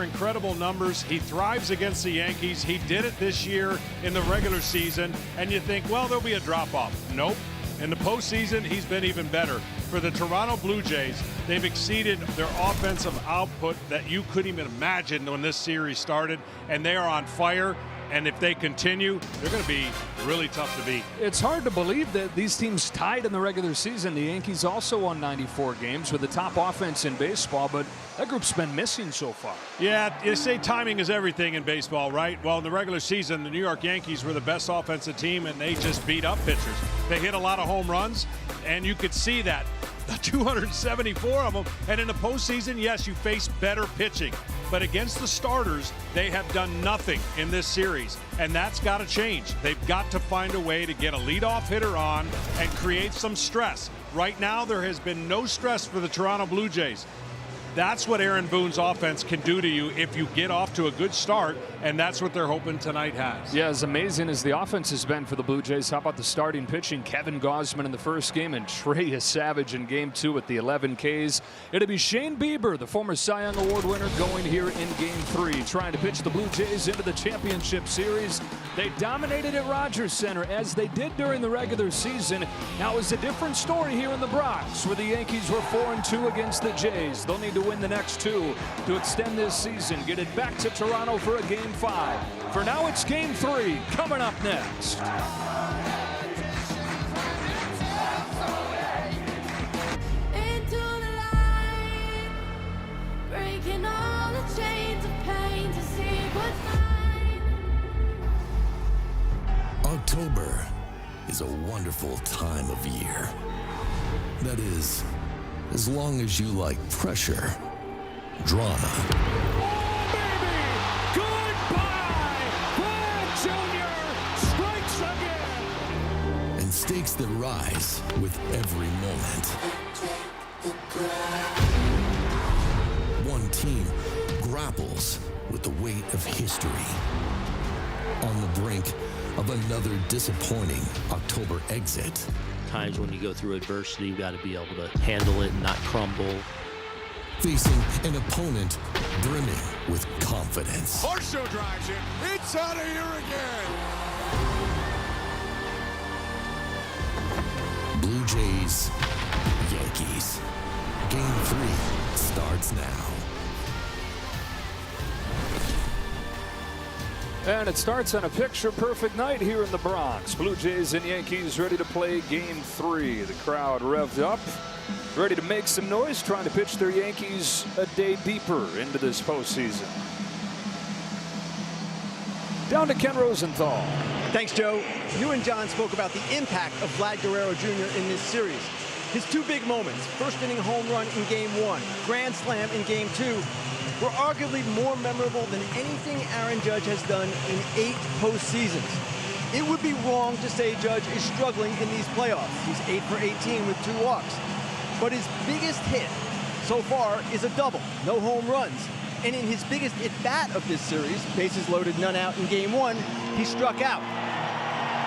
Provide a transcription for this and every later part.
Incredible numbers. He thrives against the Yankees. He did it this year in the regular season. And you think, well, there'll be a drop-off. Nope. In the postseason, he's been even better. For the Toronto Blue Jays, they've exceeded their offensive output that you couldn't even imagine when this series started. And they are on fire. And if they continue, they're going to be really tough to beat. It's hard to believe that these teams tied in the regular season. The Yankees also won 94 games with the top offense in baseball, but that group's been missing so far. Yeah, you say timing is everything in baseball, right? Well, in the regular season, the New York Yankees were the best offensive team, and they just beat up pitchers. They hit a lot of home runs, and you could see that. 274 of them. And in the postseason, yes, you face better pitching. But against the starters, they have done nothing in this series. And that's got to change. They've got to find a way to get a leadoff hitter on and create some stress. Right now, there has been no stress for the Toronto Blue Jays. That's what Aaron Boone's offense can do to you if you get off to a good start, and that's what they're hoping tonight has. Yeah, as amazing as the offense has been for the Blue Jays, how about the starting pitching? Kevin Gausman in the first game and Trey Savage in game 2 with the 11 Ks. It'll be Shane Bieber, the former Cy Young Award winner, going here in game 3, trying to pitch the Blue Jays into the championship series. They dominated at Rogers Center, as they did during the regular season. Now it's a different story here in the Bronx, where the Yankees were 4-2 against the Jays. They'll need to win the next 2 to extend this season, get it back to Toronto for a game 5. For now, it's game 3 coming up next. Into the light, breaking all the chains of pain to see what's mine. October is a wonderful time of year. That is, as long as you like pressure, drama, and stakes that rise with every moment. One team grapples with the weight of history on the brink of another disappointing October exit. Times when you go through adversity, you've got to be able to handle it and not crumble. Facing an opponent brimming with confidence. Varsho drives it. It's out of here again. Blue Jays, Yankees. Game 3 starts now. And it starts on a picture-perfect night here in the Bronx. Blue Jays and Yankees ready to play game 3. The crowd revved up, ready to make some noise, trying to pitch their Yankees a day deeper into this postseason. Down to Ken Rosenthal. Thanks, Joe. You and John spoke about the impact of Vlad Guerrero Jr. in this series. His 2 big moments, first inning home run in game 1, grand slam in game 2, were arguably more memorable than anything Aaron Judge has done in 8 postseasons. It would be wrong to say Judge is struggling in these playoffs. He's 8 for 18 with 2 walks. But his biggest hit so far is a double, no home runs. And in his biggest at-bat of this series, bases loaded, none out in game 1, he struck out.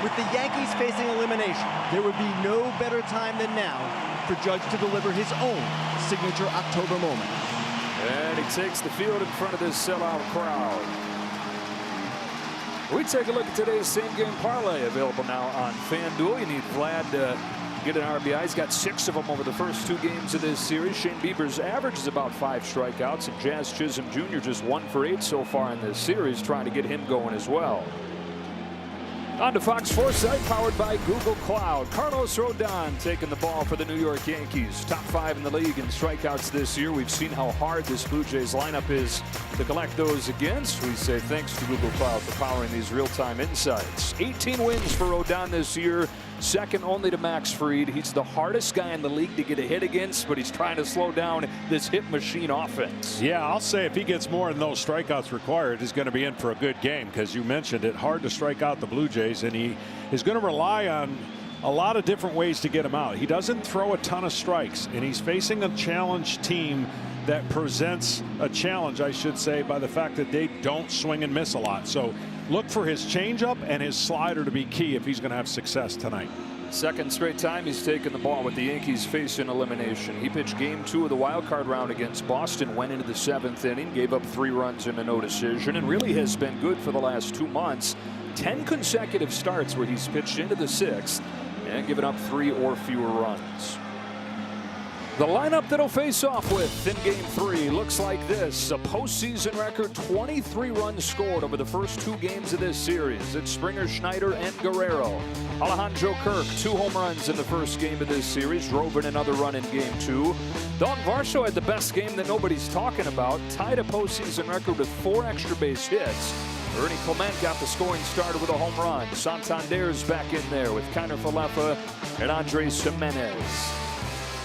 With the Yankees facing elimination, there would be no better time than now for Judge to deliver his own signature October moment. And he takes the field in front of this sellout crowd. We take a look at today's same-game parlay, available now on FanDuel. You need Vlad to get an RBI. He's got 6 of them over the first 2 games of this series. Shane Bieber's average is about 5 strikeouts, and Jazz Chisholm Jr. just 1 for 8 so far in this series, trying to get him going as well. On to Fox Foresight, powered by Google Cloud. Carlos Rodon taking the ball for the New York Yankees. Top 5 in the league in strikeouts this year. We've seen how hard this Blue Jays lineup is to collect those against. We say thanks to Google Cloud for powering these real-time insights. 18 wins for Rodon this year, second only to Max Fried. He's the hardest guy in the league to get a hit against, but he's trying to slow down this hit machine offense. Yeah, I'll say if he gets more than those strikeouts required, he's going to be in for a good game, because you mentioned it, hard to strike out the Blue Jays, and he is going to rely on a lot of different ways to get him out. He doesn't throw a ton of strikes, and he's facing a challenge team that presents a challenge, I should say, by the fact that they don't swing and miss a lot. So look for his changeup and his slider to be key if he's going to have success tonight. Second straight time he's taken the ball with the Yankees facing elimination. He pitched game 2 of the wild card round against Boston, went into the 7th inning, gave up 3 runs and a no decision, and really has been good for the last 2 months. 10 consecutive starts where he's pitched into the 6th and given up 3 or fewer runs. The lineup that'll face off with in game 3 looks like this. A postseason record 23 runs scored over the first 2 games of this series. It's Springer, Schneider, and Guerrero. Alejandro Kirk, 2 home runs in the first game of this series, drove in another run in game 2. Don Varsho had the best game that nobody's talking about, tied a postseason record with 4 extra base hits. Ernie Clement got the scoring started with a home run. Santander's back in there with Kiner Falefa and Andres Jimenez.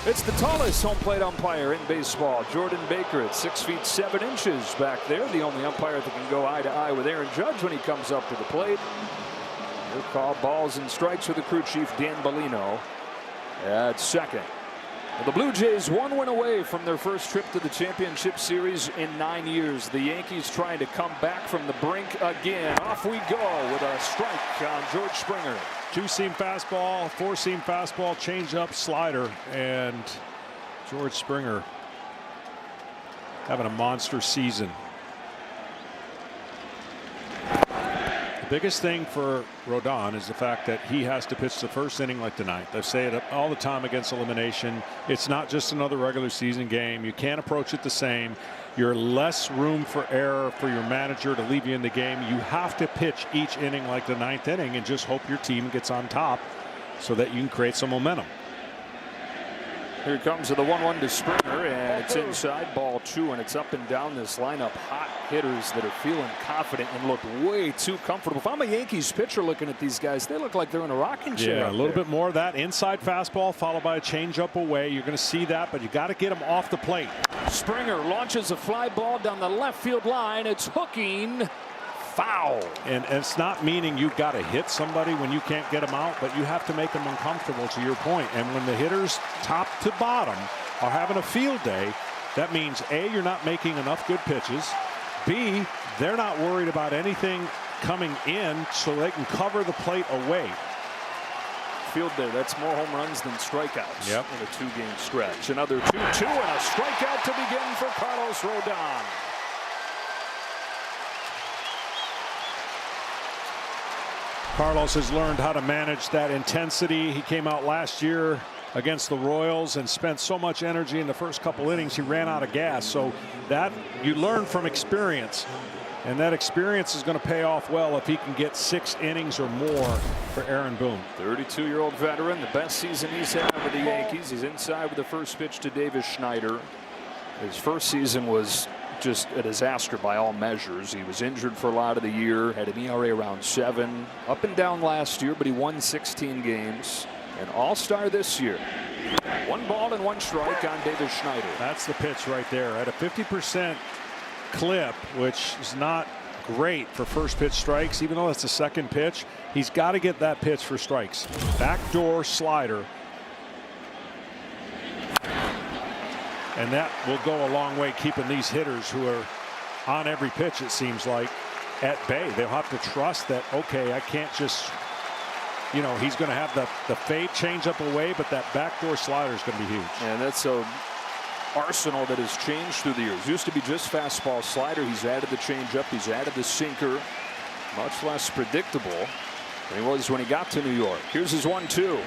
It's the tallest home plate umpire in baseball, Jordan Baker, at 6 feet 7 inches back there. The only umpire that can go eye to eye with Aaron Judge when he comes up to the plate. He'll call balls and strikes with the crew chief, Dan Bellino, at second. Well, the Blue Jays 1 win away from their first trip to the championship series in 9 years. The Yankees trying to come back from the brink again. Off we go with a strike on George Springer. 2-seam fastball, 4-seam fastball, changeup, slider, and George Springer having a monster season. The biggest thing for Rodon is the fact that he has to pitch the first inning like tonight. They say it all the time against elimination. It's not just another regular season game. You can't approach it the same. You're less room for error for your manager to leave you in the game. You have to pitch each inning like the 9th inning and just hope your team gets on top so that you can create some momentum. Here comes the 1-1 to Springer, and it's inside, ball 2, and it's up and down this lineup. Hot hitters that are feeling confident and look way too comfortable. If I'm a Yankees pitcher looking at these guys, they look like they're in a rocking chair. Yeah, a little bit more of that inside fastball followed by a changeup away. You're going to see that, but you got to get them off the plate. Springer launches a fly ball down the left field line. It's hooking. Foul. And it's not meaning you've got to hit somebody when you can't get them out, but you have to make them uncomfortable, to your point. And when the hitters top to bottom are having a field day, that means A, you're not making enough good pitches. B, they're not worried about anything coming in so they can cover the plate away. Field day, that's more home runs than strikeouts in a 2-game stretch. Another 2-2 and a strikeout to begin for Carlos Rodon. Carlos has learned how to manage that intensity. He came out last year against the Royals and spent so much energy in the first couple innings he ran out of gas. So that you learn from experience, and that experience is going to pay off well if he can get 6 innings or more for Aaron Boone. 32-year-old veteran, the best season he's had with the Yankees. He's inside with the first pitch to Davis Schneider. His first season was just a disaster by all measures. He was injured for a lot of the year, had an ERA around 7, up and down last year, but he won 16 games. An all-star this year. 1 ball and 1 strike on Davis Schneider. That's the pitch right there at a 50% clip, which is not great for first pitch strikes, even though it's the second pitch. He's got to get that pitch for strikes. Backdoor slider. And that will go a long way keeping these hitters who are on every pitch, it seems like, at bay. They'll have to trust that, okay, I can't just, you know, he's going to have the fade change up away, but that backdoor slider is going to be huge. And that's a arsenal that has changed through the years. Used to be just fastball slider. He's added the changeup. He's added the sinker. Much less predictable than he was when he got to New York. Here's his 1-2.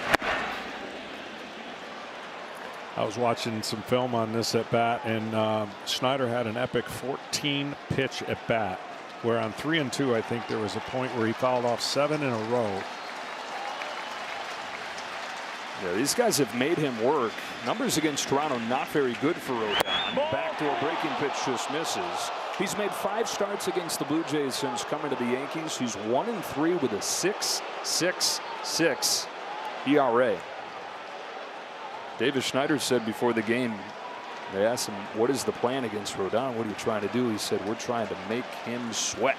I was watching some film on this at bat, and Schneider had an epic 14 pitch at bat, where on 3-2 I think there was a point where he fouled off 7 in a row. Yeah, these guys have made him work. Numbers against Toronto not very good for Rodon. Backdoor breaking pitch just misses. He's made 5 starts against the Blue Jays since coming to the Yankees. He's 1-3 with a 6.66 ERA. Davis Schneider said before the game, they asked him, what is the plan against Rodon? What are you trying to do? He said, we're trying to make him sweat.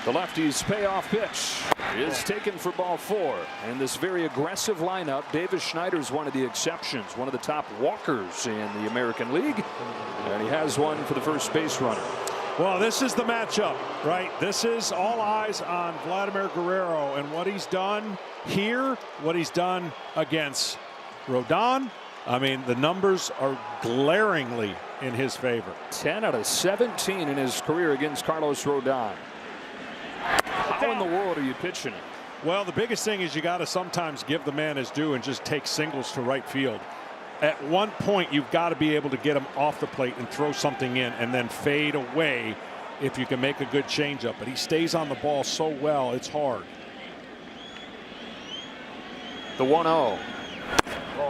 The lefty's payoff pitch is taken for ball 4. And this very aggressive lineup, Davis Schneider's one of the exceptions, one of the top walkers in the American League. And he has one for the first base runner. Well, this is the matchup, right? This is all eyes on Vladimir Guerrero and what he's done here, what he's done against Rodon. I mean, the numbers are glaringly in his favor. 10 out of 17 in his career against Carlos Rodon. How in the world are you pitching it? Well, the biggest thing is you got to sometimes give the man his due and just take singles to right field. At one point, you've got to be able to get him off the plate and throw something in and then fade away if you can make a good changeup. But he stays on the ball so well, it's hard. The 1-0.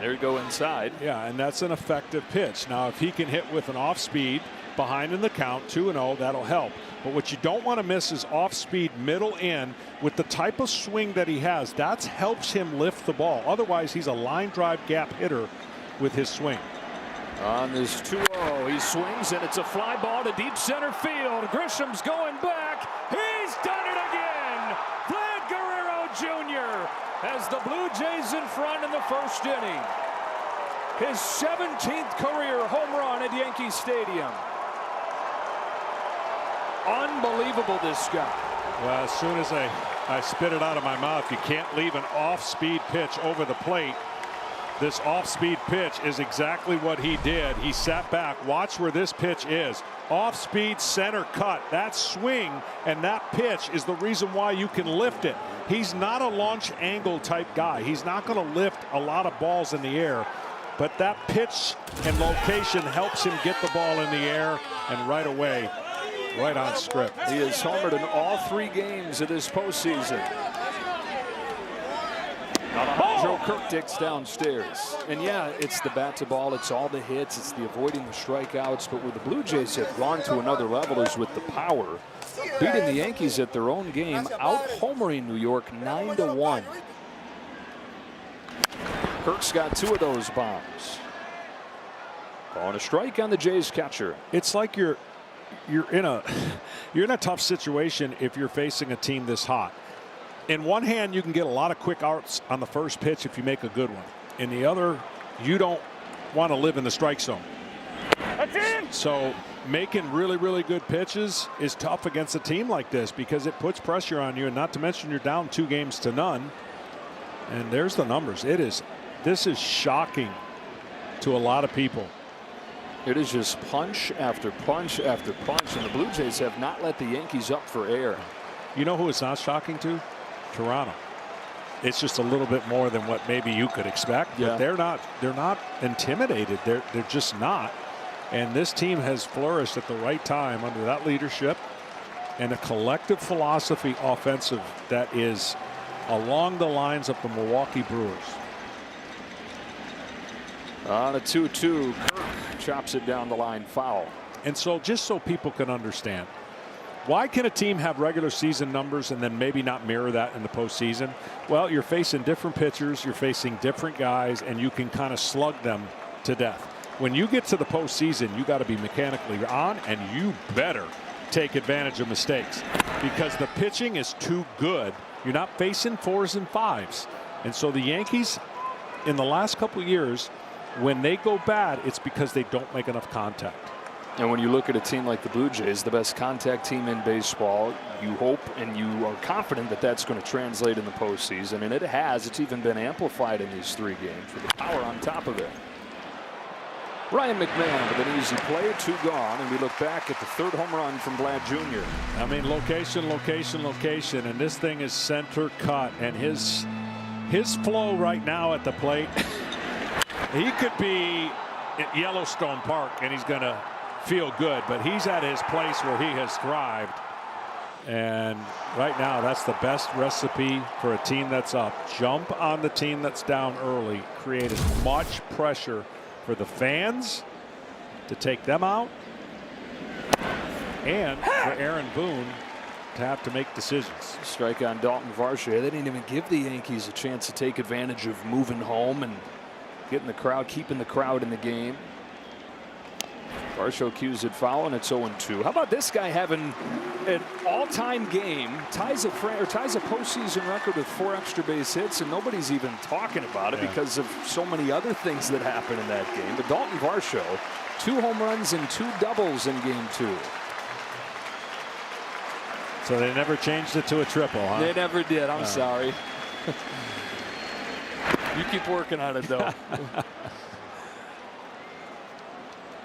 There you go inside. Yeah, and that's an effective pitch. Now, if he can hit with an off-speed behind in the count, 2-0, that'll help. But what you don't want to miss is off-speed middle in with the type of swing that he has. That helps him lift the ball. Otherwise, he's a line drive gap hitter with his swing. On this 2-0, he swings, and it's a fly ball to deep center field. Grisham's going back. He's done it again. Vlad Guerrero Jr. has the Blue Jays in front in the first inning. His 17th career home run at Yankee Stadium. Unbelievable, this guy. Well, as soon as I spit it out of my mouth, you can't leave an off-speed pitch over the plate. This off-speed pitch is exactly what he did. He sat back. Watch where this pitch is. Off-speed center cut. That swing and that pitch is the reason why you can lift it. He's not a launch angle type guy. He's not going to lift a lot of balls in the air. But that pitch and location helps him get the ball in the air and right away, right on script. He has homered in all 3 games of this postseason. Joe Kirk digs downstairs. And yeah, it's the bat to ball, it's all the hits, it's the avoiding the strikeouts. But where the Blue Jays have gone to another level is with the power. Beating the Yankees at their own game, out-homering New York 9-1. Kirk's got 2 of those bombs. Calling a strike on the Jays catcher. It's like you're in a tough situation if you're facing a team this hot. In one hand, you can get a lot of quick outs on the first pitch if you make a good one. In the other, you don't want to live in the strike zone. So making really, really good pitches is tough against a team like this because it puts pressure on you, and not to mention you're down 2-0. And there's the numbers. This is shocking to a lot of people. It is just punch after punch after punch, and the Blue Jays have not let the Yankees up for air. You know who it's not shocking to? Toronto. It's just a little bit more than what maybe you could expect. Yeah. But they're not intimidated. They're just not. And this team has flourished at the right time under that leadership and a collective philosophy offensive that is along the lines of the Milwaukee Brewers. On a 2-2, Kirk chops it down the line, foul. And so just so people can understand, why can a team have regular season numbers and then maybe not mirror that in the postseason? Well, you're facing different pitchers, you're facing different guys, and you can kind of slug them to death. When you get to the postseason, you got to be mechanically on, and you better take advantage of mistakes because the pitching is too good. You're not facing 4s and 5s. And so the Yankees, in the last couple of years, when they go bad, it's because they don't make enough contact. And when you look at a team like the Blue Jays, the best contact team in baseball, you hope and you are confident that that's going to translate in the postseason. And it has. It's even been amplified in these 3 games with the power on top of it. Ryan McMahon with an easy play, 2 gone, and we look back at the 3rd home run from Vlad Jr. I mean, location, location, location, and this thing is center cut, and his flow right now at the plate, he could be at Yellowstone Park and he's going to feel good, but he's at his place where he has thrived. And right now, that's the best recipe for a team that's up. Jump on the team that's down early, create as much pressure for the fans to take them out, and for Aaron Boone to have to make decisions. Strike on Dalton Varsho. They didn't even give the Yankees a chance to take advantage of moving home and getting the crowd, keeping the crowd in the game. Varsho cues it foul, and it's 0-2. How about this guy having an all-time game, ties a postseason record with 4 extra base hits, and nobody's even talking about it because of so many other things that happened in that game. But Dalton Varsho, 2 home runs and 2 doubles in game 2. So they never changed it to a triple, huh? They never did. I'm sorry. You keep working on it, though.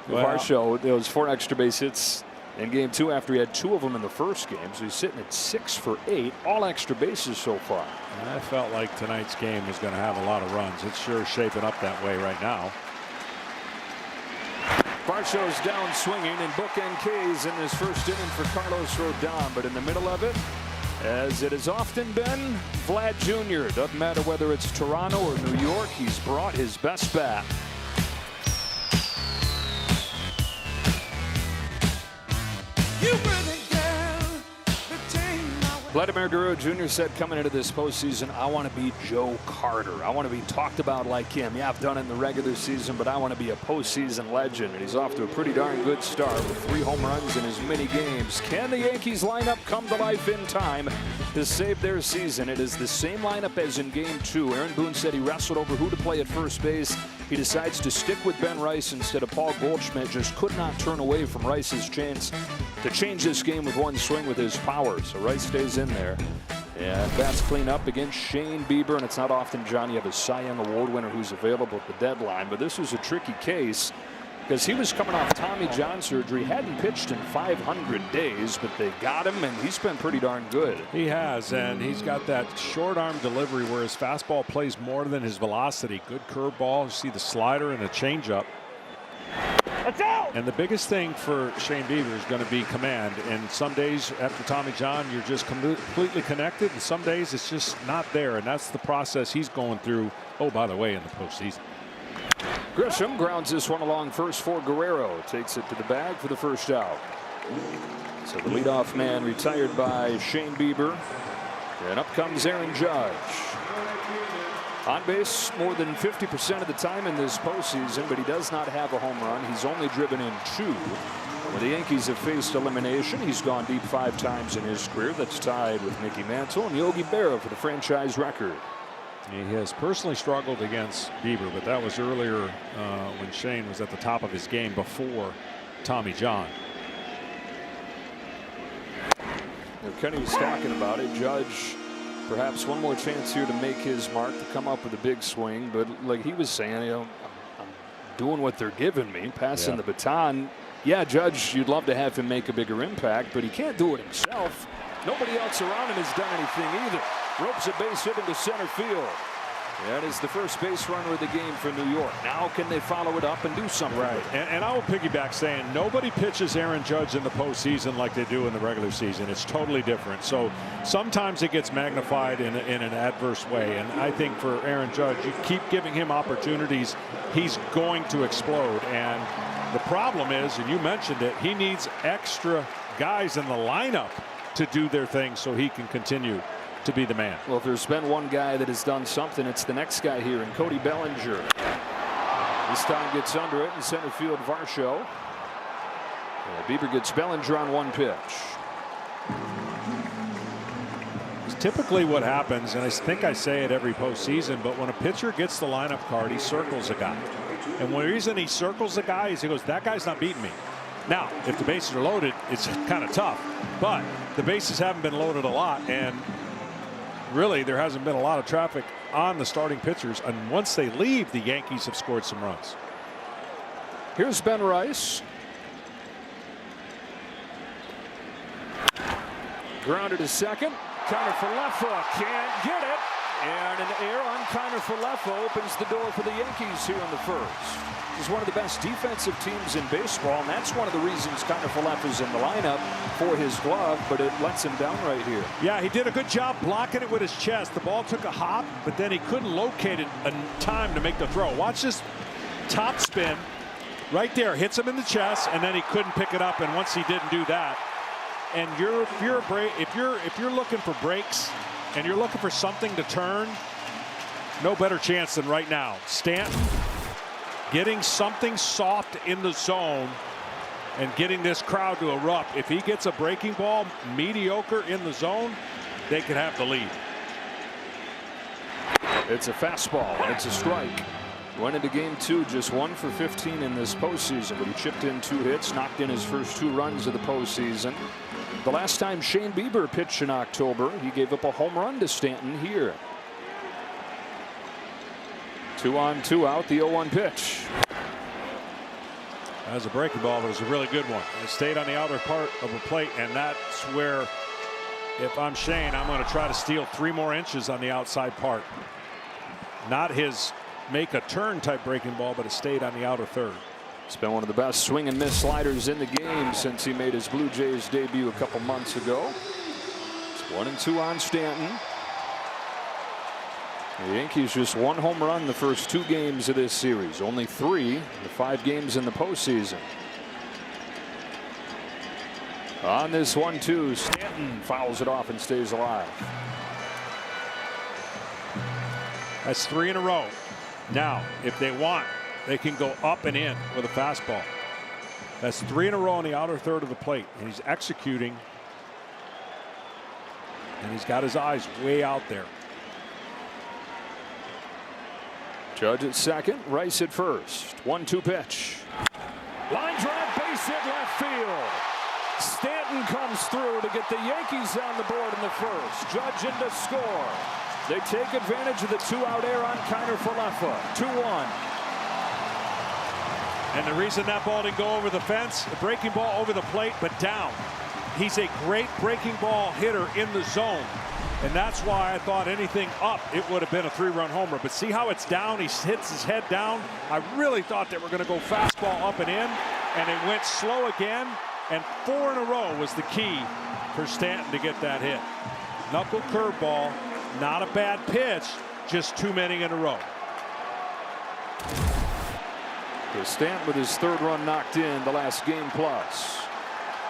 Varsho, those 4 extra base hits in game 2 after he had 2 of them in the first game. So he's sitting at 6 for 8, all extra bases so far. And I felt like tonight's game was going to have a lot of runs. It's sure shaping up that way right now. Varsho's down swinging and bookend K's in his first inning for Carlos Rodon. But in the middle of it, as it has often been, Vlad Jr. Doesn't matter whether it's Toronto or New York, he's brought his best bat. Vladimir Guerrero Jr. said coming into this postseason, I want to be Joe Carter. I want to be talked about like him. Yeah, I've done it in the regular season, but I want to be a postseason legend. And he's off to a pretty darn good start with 3 home runs in as many games. Can the Yankees lineup come to life in time to save their season? It is the same lineup as in game 2. Aaron Boone said he wrestled over who to play at first base. He decides to stick with Ben Rice instead of Paul Goldschmidt. Just could not turn away from Rice's chance to change this game with one swing with his power. So Rice stays in there. And bats clean up against Shane Bieber. And it's not often, John, you have a Cy Young Award winner who's available at the deadline. But this was a tricky case because he was coming off Tommy John surgery. Hadn't pitched in 500 days, but they got him, and he's been pretty darn good. He has, and he's got that short arm delivery where his fastball plays more than his velocity. Good curveball. You see the slider and a changeup. And the biggest thing for Shane Bieber is going to be command. And some days after Tommy John, you're just completely connected. And some days it's just not there. And that's the process he's going through. Oh, by the way, in the postseason. Grisham grounds this one along first for Guerrero. Takes it to the bag for the first out. So the leadoff man retired by Shane Bieber. And up comes Aaron Judge. On base more than 50% of the time in this postseason, but he does not have a home run. He's only driven in 2. When the Yankees have faced elimination, he's gone deep 5 times in his career. That's tied with Mickey Mantle and Yogi Berra for the franchise record. He has personally struggled against Bieber, but that was earlier when Shane was at the top of his game before Tommy John. Kenny was talking about it. Judge, perhaps one more chance here to make his mark, to come up with a big swing. But like he was saying, you know, I'm doing what they're giving me, passing the baton. Yeah, Judge, you'd love to have him make a bigger impact, but he can't do it himself. Nobody else around him has done anything either. Ropes a base hit into center field. That is the first base runner of the game for New York. Now can they follow it up and do something? Right. And I will piggyback saying nobody pitches Aaron Judge in the postseason like they do in the regular season. It's totally different. So sometimes it gets magnified in an adverse way. And I think for Aaron Judge, you keep giving him opportunities, he's going to explode. And the problem is, and you mentioned it, he needs extra guys in the lineup to do their thing so he can continue to be the man. Well, if there's been one guy that has done something, it's the next guy here, and Cody Bellinger. This time gets under it in center field, Varsho. Bieber gets Bellinger on 1 pitch. It's typically what happens, and I think I say it every postseason, but when a pitcher gets the lineup card, he circles a guy. And the reason he circles a guy is he goes, that guy's not beating me. Now, if the bases are loaded, it's kind of tough, but the bases haven't been loaded a lot, and really there hasn't been a lot of traffic on the starting pitchers, and once they leave, the Yankees have scored some runs. Here's Ben Rice. Grounded to second. Counter for Leffa. Can't get it. And an error on Kiner for Leffa opens the door for the Yankees here in the first. This is one of the best defensive teams in baseball, and that's one of the reasons Kiner for Leffa's in the lineup for his glove, but it lets him down right here. Yeah, he did a good job blocking it with his chest. The ball took a hop, but then he couldn't locate it in time to make the throw. Watch this top spin right there, hits him in the chest, and then he couldn't pick it up. And once he didn't do that, and if you're looking for breaks and you're looking for something to turn, no better chance than right now. Stanton getting something soft in the zone and getting this crowd to erupt. If he gets a breaking ball mediocre in the zone, they could have the lead. It's a fastball, and it's a strike. Went into game 2 just 1 for 15 in this postseason, but he chipped in 2 hits, knocked in his first 2 runs of the postseason. The last time Shane Bieber pitched in October, he gave up a home run to Stanton here. 2 on, 2 out, the 0-1 pitch. That was a breaking ball, but it was a really good one. It stayed on the outer part of the plate, and that's where, if I'm Shane, I'm going to try to steal 3 more inches on the outside part. Not his make a turn type breaking ball, but it stayed on the outer third. It's been one of the best swing and miss sliders in the game since he made his Blue Jays debut a couple months ago. It's 1-2 on Stanton. The Yankees just 1 home run the first 2 games of this series. Only 3 in the 5 games in the postseason. On this 1-2, Stanton fouls it off and stays alive. That's 3 in a row. Now, if they want, they can go up and in with a fastball. That's 3 in a row on the outer third of the plate, and he's executing, and he's got his eyes way out there. Judge at second, Rice at first. 1-2 pitch. Line drive, base hit left field. Stanton comes through to get the Yankees on the board in the first. Judge in to score. They take advantage of the 2-out error on Kiner Falefa. 2-1. And the reason that ball didn't go over the fence, a breaking ball over the plate, but down. He's a great breaking ball hitter in the zone. And that's why I thought anything up, it would have been a 3-run homer. But see how it's down? He hits his head down. I really thought they were going to go fastball up and in, and it went slow again. And 4 in a row was the key for Stanton to get that hit. Knuckle curveball, not a bad pitch, just too many in a row. Stanton with his 3rd run knocked in the last game plus.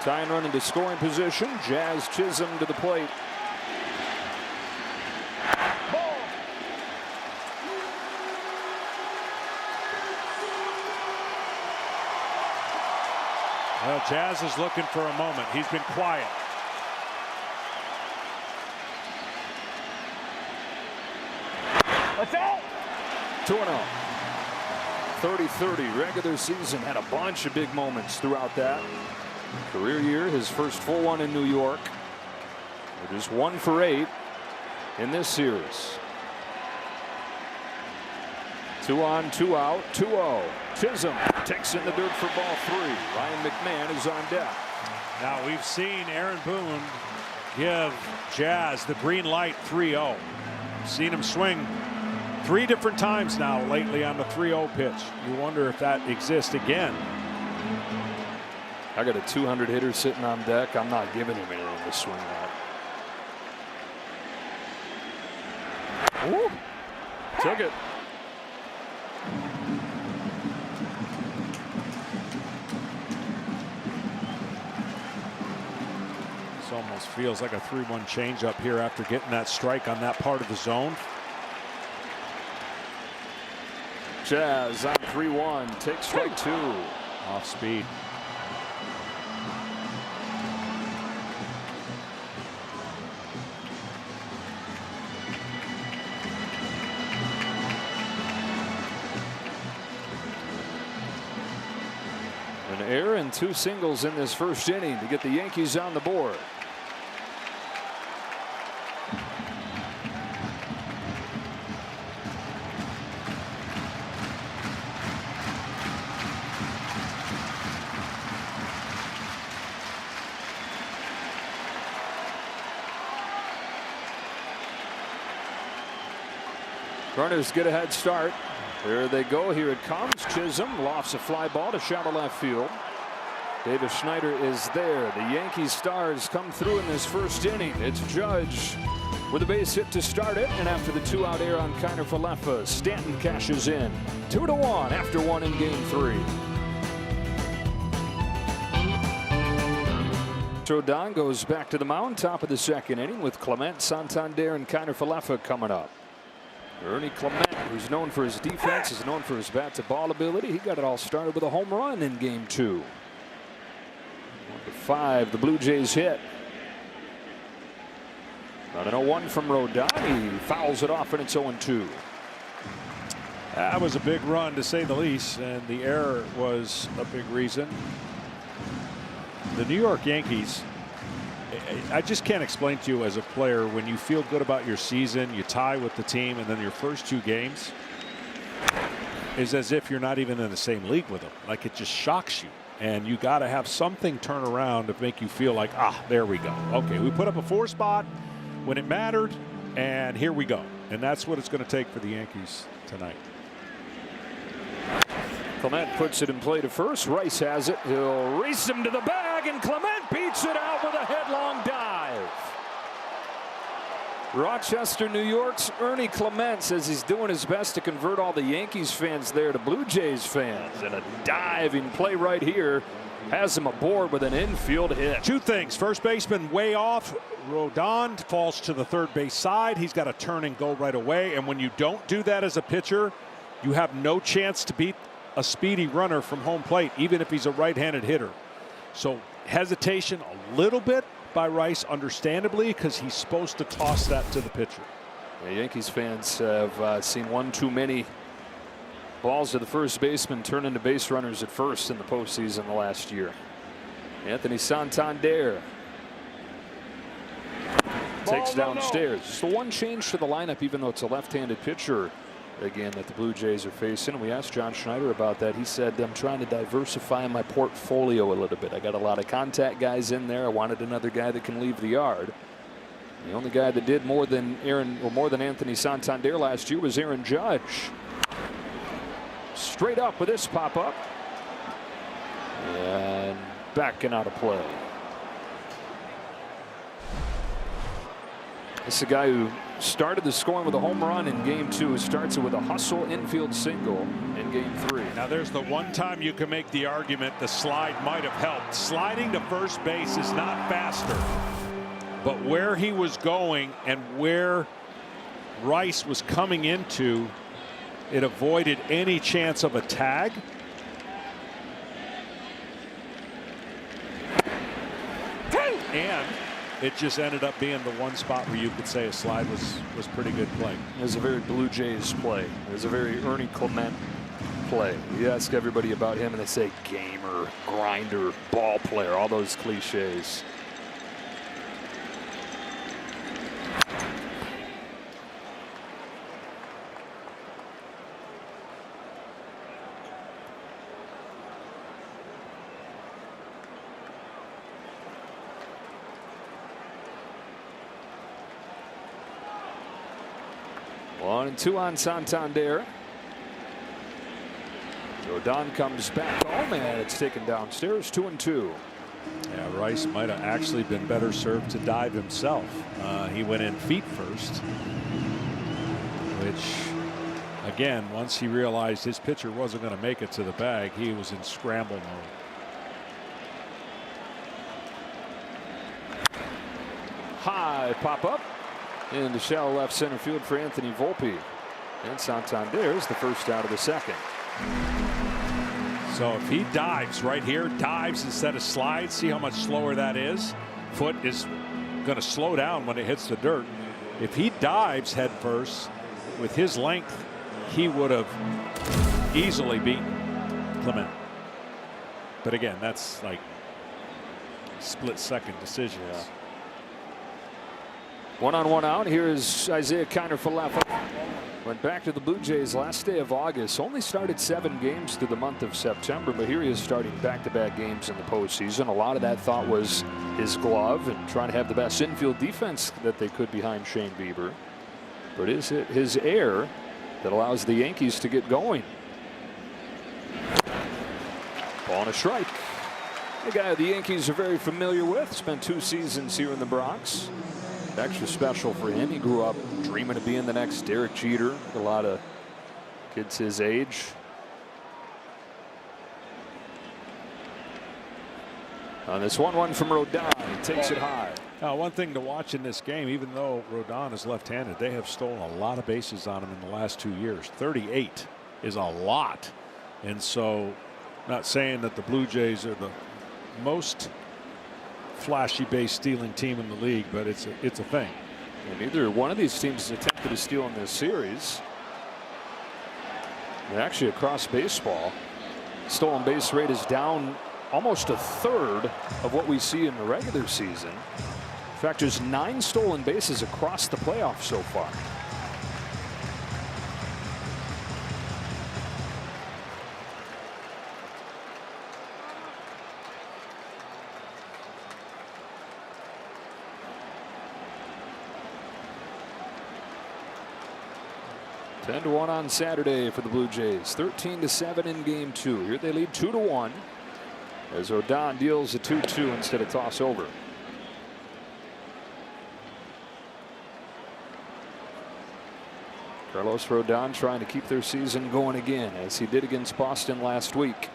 Tying run into scoring position. Jazz Chisholm to the plate. Well, Jazz is looking for a moment. He's been quiet. What's that? 2-0. 30-30 regular season. Had a bunch of big moments throughout that. Career year, his first full one in New York. They're just 1 for 8 in this series. 2 on, 2 out, 2-0. Chisholm takes in the dirt for ball 3. Ryan McMahon is on deck. Now we've seen Aaron Boone give Jazz the green light 3-0. Seen him swing 3 different times now lately on the 3-0 pitch. You wonder if that exists again. I got a 200 hitter sitting on deck. I'm not giving him anything to swing at. Ooh. Took it. This almost feels like a 3-1 changeup here after getting that strike on that part of the zone. Jazz on 3-1. Takes strike 2. Off speed. An error and 2 singles in this first inning to get the Yankees on the board. Runners get a head start. There they go. Here it comes. Chisholm lofts a fly ball to shallow left field. Davis Schneider is there. The Yankees stars come through in this first inning. It's Judge with a base hit to start it, and after the 2-out error on Kiner Falefa, Stanton cashes in. 2-1 after 1 in Game 3. Rodon goes back to the mound, top of the 2nd inning, with Clement, Santander, and Kiner Falefa coming up. Ernie Clement, who's known for his defense, is known for his bat-to-ball ability. He got it all started with a home run in Game 2. 1-5, the Blue Jays hit. Not an 0-1 from Rodon. He fouls it off, and it's 0-2. That was a big run, to say the least, and the error was a big reason. The New York Yankees, I just can't explain to you as a player, when you feel good about your season, you tie with the team, and then your first 2 games is as if you're not even in the same league with them. Like, it just shocks you. And you got to have something turn around to make you feel like, there we go. Okay, we put up a 4 spot when it mattered, and here we go. And that's what it's going to take for the Yankees tonight. Clement puts it in play to first. Rice has it. He'll race him to the bag, and Clement beats it out with a headlong dive. Rochester, New York's Ernie Clement says he's doing his best to convert all the Yankees fans there to Blue Jays fans. And a diving play right here has him aboard with an infield hit. 2 things. First baseman way off. Rodon falls to the third base side. He's got to turn and go right away. And when you don't do that as a pitcher, you have no chance to beat a speedy runner from home plate, even if he's a right-handed hitter. So hesitation a little bit by Rice, understandably, because he's supposed to toss that to the pitcher. The Yankees fans have seen one too many balls to the first baseman turn into base runners at first in the postseason the last year. Anthony Santander takes downstairs. Just the one change to the lineup, even though it's a left-handed pitcher again that the Blue Jays are facing. We asked John Schneider about that. He said, I'm trying to diversify my portfolio a little bit. I got a lot of contact guys in there. I wanted another guy that can leave the yard. The only guy that did more than Anthony Santander last year was Aaron Judge. Straight up with this pop-up. And backing out of play. This is a guy who started the scoring with a home run in game 2. Starts it with a hustle infield single in game 3. Now there's the one time you can make the argument the slide might have helped. Sliding to first base is not faster, but where he was going and where Rice was coming into, it avoided any chance of a tag. And it just ended up being the one spot where you could say a slide was pretty good play. It was a very Blue Jays play. It was a very Ernie Clement play. You ask everybody about him and they say gamer, grinder, ball player, all those cliches. One and two on Santander. Rodon comes back. Oh man, it's taken downstairs. 2-2. Yeah, Rice might have actually been better served to dive himself. He went in feet first, which again, once he realized his pitcher wasn't going to make it to the bag, he was in scramble mode. High pop up into shallow left center field for Anthony Volpe. And Santander is the first out of the second. So if he dives right here, dives instead of slides, see how much slower that is. Foot is going to slow down when it hits the dirt. If he dives head first with his length, he would have easily beaten Clement. But again, that's like split-second decisions. Yeah. 1-on-1 out. Here is Isaiah Kiner Falefa. Went back to the Blue Jays last day of August. Only started 7 games through the month of September, but here he is starting back-to-back games in the postseason. A lot of that thought was his glove and trying to have the best infield defense that they could behind Shane Bieber. But is it his air that allows the Yankees to get going? Ball and a strike. A guy the Yankees are very familiar with. Spent 2 seasons here in the Bronx. Extra special for him. He grew up dreaming of being the next Derek Jeter. A lot of kids his age. On this 1-1 from Rodon, he takes it high. Now, one thing to watch in this game, even though Rodon is left-handed, they have stolen a lot of bases on him in the last 2 years. 38 is a lot. And so, not saying that the Blue Jays are the most flashy base stealing team in the league, but it's a thing. And neither one of these teams has attempted to steal in this series. And actually, across baseball, stolen base rate is down almost a third of what we see in the regular season. fact, there's 9 stolen bases across the playoffs so far. Ten to 1 on Saturday for the Blue Jays. 13-7 in game 2. Here they lead 2-1 as Rodon deals a 2-2 instead of toss over. Carlos Rodon trying to keep their season going again, as he did against Boston last week.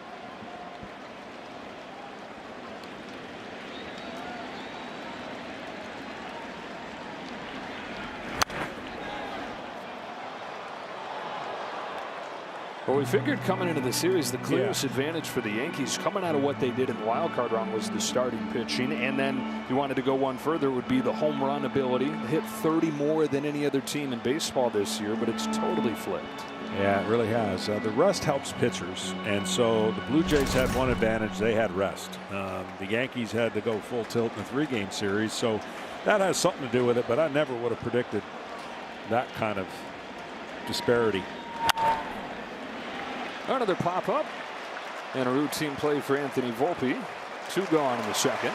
Well, we figured coming into the series, the clearest advantage for the Yankees coming out of what they did in the wild card round was the starting pitching. And then if you wanted to go one further, it would be the home run ability. Hit 30 more than any other team in baseball this year, but it's totally flipped. Yeah, it really has. The rest helps pitchers. And so the Blue Jays had one advantage. They had rest. The Yankees had to go full tilt in a 3-game series. So that has something to do with it, but I never would have predicted that kind of disparity. Another pop up and a routine play for Anthony Volpe. 2 gone in the second.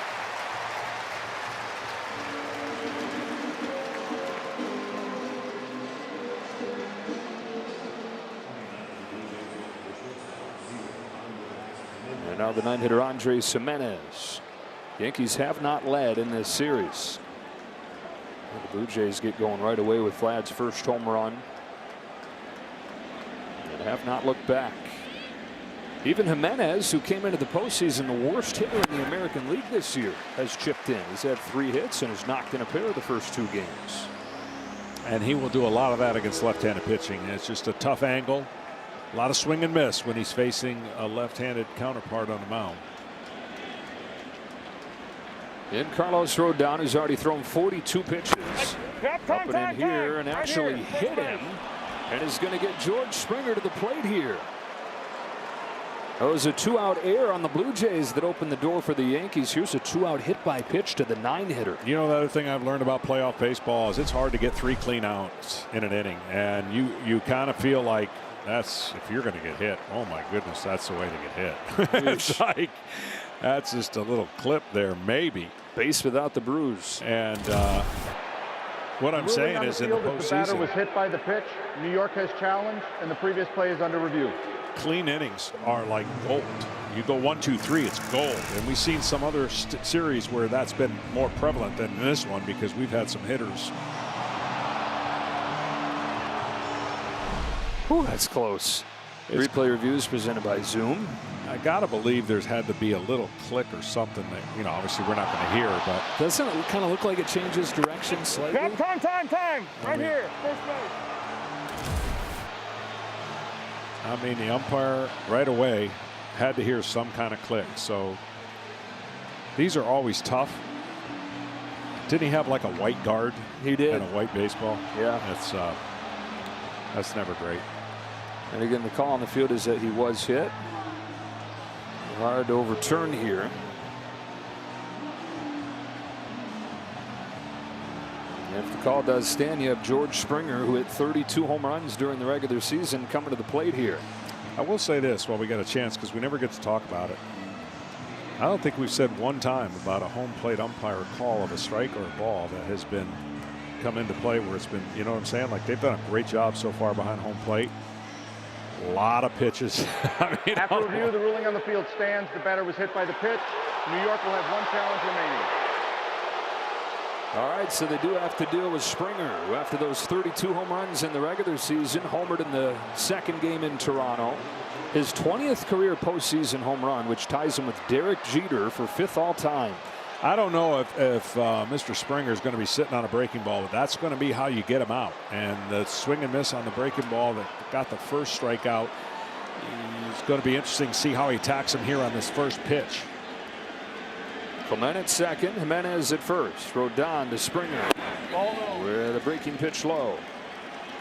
And now the 9-hitter Andres Gimenez. Yankees have not led in this series. The Blue Jays get going right away with Vlad's first home run. Have not looked back. Even Gimenez, who came into the postseason the worst hitter in the American League this year, has chipped in. He's had 3 hits and has knocked in a pair of the first 2 games. And he will do a lot of that against left-handed pitching. It's just a tough angle. A lot of swing and miss when he's facing a left-handed counterpart on the mound. And Carlos Rodon, who's already thrown 42 pitches. Up and in here and actually hit him. And is going to get George Springer to the plate here. That was a 2-out error on the Blue Jays that opened the door for the Yankees. Here's a 2-out hit by pitch to the 9-hitter. You know, the other thing I've learned about playoff baseball is it's hard to get 3 clean outs in an inning. And you kind of feel like that's, if you're going to get hit, oh my goodness, that's the way to get hit. It's like, that's just a little clip there, maybe. Base without the bruise. And what I'm saying is in the postseason, the batter was hit by the pitch. New York has challenged, and the previous play is under review. Clean innings are like gold. You go 1, 2, 3, it's gold. And we've seen some other series where that's been more prevalent than this one because we've had some hitters. Whew, that's close. Replay reviews presented by Zoom. I gotta believe there's had to be a little click or something that, you know, obviously we're not going to hear, but doesn't it kind of look like it changes direction slightly? Time! Right here, first base. I mean, the umpire right away had to hear some kind of click. So these are always tough. Didn't he have like a white guard? He did. And a white baseball. Yeah. That's never great. And again, the call on the field is that he was hit. Hard to overturn here. And if the call does stand, you have George Springer, who hit 32 home runs during the regular season, coming to the plate here. I will say this while we got a chance, because we never get to talk about it. I don't think we've said one time about a home plate umpire call of a strike or a ball that has been come into play where it's been, you know what I'm saying? Like, they've done a great job so far behind home plate. A lot of pitches. I mean, after review, the ruling on the field stands. The batter was hit by the pitch. New York will have 1 challenge remaining. All right, so they do have to deal with Springer, who after those 32 home runs in the regular season, homered in the 2nd game in Toronto. His 20th career postseason home run, which ties him with Derek Jeter for 5th all time. I don't know if Mr. Springer is going to be sitting on a breaking ball, but that's going to be how you get him out. And the swing and miss on the breaking ball that got the first strikeout. It's going to be interesting to see how he attacks him here on this first pitch. Clement at second, Gimenez at first. Rodon to Springer. With a breaking pitch low.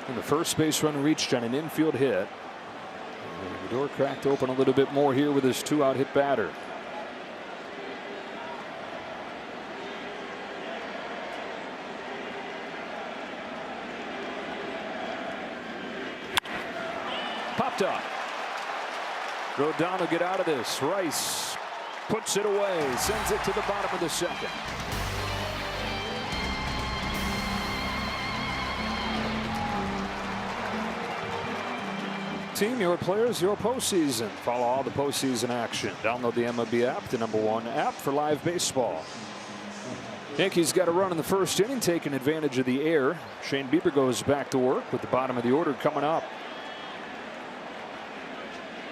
And the first base run reached on an infield hit. And the door cracked open a little bit more here with his 2-out hit batter. picked up. Rodon will get out of this. Rice puts it away, sends it to the bottom of the second. Team, your players, your postseason. Follow all the postseason action. Download the MLB app, the #1 app for live baseball. Yankees got a run in the first inning, taking advantage of the air. Shane Bieber goes back to work with the bottom of the order coming up.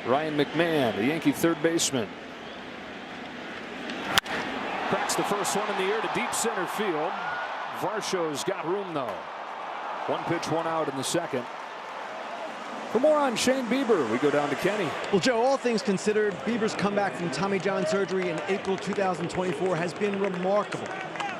Ryan McMahon, the Yankee third baseman. Cracks the first one in the air to deep center field. Varsho's got room though. 1 pitch, 1 out in the second. For more on Shane Bieber, we go down to Kenny. Well, Joe, all things considered, Bieber's comeback from Tommy John surgery in April 2024 has been remarkable.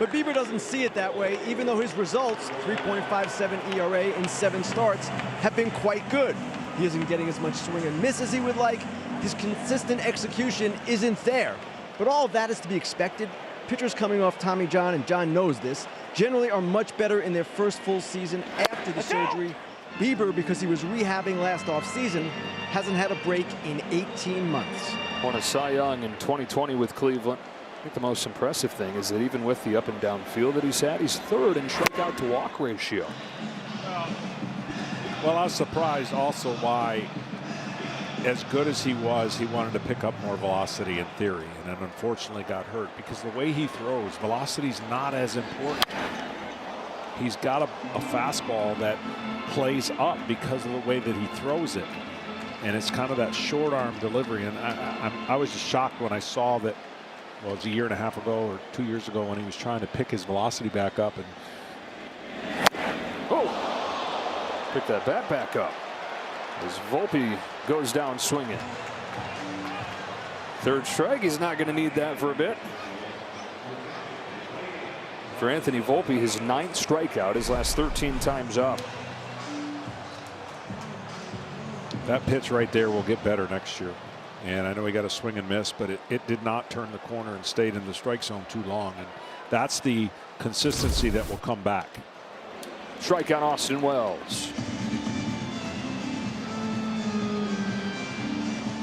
But Bieber doesn't see it that way, even though his results, 3.57 ERA in 7 starts, have been quite good. He isn't getting as much swing and miss as he would like. His consistent execution isn't there. But all of that is to be expected. Pitchers coming off Tommy John, and John knows this, generally are much better in their first full season after the surgery. Bieber, because he was rehabbing last offseason, hasn't had a break in 18 months. Won a Cy Young in 2020 with Cleveland. I think the most impressive thing is that even with the up and down feel that he's had, he's third in strikeout to walk ratio. Well, I was surprised also why, as good as he was, he wanted to pick up more velocity in theory, and then unfortunately got hurt because the way he throws, velocity's not as important. He's got a fastball that plays up because of the way that he throws it, and it's kind of that short arm delivery. And I was just shocked when I saw that. Well, it was a year and a half ago or 2 years ago when he was trying to pick his velocity back up and pick that bat back up as Volpe goes down swinging. Third strike. He's not going to need that for a bit. For Anthony Volpe, his 9th strikeout, his last 13 times up. that pitch right there will get better next year. And I know he got a swing and miss, but it did not turn the corner and stayed in the strike zone too long. And that's the consistency that will come back. Strike on Austin Wells.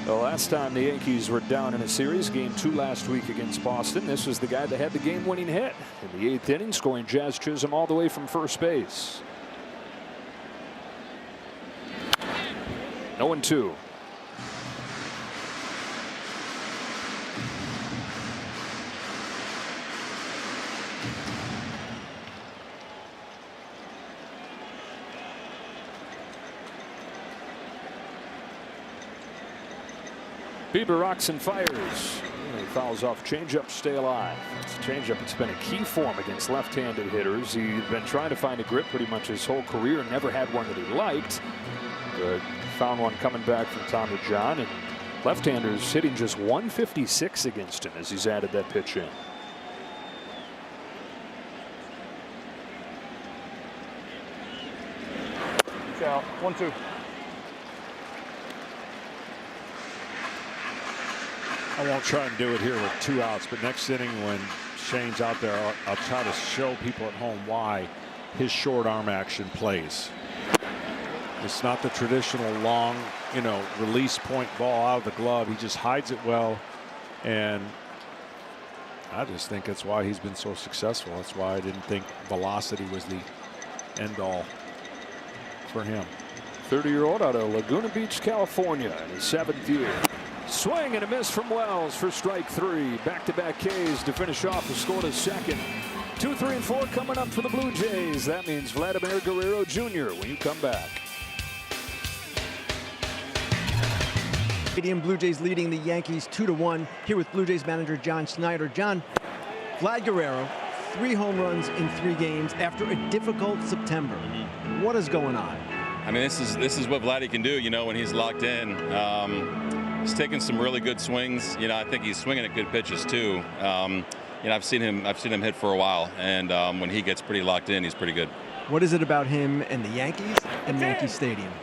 The last time the Yankees were down in a series, game 2 last week against Boston, this was the guy that had the game-winning hit in the 8th inning, scoring Jazz Chisholm all the way from first base. 0-2. Bieber rocks and fires. He fouls off changeup, stay alive. It's a changeup. It's been a key form against left-handed hitters. He's been trying to find a grip pretty much his whole career. Never had one that he liked. But found one coming back from Tommy John. And left-handers hitting just 156 against him as he's added that pitch in. Out. 1-2. I won't try and do it here with 2 outs, but next inning when Shane's out there, I'll try to show people at home why his short arm action plays. It's not the traditional long, release point ball out of the glove. He just hides it well, and I just think that's why he's been so successful. That's why I didn't think velocity was the end all for him. 30-year-old out of Laguna Beach, California, in his 7th year. Swing and a miss from Wells for strike 3. Back-to-back Ks to finish off the scoreless second. 2, 3, and 4 coming up for the Blue Jays. That means Vladimir Guerrero Jr. when you come back. Stadium Blue Jays leading the Yankees 2-1. Here with Blue Jays manager John Schneider. John, Vlad Guerrero, 3 home runs in 3 games after a difficult September. What is going on? I mean, this is what Vladdy can do, when he's locked in. He's taking some really good swings. I think he's swinging at good pitches too. I've seen him hit for a while, and when he gets pretty locked in, he's pretty good. What is it about him and the Yankees and Yankee Stadium?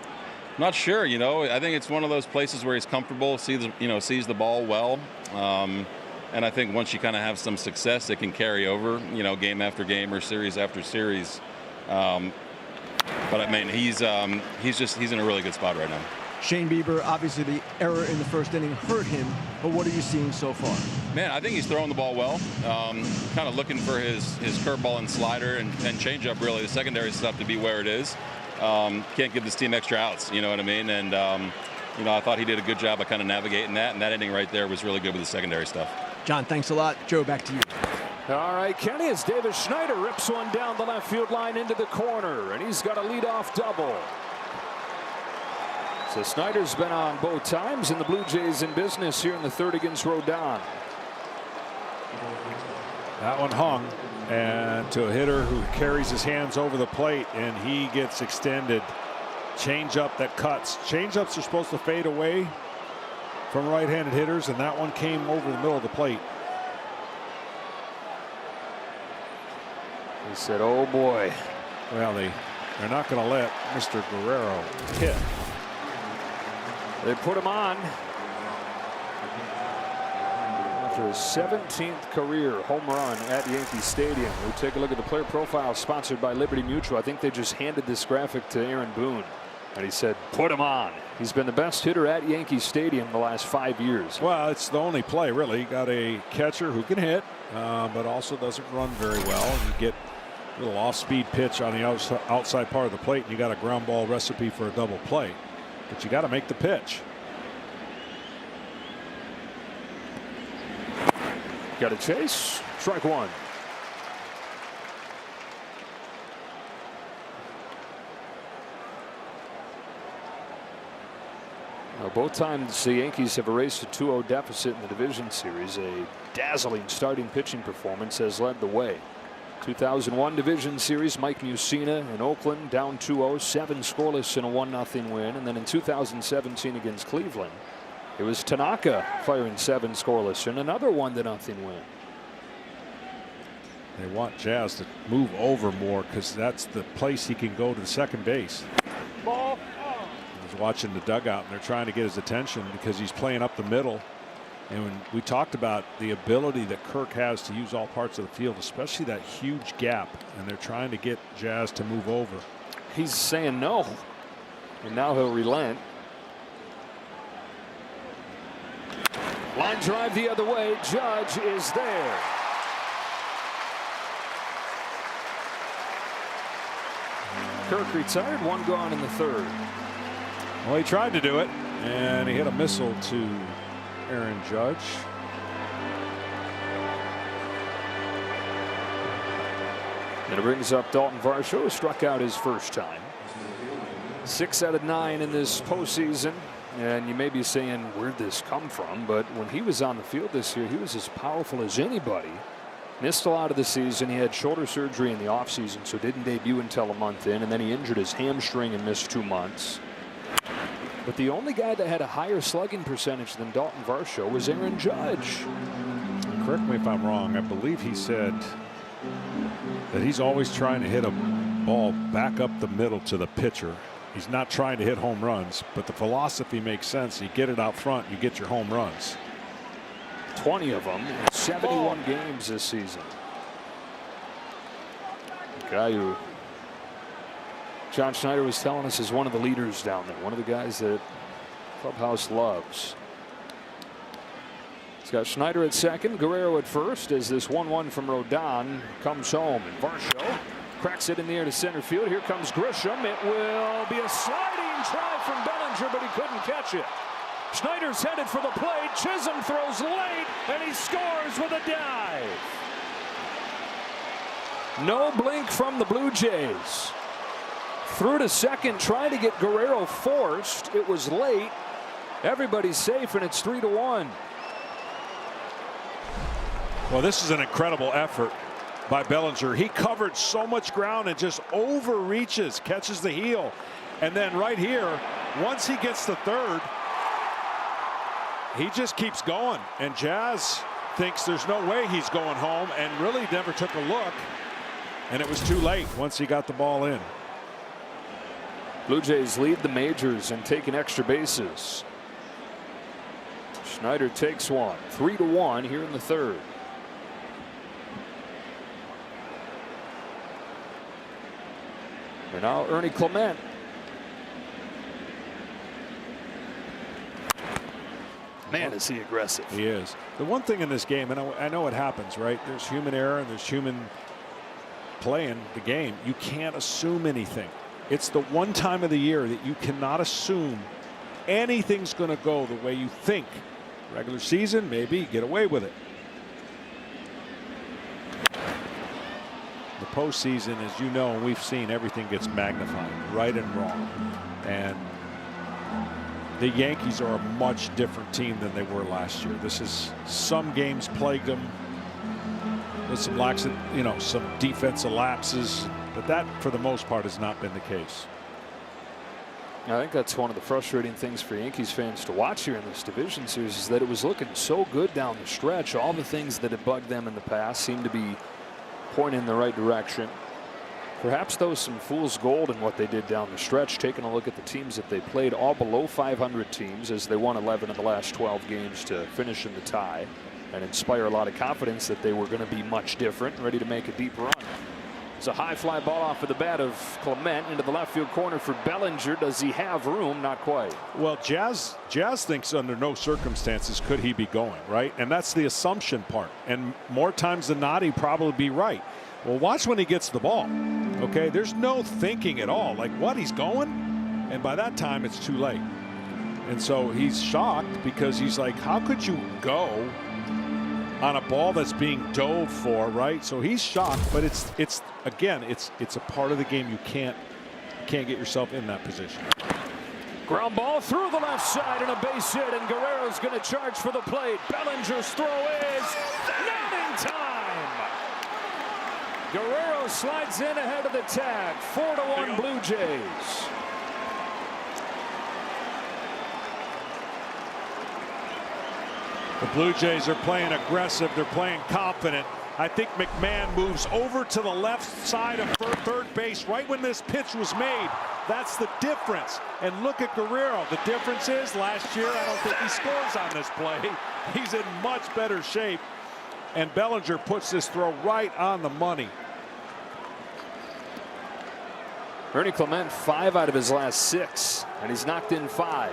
Not sure. I think it's one of those places where he's comfortable, sees the ball well, and I think once you kind of have some success, it can carry over, game after game or series after series. But I mean, he's in a really good spot right now. Shane Bieber, obviously the error in the first inning hurt him, but what are you seeing so far? Man, I think he's throwing the ball well. Kind of looking for his curveball and slider and changeup, really, the secondary stuff to be where it is. Can't give this team extra outs, you know what I mean? And, I thought he did a good job of kind of navigating that, and that inning right there was really good with the secondary stuff. John, thanks a lot. Joe, back to you. All right, Kenny, as Davis Schneider rips one down the left field line into the corner, and he's got a leadoff double. So Snyder's been on both times, and the Blue Jays in business here in the third against Rodon. That one hung, and to a hitter who carries his hands over the plate, and he gets extended. Changeup that cuts. Changeups are supposed to fade away from right-handed hitters, and that one came over the middle of the plate. He said, oh boy. Well, they're not going to let Mr. Guerrero hit. They put him on after his 17th career home run at Yankee Stadium. We take a look at the player profile sponsored by Liberty Mutual. I think they just handed this graphic to Aaron Boone, and he said, put him on. He's been the best hitter at Yankee Stadium the last 5 years. Well, it's the only play, really. You got a catcher who can hit, but also doesn't run very well. And you get a little off-speed pitch on the outside part of the plate, and you got a ground ball recipe for a double play. But you got to make the pitch. Got a chase. Strike one. Now, both times the Yankees have erased a 2-0 deficit in the division series. A dazzling starting pitching performance has led the way. 2001 division series, Mike Mussina in Oakland down 2-0, 7 scoreless in a 1-0 win. And then in 2017 against Cleveland, it was Tanaka firing 7 scoreless in another 1-0 win. They want Jazz to move over more because that's the place he can go to the second base. Ball. I was watching the dugout, and they're trying to get his attention because he's playing up the middle. And when we talked about the ability that Kirk has to use all parts of the field, especially that huge gap, and they're trying to get Jazz to move over. He's saying no, and now he'll relent. Line drive the other way. Judge is there. Kirk retired, 1 gone in the third. Well, he tried to do it, and he hit a missile to Aaron Judge. And it brings up Dalton Varsho, who struck out his first time. 6 out of 9 in this postseason. And you may be saying, where'd this come from? But when he was on the field this year, he was as powerful as anybody. Missed a lot of the season. He had shoulder surgery in the offseason, so didn't debut until a month in. And then he injured his hamstring and missed 2 months. But the only guy that had a higher slugging percentage than Dalton Varsho was Aaron Judge. Correct me if I'm wrong. I believe he said that he's always trying to hit a ball back up the middle to the pitcher. He's not trying to hit home runs, but the philosophy makes sense. You get it out front, you get your home runs. 20 of them in 71 games this season. The guy who John Schneider was telling us is one of the leaders down there, one of the guys that clubhouse loves. He's got Schneider at second, Guerrero at first as this 1-1 from Rodon comes home, and Varsho cracks it in the air to center field. Here comes Grisham. It will be a sliding try from Bellinger, but he couldn't catch it. Schneider's headed for the plate. Chisholm throws late, and he scores with a dive. No blink from the Blue Jays. Through to second, trying to get Guerrero forced. It was late. Everybody's safe, and it's 3-1. Well, this is an incredible effort by Bellinger. He covered so much ground and just overreaches, catches the heel. And then right here, once he gets to third, he just keeps going. And Jazz thinks there's no way he's going home and really never took a look. And it was too late once he got the ball in. Blue Jays lead the majors and taking extra bases. Schneider takes one. 3-1 here in the third. And now Ernie Clement. Man, is he aggressive. He is. The one thing in this game, and I know it happens, right? There's human error and there's human play in the game. You can't assume anything. It's the one time of the year that you cannot assume anything's going to go the way you think. Regular season, maybe get away with it. The postseason, as you know, and we've seen, everything gets magnified, right and wrong. And the Yankees are a much different team than they were last year. This is, some games plagued them with some some defensive lapses, but that for the most part has not been the case. I think that's one of the frustrating things for Yankees fans to watch here in this division series, is that it was looking so good down the stretch. All the things that had bugged them in the past seem to be pointing in the right direction. Perhaps though some fool's gold in what they did down the stretch, taking a look at the teams that they played, all below 500 teams, as they won 11 of the last 12 games to finish in the tie and inspire a lot of confidence that they were going to be much different and ready to make a deep run. It's a high fly ball off of the bat of Clement into the left field corner for Bellinger. Does he have room? Not quite. Well, Jazz thinks under no circumstances could he be going, right? And that's the assumption part. And more times than not, he'd probably be right. Well, watch when he gets the ball. Okay, there's no thinking at all. Like, what, he's going? And by that time, it's too late. And so he's shocked because he's like, how could you go on a ball that's being dove for, right? So he's shocked, but it's again, it's a part of the game. You can't get yourself in that position. Ground ball through the left side and a base hit, and Guerrero's going to charge for the plate. Bellinger's throw is not in time. Guerrero slides in ahead of the tag. 4-1 Blue Jays. The Blue Jays are playing aggressive. They're playing confident. I think McMahon moves over to the left side of third base right when this pitch was made. That's the difference. And look at Guerrero. The difference is last year, I don't think he scores on this play. He's in much better shape. And Bellinger puts this throw right on the money. Ernie Clement 5 out of his last 6, and he's knocked in 5.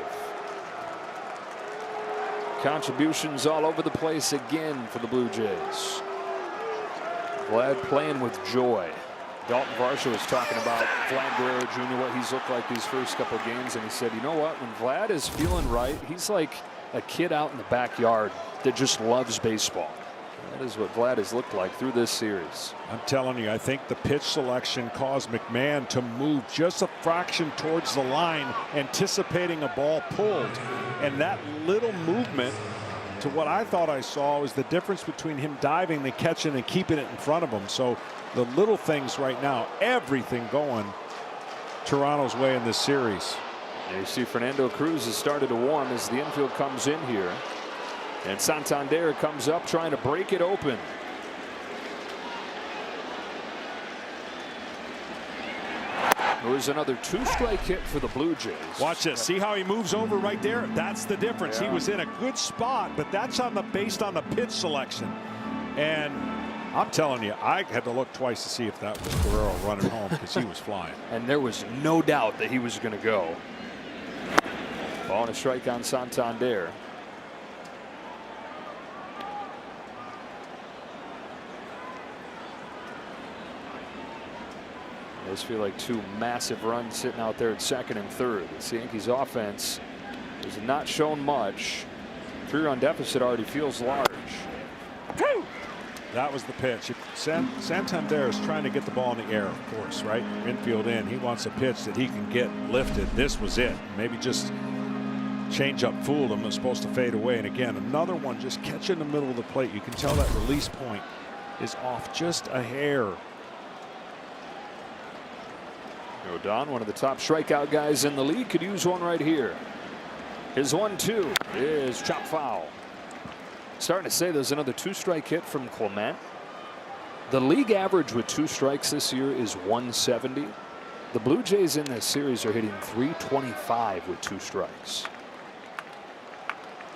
Contributions all over the place again for the Blue Jays. Vlad playing with joy. Dalton Varsho was talking about Vlad Guerrero Jr., what he's looked like these first couple of games, and he said, you know what, when Vlad is feeling right, he's like a kid out in the backyard that just loves baseball. That is what Vlad has looked like through this series. I'm telling you, I think the pitch selection caused McMahon to move just a fraction towards the line, anticipating a ball pulled. And that little movement to what I thought I saw was the difference between him diving, the catching, and keeping it in front of him. So the little things right now, everything going Toronto's way in this series. And you see Fernando Cruz has started to warm as the infield comes in here. And Santander comes up trying to break it open. It was another 2-strike hit for the Blue Jays. Watch this. See how he moves over right there? That's the difference. Yeah. He was in a good spot, but that's based on the pitch selection. And I'm telling you, I had to look twice to see if that was Guerrero running home because he was flying. And there was no doubt that he was going to go. Ball and a strike on Santander. Those feel like 2 massive runs sitting out there at second and third. The Yankees offense has not shown much. 3-run deficit already feels large. That was the pitch. Santander is trying to get the ball in the air, of course, right? Infield in. He wants a pitch that he can get lifted. This was it. Maybe just changeup fooled him. It was supposed to fade away. And again, another one just catching the middle of the plate. You can tell that release point is off just a hair. Rodon, one of the top strikeout guys in the league, could use one right here. His 1-2 is chop foul. Starting to say there's another 2-strike hit from Clement. The league average with 2 strikes this year is 170. The Blue Jays in this series are hitting 325 with 2 strikes.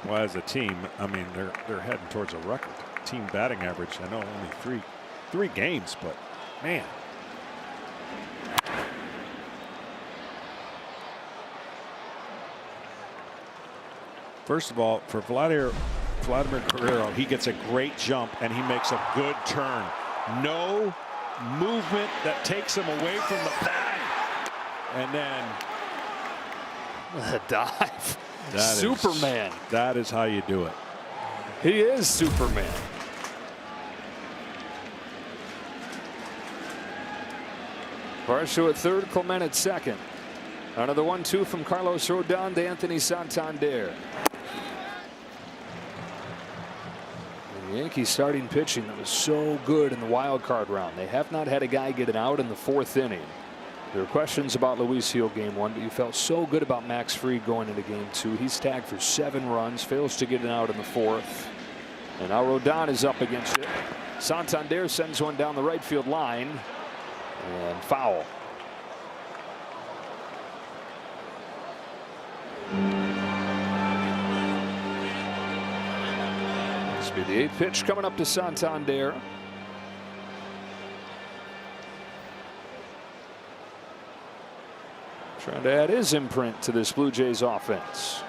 Well, as a team, I mean, they're heading towards a record. Team batting average. I know only three games, but man. First of all, for Vladimir Guerrero, he gets a great jump and he makes a good turn. No movement that takes him away from the bag. And then a dive. That Superman. That is how you do it. He is Superman. Varsho at third, Clement at second. Another 1-2 from Carlos Rodon to Anthony Santander. The Yankees starting pitching that was so good in the wild card round. They have not had a guy get an out in the fourth inning. There were questions about Luis Gil game 1, but you felt so good about Max Fried going into game 2. He's tagged for 7 runs, fails to get an out in the fourth. And now Rodon is up against it. Santander sends one down the right field line and foul. This will be the 8th pitch coming up to Santander. Trying to add his imprint to this Blue Jays offense.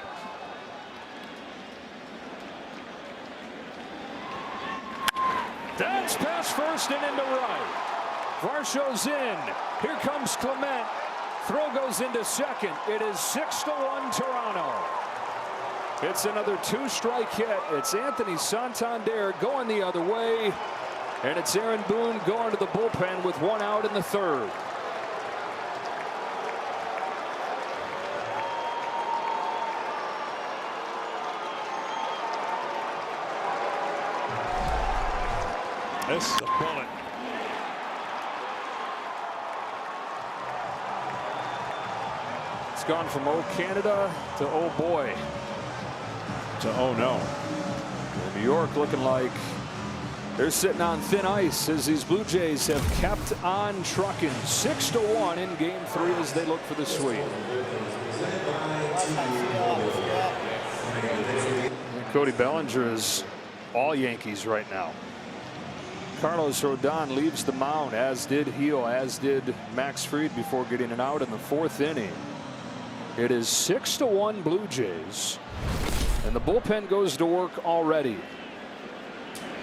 That's past first and into right. Varsho's in. Here comes Clement. Throw goes into second. It is 6-1 Toronto. It's another 2-strike hit. It's Anthony Santander going the other way. And it's Aaron Boone going to the bullpen with 1 out in the 3rd. This is a bullet. It's gone from oh Canada to oh boy. To oh no. And New York looking like they're sitting on thin ice as these Blue Jays have kept on trucking. 6-1 in game 3 as they look for the sweep. And Cody Bellinger is all Yankees right now. Carlos Rodon leaves the mound, as did Gil, as did Max Fried before getting an out in the 4th inning. It is 6-1 Blue Jays, and the bullpen goes to work already.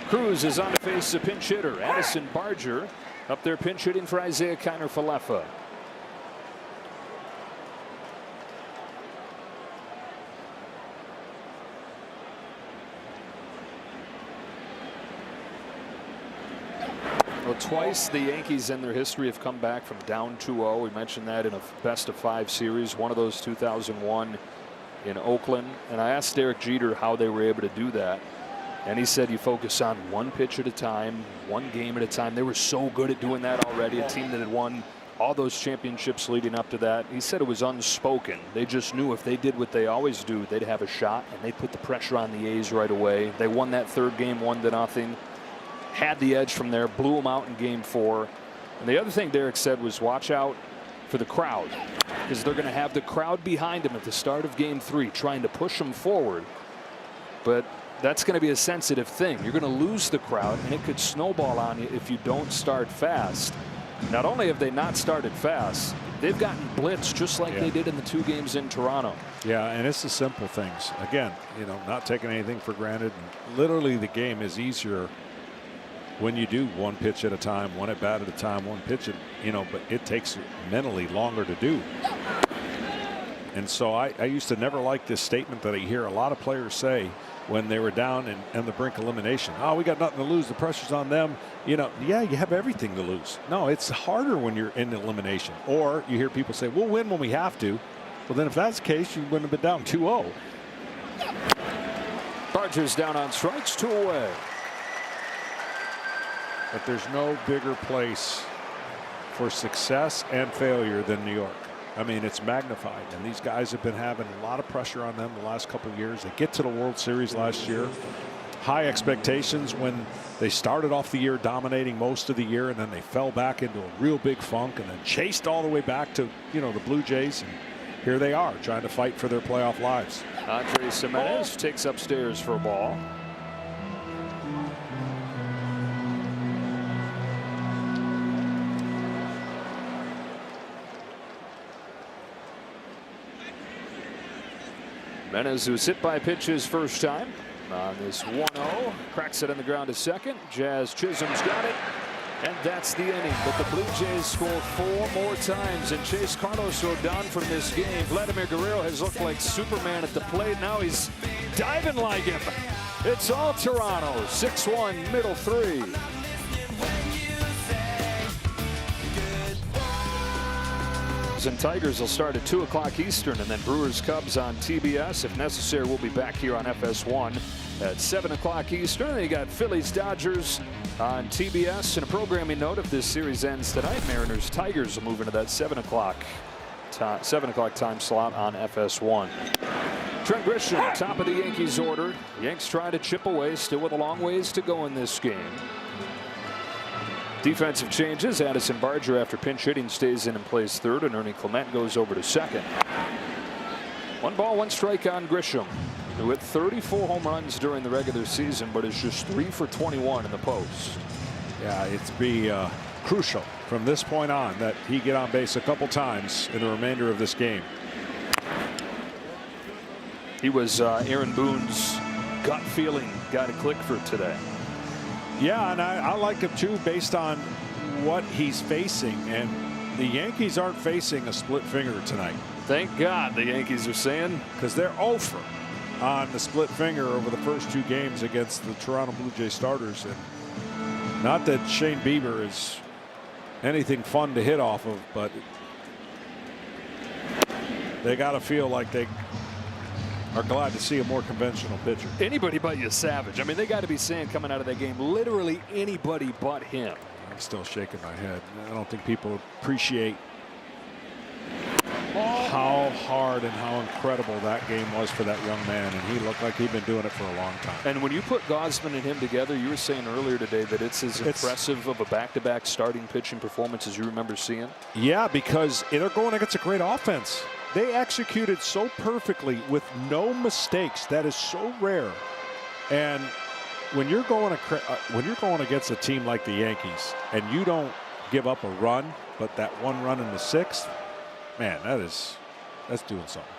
Cruz is on to face the pinch hitter, Addison Barger, up there pinch hitting for Isaiah Kiner-Falefa. Well, twice the Yankees in their history have come back from down 2-0. We mentioned that in a best-of-5 series. One of those 2001 in Oakland. And I asked Derek Jeter how they were able to do that. And he said you focus on one pitch at a time, one game at a time. They were so good at doing that already. A team that had won all those championships leading up to that. He said it was unspoken. They just knew if they did what they always do, they'd have a shot. And they'd put the pressure on the A's right away. They won that 3rd game 1-0. Had the edge from there, blew them out in game 4. And the other thing Derek said was watch out for the crowd, because they're going to have the crowd behind them at the start of game 3 trying to push them forward. But that's going to be a sensitive thing. You're going to lose the crowd, and it could snowball on you if you don't start fast. Not only have they not started fast, they've gotten blitzed just like they did in the 2 games in Toronto. Yeah, and it's the simple things. Again, you know, not taking anything for granted. Literally, the game is easier when you do one pitch at a time, one at bat at a time, one pitch, you know, but it takes mentally longer to do. And so I used to never like this statement that I hear a lot of players say when they were down and the brink of elimination. Oh, we got nothing to lose. The pressure's on them. You know, yeah, you have everything to lose. No, it's harder when you're in elimination. Or you hear people say, we'll win when we have to. Well, then if that's the case, you wouldn't have been down 2-0. Barger's down on strikes, 2 away. But there's no bigger place for success and failure than New York. I mean, it's magnified, and these guys have been having a lot of pressure on them the last couple of years. They get to the World Series last year. High expectations when they started off the year dominating most of the year, and then they fell back into a real big funk and then chased all the way back to, you know, the Blue Jays. And here they are trying to fight for their playoff lives. Andres Gimenez takes upstairs for a ball. Jimenez, who's hit by pitch his first time on this 1-0, cracks it on the ground to second. Jazz Chisholm's got it, and that's the inning. But the Blue Jays score 4 more times, and Chase Carlos Rodon from this game. Vladimir Guerrero has looked like Superman at the plate. Now he's diving like him. It's all Toronto. 6-1, middle 3. And Tigers will start at 2 o'clock Eastern, and then Brewers Cubs on TBS. If necessary, we'll be back here on FS1 at 7 o'clock Eastern. Then you got Phillies Dodgers on TBS. And a programming note: if this series ends tonight, Mariners Tigers will move into that 7 o'clock time slot on FS1. Trent Grisham, top of the Yankees order. Yanks trying to chip away, still with a long ways to go in this game. Defensive changes. Addison Barger, after pinch hitting, stays in and plays third, and Ernie Clement goes over to second. 1 ball, 1 strike on Grisham, who hit 34 home runs during the regular season, but is just 3 for 21 in the post. Yeah, it's be crucial from this point on that he get on base a couple times in the remainder of this game. He was Aaron Boone's gut feeling guy to click for today. Yeah, and I like him too, based on what he's facing. And the Yankees aren't facing a split finger tonight. Thank God, the Yankees are saying, because they're 0 for on the split finger over the first 2 games against the Toronto Blue Jays starters. And not that Shane Bieber is anything fun to hit off of, but they got to feel like they are glad to see a more conventional pitcher. Anybody but you, Savage. I mean, they got to be saying coming out of that game, literally anybody but him. I'm still shaking my head. I don't think people appreciate how hard and how incredible that game was for that young man, and he looked like he'd been doing it for a long time. And when you put Gausman and him together, you were saying earlier today that it's as impressive of a back-to-back starting pitching performance as you remember seeing. Yeah, because they're going against a great offense. They executed so perfectly with no mistakes. That is so rare. And when you're going against a team like the Yankees and you don't give up a run, but that 1 run in the 6th, man, that's doing something.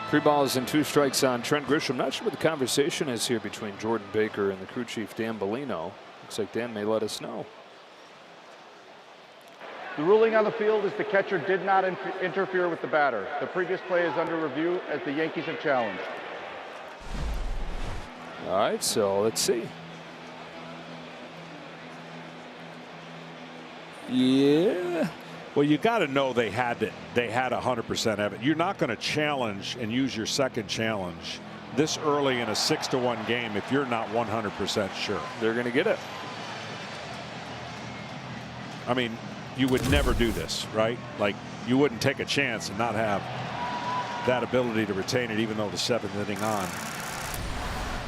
3 balls and 2 strikes on Trent Grisham. Not sure what the conversation is here between Jordan Baker and the crew chief Dan Bellino. Looks like Dan may let us know. The ruling on the field is the catcher did not interfere with the batter. The previous play is under review as the Yankees have challenged. All right, so let's see. Yeah. Well, you got to know they had 100% of it. You're not going to challenge and use your second challenge this early in a 6-1 game if you're not 100% sure. They're going to get it. I mean, you would never do this, right? Like, you wouldn't take a chance and not have that ability to retain it, even though the 7th inning on.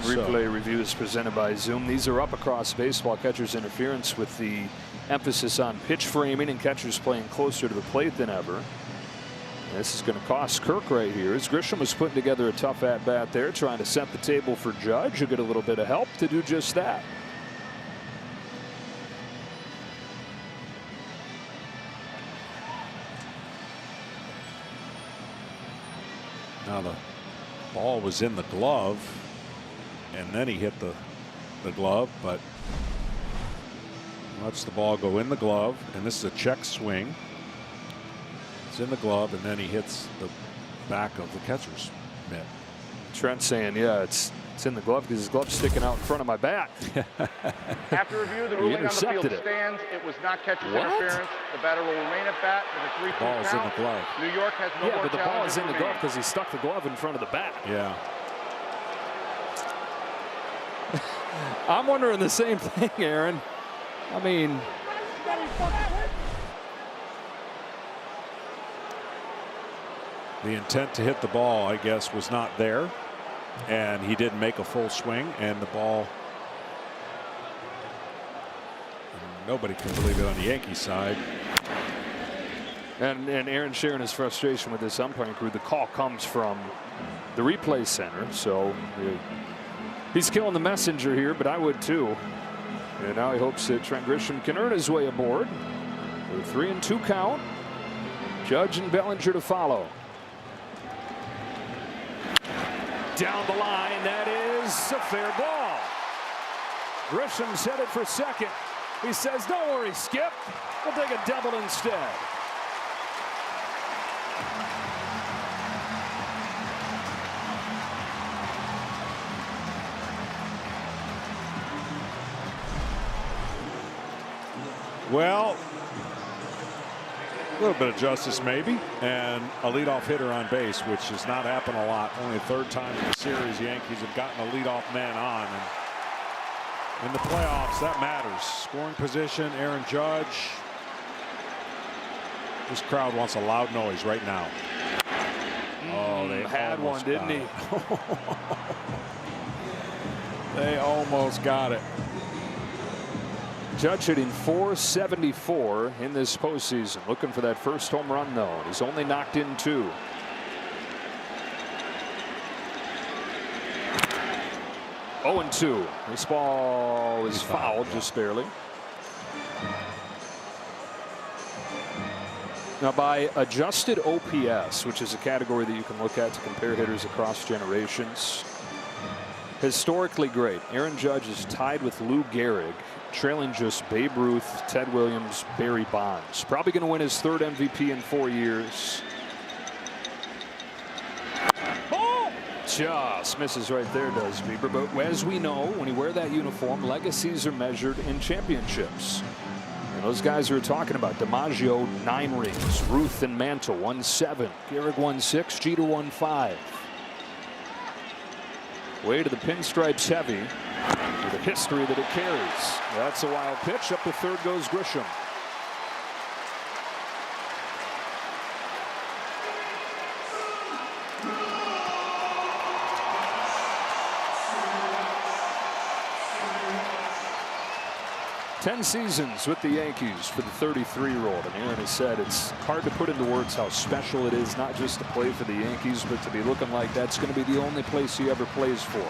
Replay reviews presented by Zoom. These are up across baseball. Catcher's interference with the emphasis on pitch framing and catchers playing closer to the plate than ever. And this is going to cost Kirk right here, as Grisham was putting together a tough at-bat there, trying to set the table for Judge, who get a little bit of help to do just that. Now the ball was in the glove, and then he hit the glove, but lets the ball go in the glove, and this is a check swing. It's in the glove, and then he hits the back of the catcher's mitt. Trent saying, yeah, it's in the glove because his glove's sticking out in front of my bat. After review, the ruling on the field stands. It was not catcher's interference. The batter will remain at bat with a 3-2 count. Ball's in the glove. New York has no more but the ball is in the remaining. glove because he stuck the glove in front of the bat. Yeah. I'm wondering the same thing, Aaron. I mean, the intent to hit the ball, I guess, was not there, and he didn't make a full swing, and the ball, nobody can believe it on the Yankees side. and Aaron sharing his frustration with this umpiring crew. The call comes from the replay center, so he's killing the messenger here, but I would too. And now he hopes that Trent Grisham can earn his way aboard. With a 3-2 count. Judge and Bellinger to follow. Down the line, that is a fair ball. Grisham's headed for second. He says, don't worry, Skip. We'll take a double instead. Well, a little bit of justice maybe, and a leadoff hitter on base, which has not happened a lot. Only the third time in the series the Yankees have gotten a leadoff man on. And in the playoffs, that matters. Scoring position, Aaron Judge. This crowd wants a loud noise right now. Oh, they had one, didn't he? They almost got it. Judge hitting .474 in this postseason. Looking for that first home run, though. He's only knocked in 2. Oh, and 2. This ball is fouled just barely. Now, by adjusted OPS, which is a category that you can look at to compare hitters across generations, historically great. Aaron Judge is tied with Lou Gehrig, trailing just Babe Ruth, Ted Williams, Barry Bonds. Probably going to win his 3rd MVP in 4 years. Ball! Just misses right there, does Bieber. But as we know, when you wear that uniform, legacies are measured in championships. And those guys we were talking about, DiMaggio, 9 rings. Ruth and Mantle, won 7. Gehrig won 6. Jeter won 5. Way to the pinstripes heavy. With the history that it carries. That's a wild pitch. Up the third goes Grisham. Ten seasons with the Yankees for the 33-year-old. And Aaron has said it's hard to put into words how special it is, not just to play for the Yankees, but to be looking like that's going to be the only place he ever plays for.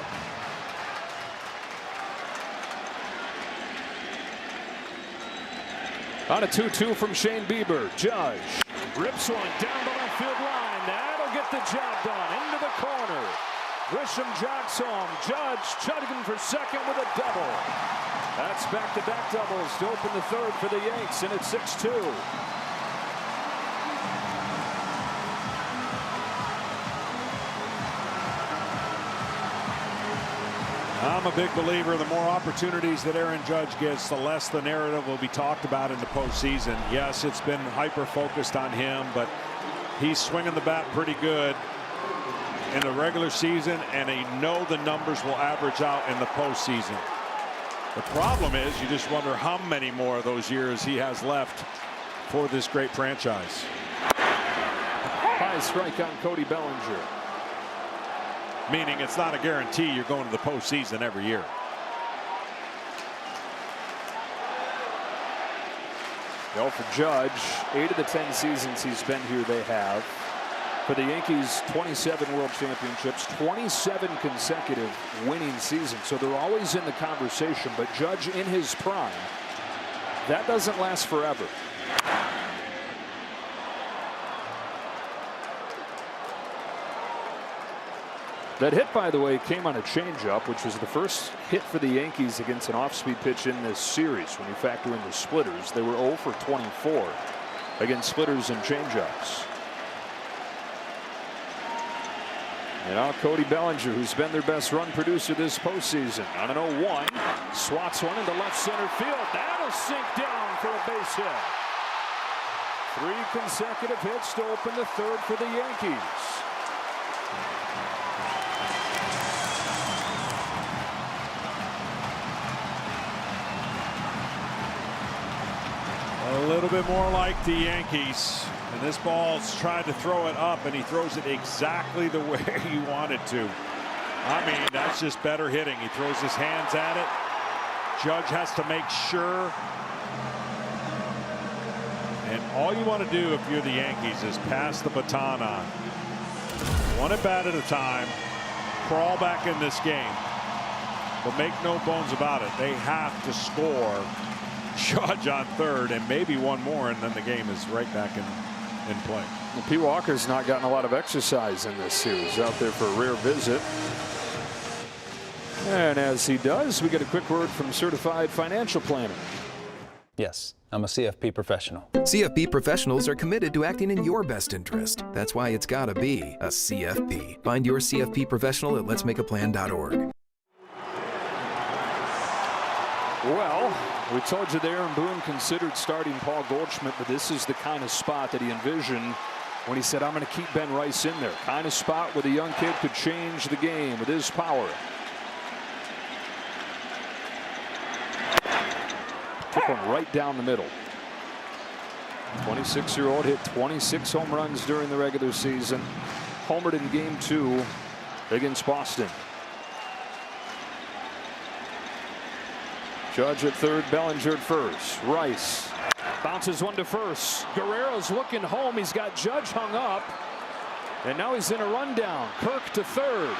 On a 2-2 from Shane Bieber. Judge rips one down the left field line. That'll get the job done. Into the corner. Grisham jogs home. Judge chugging for second with a double. That's back-to-back doubles to open the third for the Yanks, and it's 6-2. I'm a big believer the more opportunities that Aaron Judge gets, the less the narrative will be talked about in the postseason. Yes, it's been hyper-focused on him, but he's swinging the bat pretty good in the regular season, and you know the numbers will average out in the postseason. The problem is you just wonder how many more of those years he has left for this great franchise. High strike on Cody Bellinger. Meaning it's not a guarantee you're going to the postseason every year. Well, for Judge, 8 of the 10 seasons he's been here, they have. For the Yankees, 27 World Championships, 27 consecutive winning seasons. So they're always in the conversation. But Judge in his prime, that doesn't last forever. That hit, by the way, came on a changeup, which was the first hit for the Yankees against an off-speed pitch in this series. When you factor in the splitters, they were 0 for 24 against splitters and changeups. And now Cody Bellinger, who's been their best run producer this postseason, on an 0-1, swats one into left center field. That'll sink down for a base hit. 3 consecutive hits to open the third for the Yankees. A little bit more like the Yankees. And this ball's tried to throw it up, and he throws it exactly the way he wanted to. I mean, that's just better hitting. He throws his hands at it. Judge has to make sure. And all you want to do if you're the Yankees is pass the baton on. One at bat at a time. Crawl back in this game. But make no bones about it. They have to score. Judge on third, and maybe one more, and then the game is right back in play. P. Walker's not gotten a lot of exercise in this series. Out there for a rare visit. And as he does, we get a quick word from Certified Financial Planner. Yes, I'm a CFP professional. CFP professionals are committed to acting in your best interest. That's why it's gotta be a CFP. Find your CFP professional at letsmakeaplan.org. Well, we told you there, and Boone considered starting Paul Goldschmidt, but this is the kind of spot that he envisioned when he said, I'm going to keep Ben Rice in there. Kind of spot where the young kid could change the game with his power. Took one right down the middle. 26-year-old hit 26 home runs during the regular season. Homered in Game 2 against Boston. Judge at third, Bellinger at first. Rice bounces one to first. Guerrero's looking home. He's got Judge hung up. And now he's in a rundown. Kirk to third.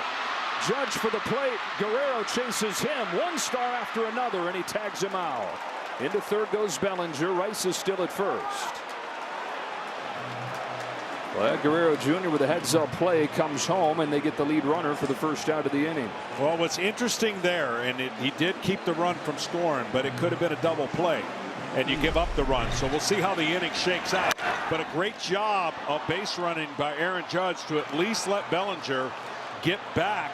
Judge for the plate. Guerrero chases him. One star after another, and he tags him out. Into third goes Bellinger. Rice is still at first. Well, Guerrero Jr. with a heads-up play comes home, and they get the lead runner for the first out of the inning. Well, what's interesting there, and he did keep the run from scoring, but it could have been a double play, and you give up the run. So we'll see how the inning shakes out. But a great job of base running by Aaron Judge to at least let Bellinger get back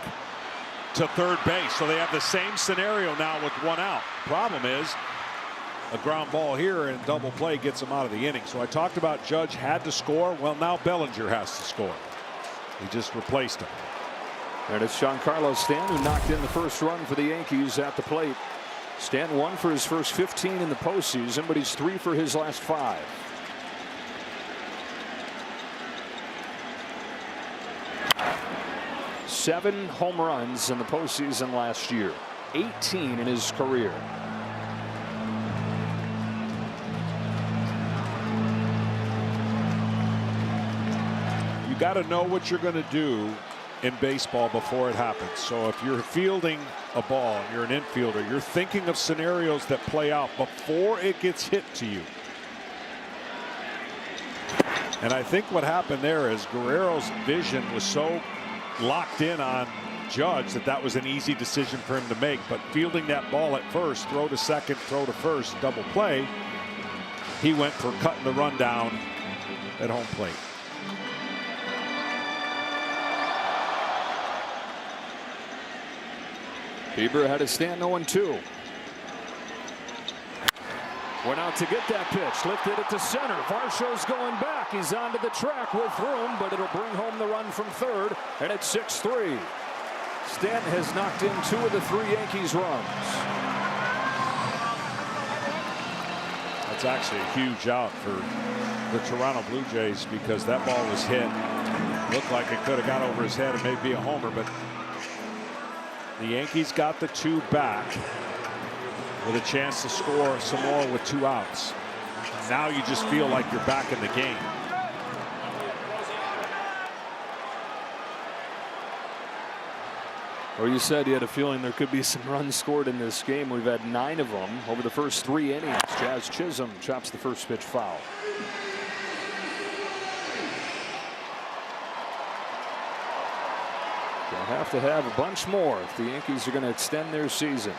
to third base. So they have the same scenario now with one out. Problem is, a ground ball here and double play gets him out of the inning. So I talked about Judge had to score. Well, now Bellinger has to score. He just replaced him. And it's Giancarlo Stanton who knocked in the first run for the Yankees at the plate. Stanton 1 for his first 15 in the postseason, but he's 3 for his last 5. Seven home runs in the postseason last year. 18 in his career. Got to know what you're going to do in baseball before it happens. So if you're fielding a ball and you're an infielder, you're thinking of scenarios that play out before it gets hit to you. And I think what happened there is Guerrero's vision was so locked in on Judge that was an easy decision for him to make. But fielding that ball at first, throw to second, throw to first, double play, he went for cutting the run down at home plate. Bieber had a stand 0-2. Went out to get that pitch. Lifted it to center. Varsho's going back. He's onto the track with room, but it'll bring home the run from third. And it's 6-3. Stanton has knocked in 2 of the 3 Yankees runs. That's actually a huge out for the Toronto Blue Jays because that ball was hit. Looked like it could have got over his head and maybe a homer, but the Yankees got the 2 back with a chance to score some more with 2 outs. Now you just feel like you're back in the game. Well, you said you had a feeling there could be some runs scored in this game. We've had 9 of them over the first 3 innings. Jazz Chisholm chops the first pitch foul. They'll have to have a bunch more if the Yankees are going to extend their season.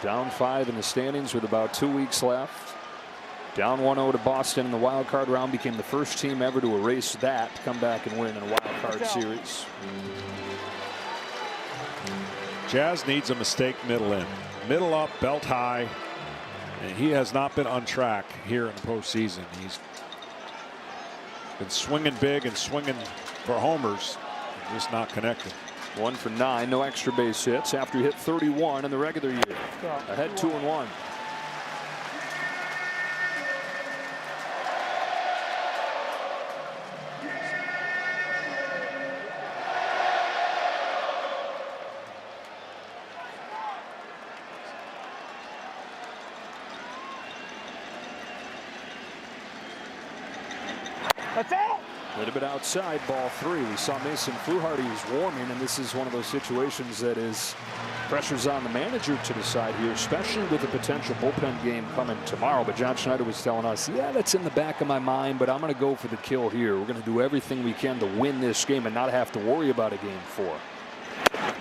Down 5 in the standings with about 2 weeks left. Down 1-0 to Boston in the wild card round. Became the first team ever to erase that to come back and win in a wild card series. Jazz needs a mistake middle in. Middle up, belt high. And he has not been on track here in the postseason. He's been swinging big and swinging for homers, just not connected. 1 for 9, no extra base hits after he hit 31 in the regular year. Ahead 2-1. That's it. A little bit outside, ball 3. We saw Mason Fluharty was warming, and this is one of those situations that is pressure's on the manager to decide here, especially with a potential bullpen game coming tomorrow. But John Schneider was telling us, yeah, that's in the back of my mind, but I'm going to go for the kill here. We're going to do everything we can to win this game and not have to worry about a game 4.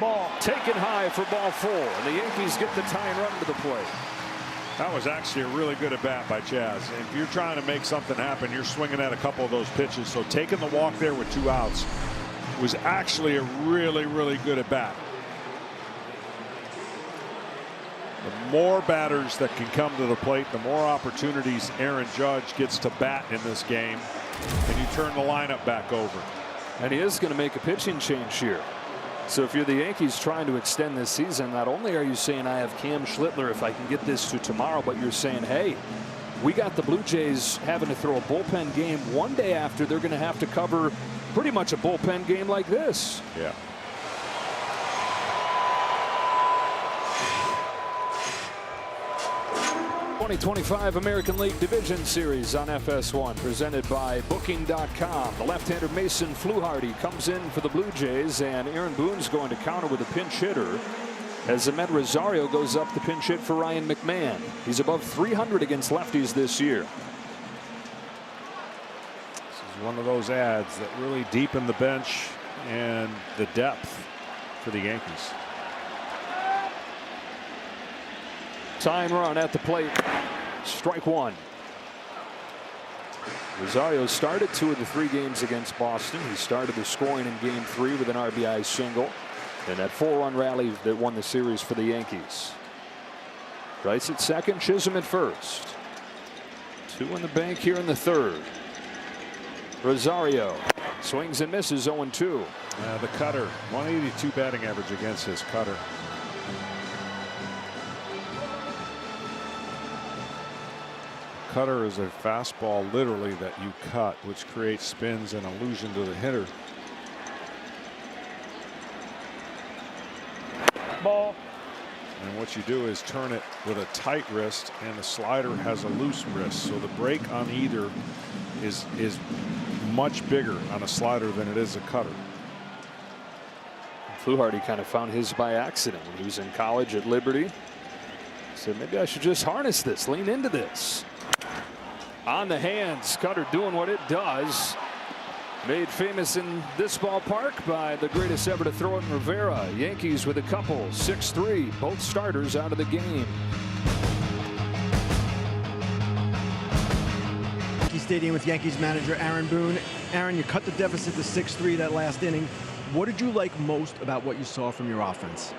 Ball taken high for ball 4, and the Yankees get the tying run to the plate. That was actually a really good at bat by Chaz. If you're trying to make something happen, you're swinging at a couple of those pitches. So taking the walk there with 2 outs was actually a really, really good at bat. The more batters that can come to the plate, the more opportunities Aaron Judge gets to bat in this game. And you turn the lineup back over. And he is going to make a pitching change here. So if you're the Yankees trying to extend this season, not only are you saying I have Cam Schlittler if I can get this to tomorrow, but you're saying, hey, we got the Blue Jays having to throw a bullpen game one day after they're going to have to cover pretty much a bullpen game like this. Yeah. '25 American League Division Series on FS1, presented by Booking.com. The left-hander Mason Fluharty comes in for the Blue Jays, and Aaron Boone's going to counter with a pinch hitter as Ahmed Rosario goes up the pinch hit for Ryan McMahon. He's above 300 against lefties this year. This is one of those ads that really deepen the bench and the depth for the Yankees. Tying run at the plate. Strike 1. Rosario started 2 of the 3 games against Boston. He started the scoring in game 3 with an RBI single. And that 4-run rally that won the series for the Yankees. Rice at second, Chisholm at first. 2 in the bank here in the 3rd. Rosario swings and misses 0-2. The cutter, 182 batting average against his cutter. Cutter is a fastball literally that you cut, which creates spins and illusion to the hitter. Ball. And what you do is turn it with a tight wrist, and the slider has a loose wrist. So the break on either is much bigger on a slider than it is a cutter. Fluharty kind of found his by accident when he was in college at Liberty. Said maybe I should just harness this, lean into this. On the hands, cutter doing what it does. Made famous in this ballpark by the greatest ever to throw it in Rivera. Yankees with a couple, 6-3, both starters out of the game. Yankee Stadium with Yankees manager Aaron Boone. Aaron, you cut the deficit to 6-3 that last inning. What did you like most about what you saw from your offense?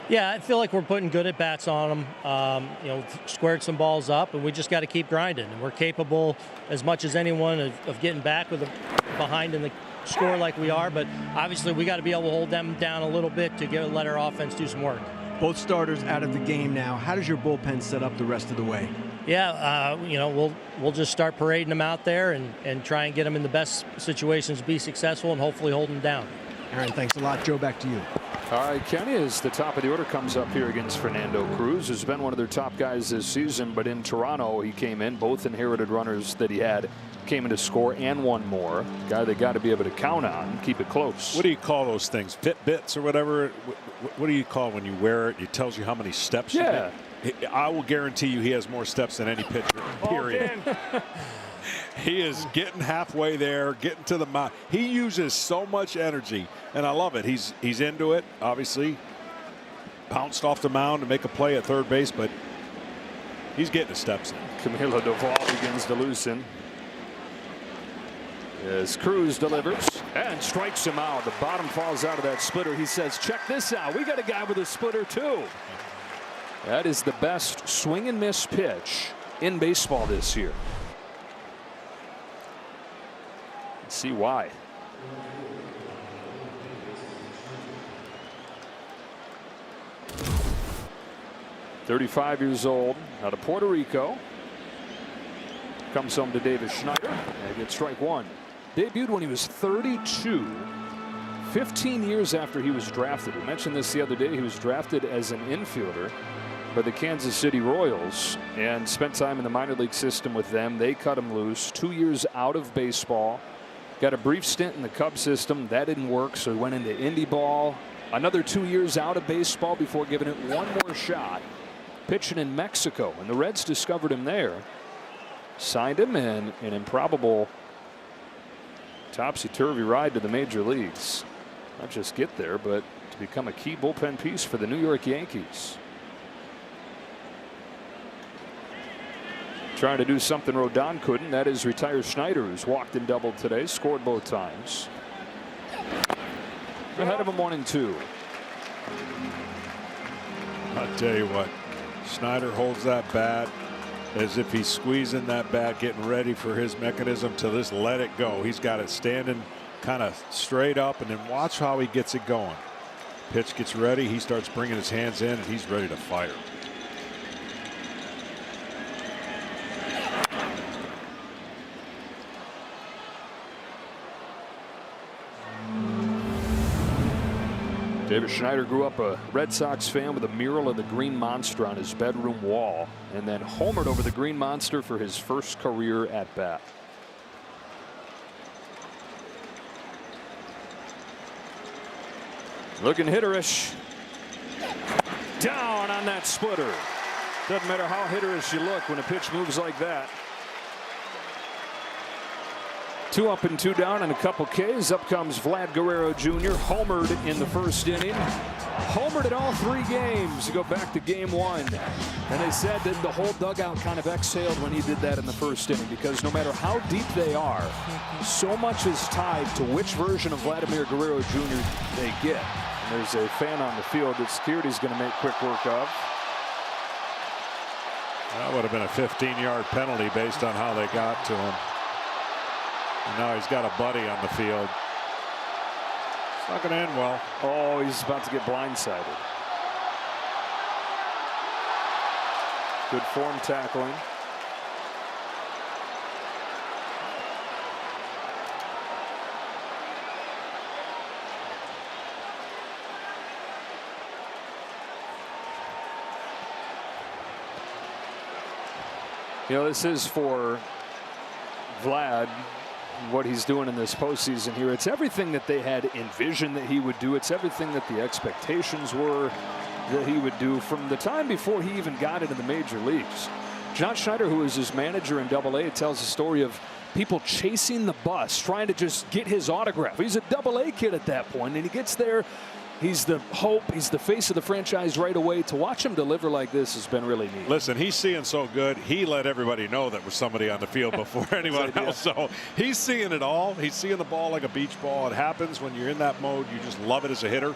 Yeah, I feel like we're putting good at bats on them. You know, squared some balls up, and we just got to keep grinding. And we're capable, as much as anyone, of getting back with a behind in the score like we are. But obviously, we got to be able to hold them down a little bit to let our offense do some work. Both starters out of the game now. How does your bullpen set up the rest of the way? Yeah, you know, we'll just start parading them out there and try and get them in the best situations to be successful and hopefully hold them down. Aaron, thanks a lot. Joe, back to you. All right, Kenny, as the top of the order comes up here against Fernando Cruz, who's been one of their top guys this season, but in Toronto he came in, both inherited runners that he had came in to score and one more. Guy they got to be able to count on, keep it close. What do you call those things? Fitbits or whatever? What do you call when you wear it? It tells you how many steps you get. I will guarantee you he has more steps than any pitcher, period. He is getting halfway there, getting to the mound. He uses so much energy, and I love it. He's into it, obviously. Bounced off the mound to make a play at third base, but he's getting his steps in. Camilo Doval begins to loosen. As Cruz delivers and strikes him out. The bottom falls out of that splitter. He says, check this out. We got a guy with a splitter, too. That is the best swing and miss pitch in baseball this year. Let's see why. "35 years old, out of Puerto Rico. Comes home to Davis Schneider and gets strike 1. Debuted when he was 32. 15 years after he was drafted. We mentioned this the other day. He was drafted as an infielder by the Kansas City Royals and spent time in the minor league system with them. They cut him loose. 2 years out of baseball. Got a brief stint in the Cub system. That didn't work, so he went into indie ball. Another 2 years out of baseball before giving it one more shot. Pitching in Mexico, and the Reds discovered him there. Signed him in an improbable topsy-turvy ride to the major leagues. Not just get there, but to become a key bullpen piece for the New York Yankees. Trying to do something Rodon couldn't. That is retire Schneider, who's walked and doubled today, scored both times. Ahead of him 1-2. I'll tell you what, Schneider holds that bat as if he's squeezing that bat, getting ready for his mechanism to just let it go. He's got it standing kind of straight up, and then watch how he gets it going. Pitch gets ready, he starts bringing his hands in, and he's ready to fire. David Schneider grew up a Red Sox fan with a mural of the Green Monster on his bedroom wall, and then homered over the Green Monster for his first career at bat. Looking hitterish. Down on that splitter. Doesn't matter how hitterish you look when a pitch moves like that. 2 up and 2 down and a couple Ks. Up comes Vlad Guerrero Jr. Homered in the first inning. Homered in all 3 games. You go back to game 1. And they said that the whole dugout kind of exhaled when he did that in the first inning, because no matter how deep they are, so much is tied to which version of Vladimir Guerrero Jr. they get. And there's a fan on the field that security's going to make quick work of. That would have been a 15-yard penalty based on how they got to him. And now he's got a buddy on the field. It's not going to end well. Oh, he's about to get blindsided. Good form tackling. You know, this is for Vlad. What he's doing in this postseason here, it's everything that they had envisioned that he would do. It's everything that the expectations were that he would do from the time before he even got into the major leagues. John Schneider, who was his manager in AA, tells a story of people chasing the bus, trying to just get his autograph. He's a AA kid at that point, and he gets there. He's the hope. He's the face of the franchise right away. To watch him deliver like this has been really neat. Listen, he's seeing so good. He let everybody know that was somebody on the field before anyone else. So he's seeing it all. He's seeing the ball like a beach ball. It happens when you're in that mode. You just love it as a hitter.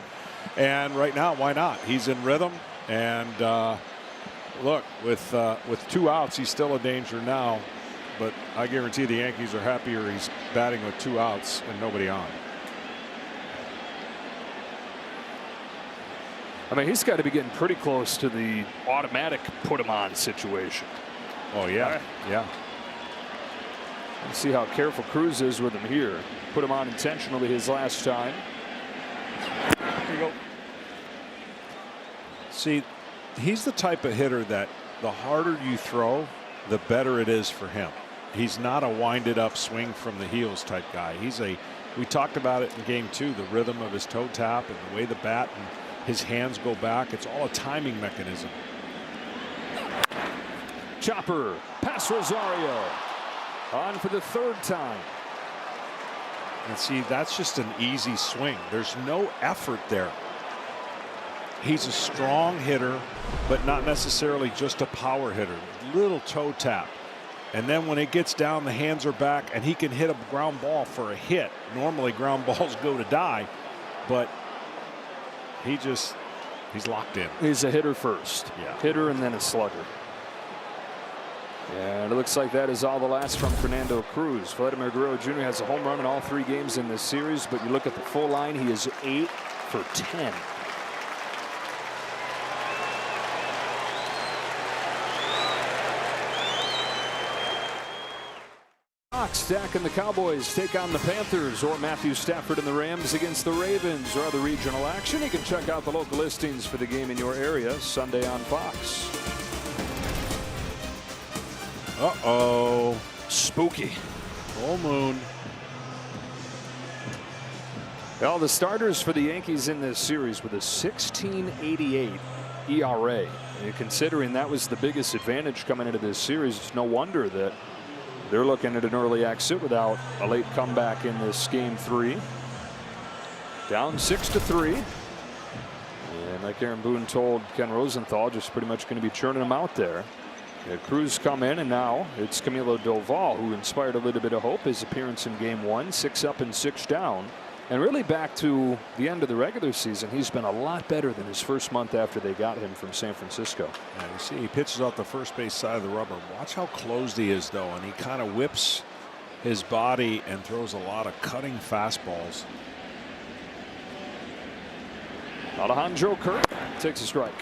And right now, why not? He's in rhythm. And look, with 2 outs, he's still a danger now. But I guarantee the Yankees are happier he's batting with 2 outs and nobody on. I mean, he's got to be getting pretty close to the automatic put him on situation. Oh, yeah. Yeah. Let's see how careful Cruz is with him here. Put him on intentionally his last time. There you go. See, he's the type of hitter that the harder you throw, the better it is for him. He's not a winded up swing from the heels type guy. We talked about it in game 2, the rhythm of his toe tap and the way the bat and his hands go back. It's all a timing mechanism. Chopper, past Rosario. On for the 3rd time. And see, that's just an easy swing. There's no effort there. He's a strong hitter, but not necessarily just a power hitter. Little toe tap. And then when it gets down, the hands are back, and he can hit a ground ball for a hit. Normally, ground balls go to die, but he's locked in. He's a hitter first. Yeah. Hitter and then a slugger. And it looks like that is all the last from Fernando Cruz. Vladimir Guerrero Jr. has a home run in all 3 games in this series, but you look at the full line, he is 8 for 10. Stack and the Cowboys take on the Panthers, or Matthew Stafford and the Rams against the Ravens, or other regional action. You can check out the local listings for the game in your area Sunday on Fox. Uh-oh. Spooky. Full moon. Well, the starters for the Yankees in this series with a 16.88 ERA. And considering that was the biggest advantage coming into this series, it's no wonder that they're looking at an early exit without a late comeback in this game 3. Down 6-3. And like Aaron Boone told Ken Rosenthal, just pretty much going to be churning them out there. Cruz come in, and now it's Camilo Doval who inspired a little bit of hope. His appearance in game 1, 6 up and 6 down. And really back to the end of the regular season, he's been a lot better than his first month after they got him from San Francisco. Yeah, you see he pitches off the first base side of the rubber. Watch how closed he is, though, and he kind of whips his body and throws a lot of cutting fastballs. Alejandro Kirk takes a strike.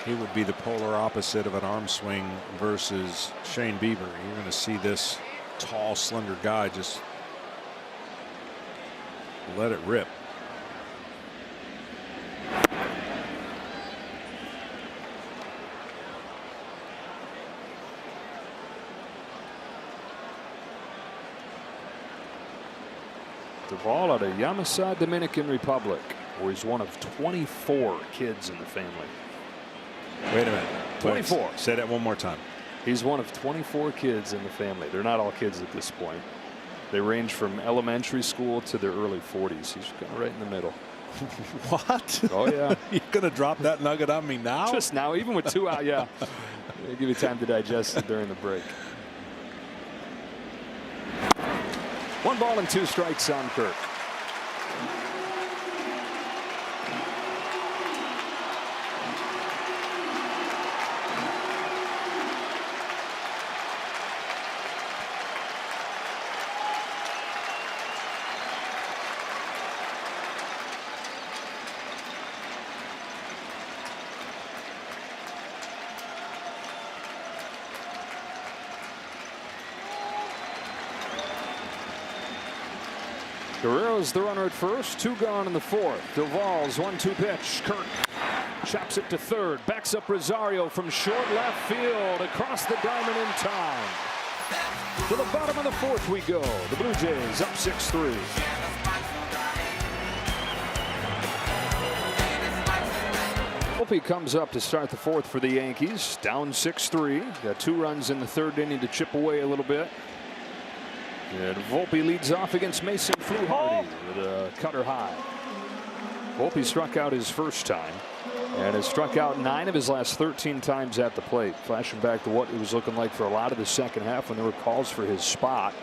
He would be the polar opposite of an arm swing versus Shane Bieber. You're going to see this tall, slender guy just let it rip. Doval out of Yamasá, Dominican Republic, where he's one of 24 kids in the family. Wait a minute. 24. Say that one more time. He's one of 24 kids in the family. They're not all kids at this point. They range from elementary school to their early 40s. He's kind of right in the middle. What? Oh, yeah. You're going to drop that nugget on me now? Just now, even with 2 out, yeah. I'll give you time to digest it during the break. 1 ball and 2 strikes on Kirk. Guerrero's the runner at first, 2 gone in the 4th. Doval's 1-2 pitch. Kirk chops it to third, backs up Rosario from short left field, across the diamond in time. To the bottom of the 4th we go. The Blue Jays up 6-3. Volpe comes up to start the 4th for the Yankees, down 6-3. Got 2 runs in the 3rd inning to chip away a little bit. And Volpe leads off against Mason Fluharty with a cutter high. Volpe struck out his first time and has struck out 9 of his last 13 times at the plate. Flashing back to what it was looking like for a lot of the second half when there were calls for his spot.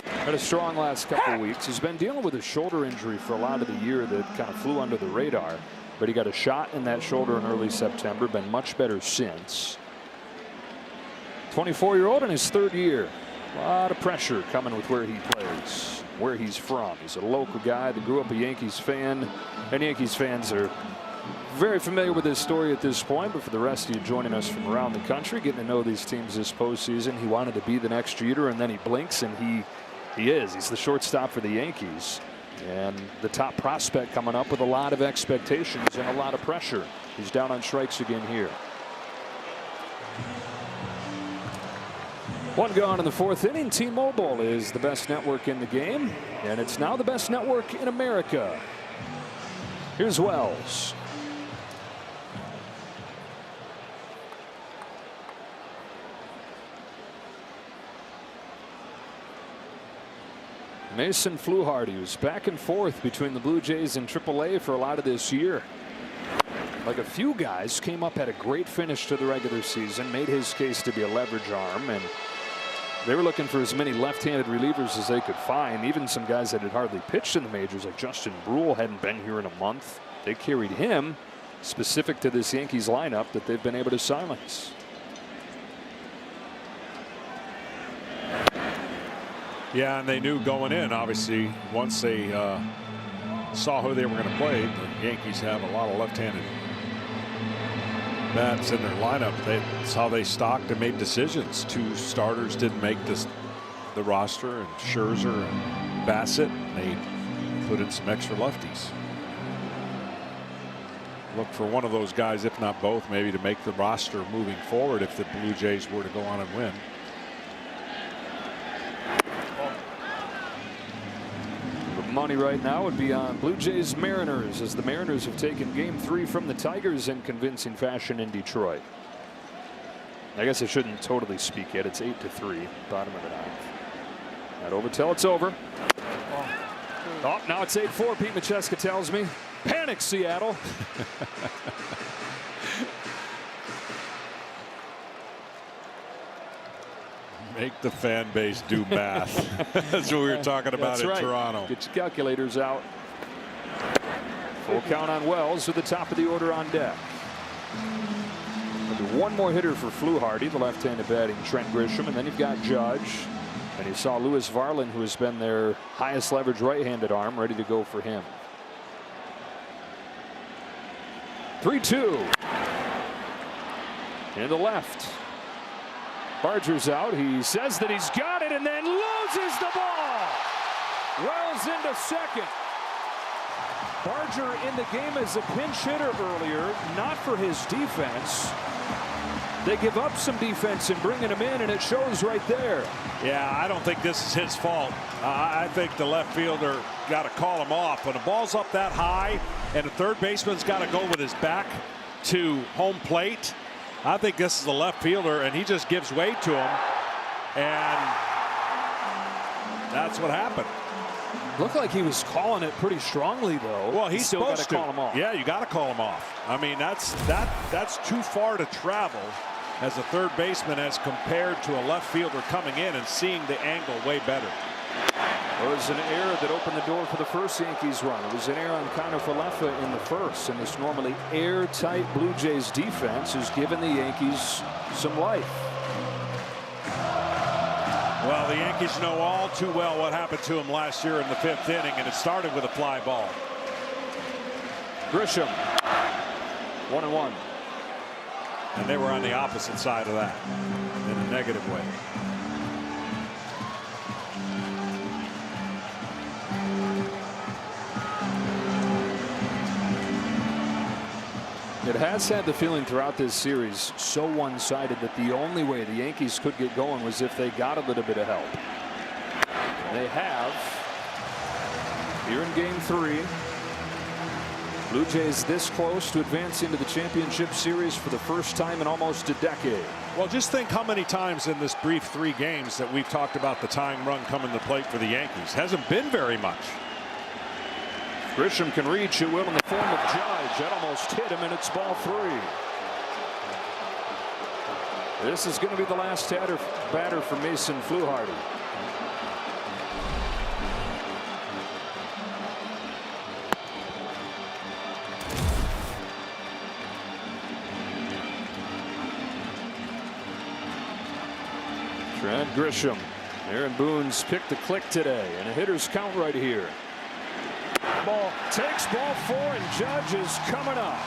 Had a strong last couple of weeks. He's been dealing with a shoulder injury for a lot of the year that kind of flew under the radar. But he got a shot in that shoulder in early September. Been much better since. 24-year-old in his 3rd year. A lot of pressure coming with where he plays, where he's from. He's a local guy that grew up a Yankees fan, and Yankees fans are very familiar with his story at this point. But for the rest of you joining us from around the country, getting to know these teams this postseason, he wanted to be the next Jeter, and then he blinks, and he is. He's the shortstop for the Yankees, and the top prospect coming up with a lot of expectations and a lot of pressure. He's down on strikes again here. 1 gone in the 4th inning. T-Mobile is the best network in the game, and it's now the best network in America. Here's Wells. Mason Fluharty, who's back and forth between the Blue Jays and AAA for a lot of this year. Like a few guys, came up, had a great finish to the regular season, made his case to be a leverage arm, and they were looking for as many left-handed relievers as they could find. Even some guys that had hardly pitched in the majors, like Justin Brule, hadn't been here in a month. They carried him, specific to this Yankees lineup, that they've been able to silence. Yeah, and they knew going in, obviously, once they saw who they were going to play. The Yankees have a lot of left-handed bats in their lineup. That's how they stocked and made decisions. 2 starters didn't make the roster, and Scherzer and Bassett. They put in some extra lefties. Look for one of those guys, if not both, maybe to make the roster moving forward if the Blue Jays were to go on and win. money right now would be on Blue Jays Mariners, as the Mariners have taken Game 3 from the Tigers in convincing fashion in Detroit. I guess I shouldn't totally speak yet. It's 8-3, bottom of the ninth. Not over till it's over. Oh, now it's 8-4. Pete Macheska tells me. Panic, Seattle. Make the fan base do math. That's what we were talking about in Toronto. Get your calculators out. Full count on Wells with the top of the order on deck. There'll be one more hitter for Fluharty, the left-handed batting Trent Grisham, and then you've got Judge. And you saw Lewis Varland, who has been their highest leverage right-handed arm, ready to go for him. 3-2. Into left. Barger's out. He says that he's got it and then loses the ball. Wells into second. Barger in the game as a pinch hitter earlier, not for his defense. They give up some defense in bringing him in, and it shows right there. Yeah, I don't think this is his fault. I think the left fielder got to call him off. When the ball's up that high and the third baseman's got to go with his back to home plate, I think this is the left fielder, and he just gives way to him, and that's what happened. Looked like he was calling it pretty strongly, though. Well, he's still got supposed to to call him off. Yeah, you got to call him off. I mean, that's too far to travel as a third baseman as compared to a left fielder coming in and seeing the angle way better. It was an error that opened the door for the first Yankees run. It was an error on Connor Falefa in the first, and this normally airtight Blue Jays defense has given the Yankees some life. Well, the Yankees know all too well what happened to him last year in the 5th inning, and it started with a fly ball. Grisham, 1-1. And they were on the opposite side of that in a negative way. It has had the feeling throughout this series so one-sided that the only way the Yankees could get going was if they got a little bit of help. They have here in Game 3. Blue Jays this close to advancing to the championship series for the first time in almost a decade. Well, just think how many times in this brief 3 games that we've talked about the tying run coming to plate for the Yankees. Hasn't been very much. Grisham can reach, it will in the form of Judge. That almost hit him, and it's ball 3. This is going to be the last batter for Mason Fluharty. Trent Grisham. Aaron Boone's picked the click today, and a hitter's count right here. Ball takes ball 4, and Judge is coming up.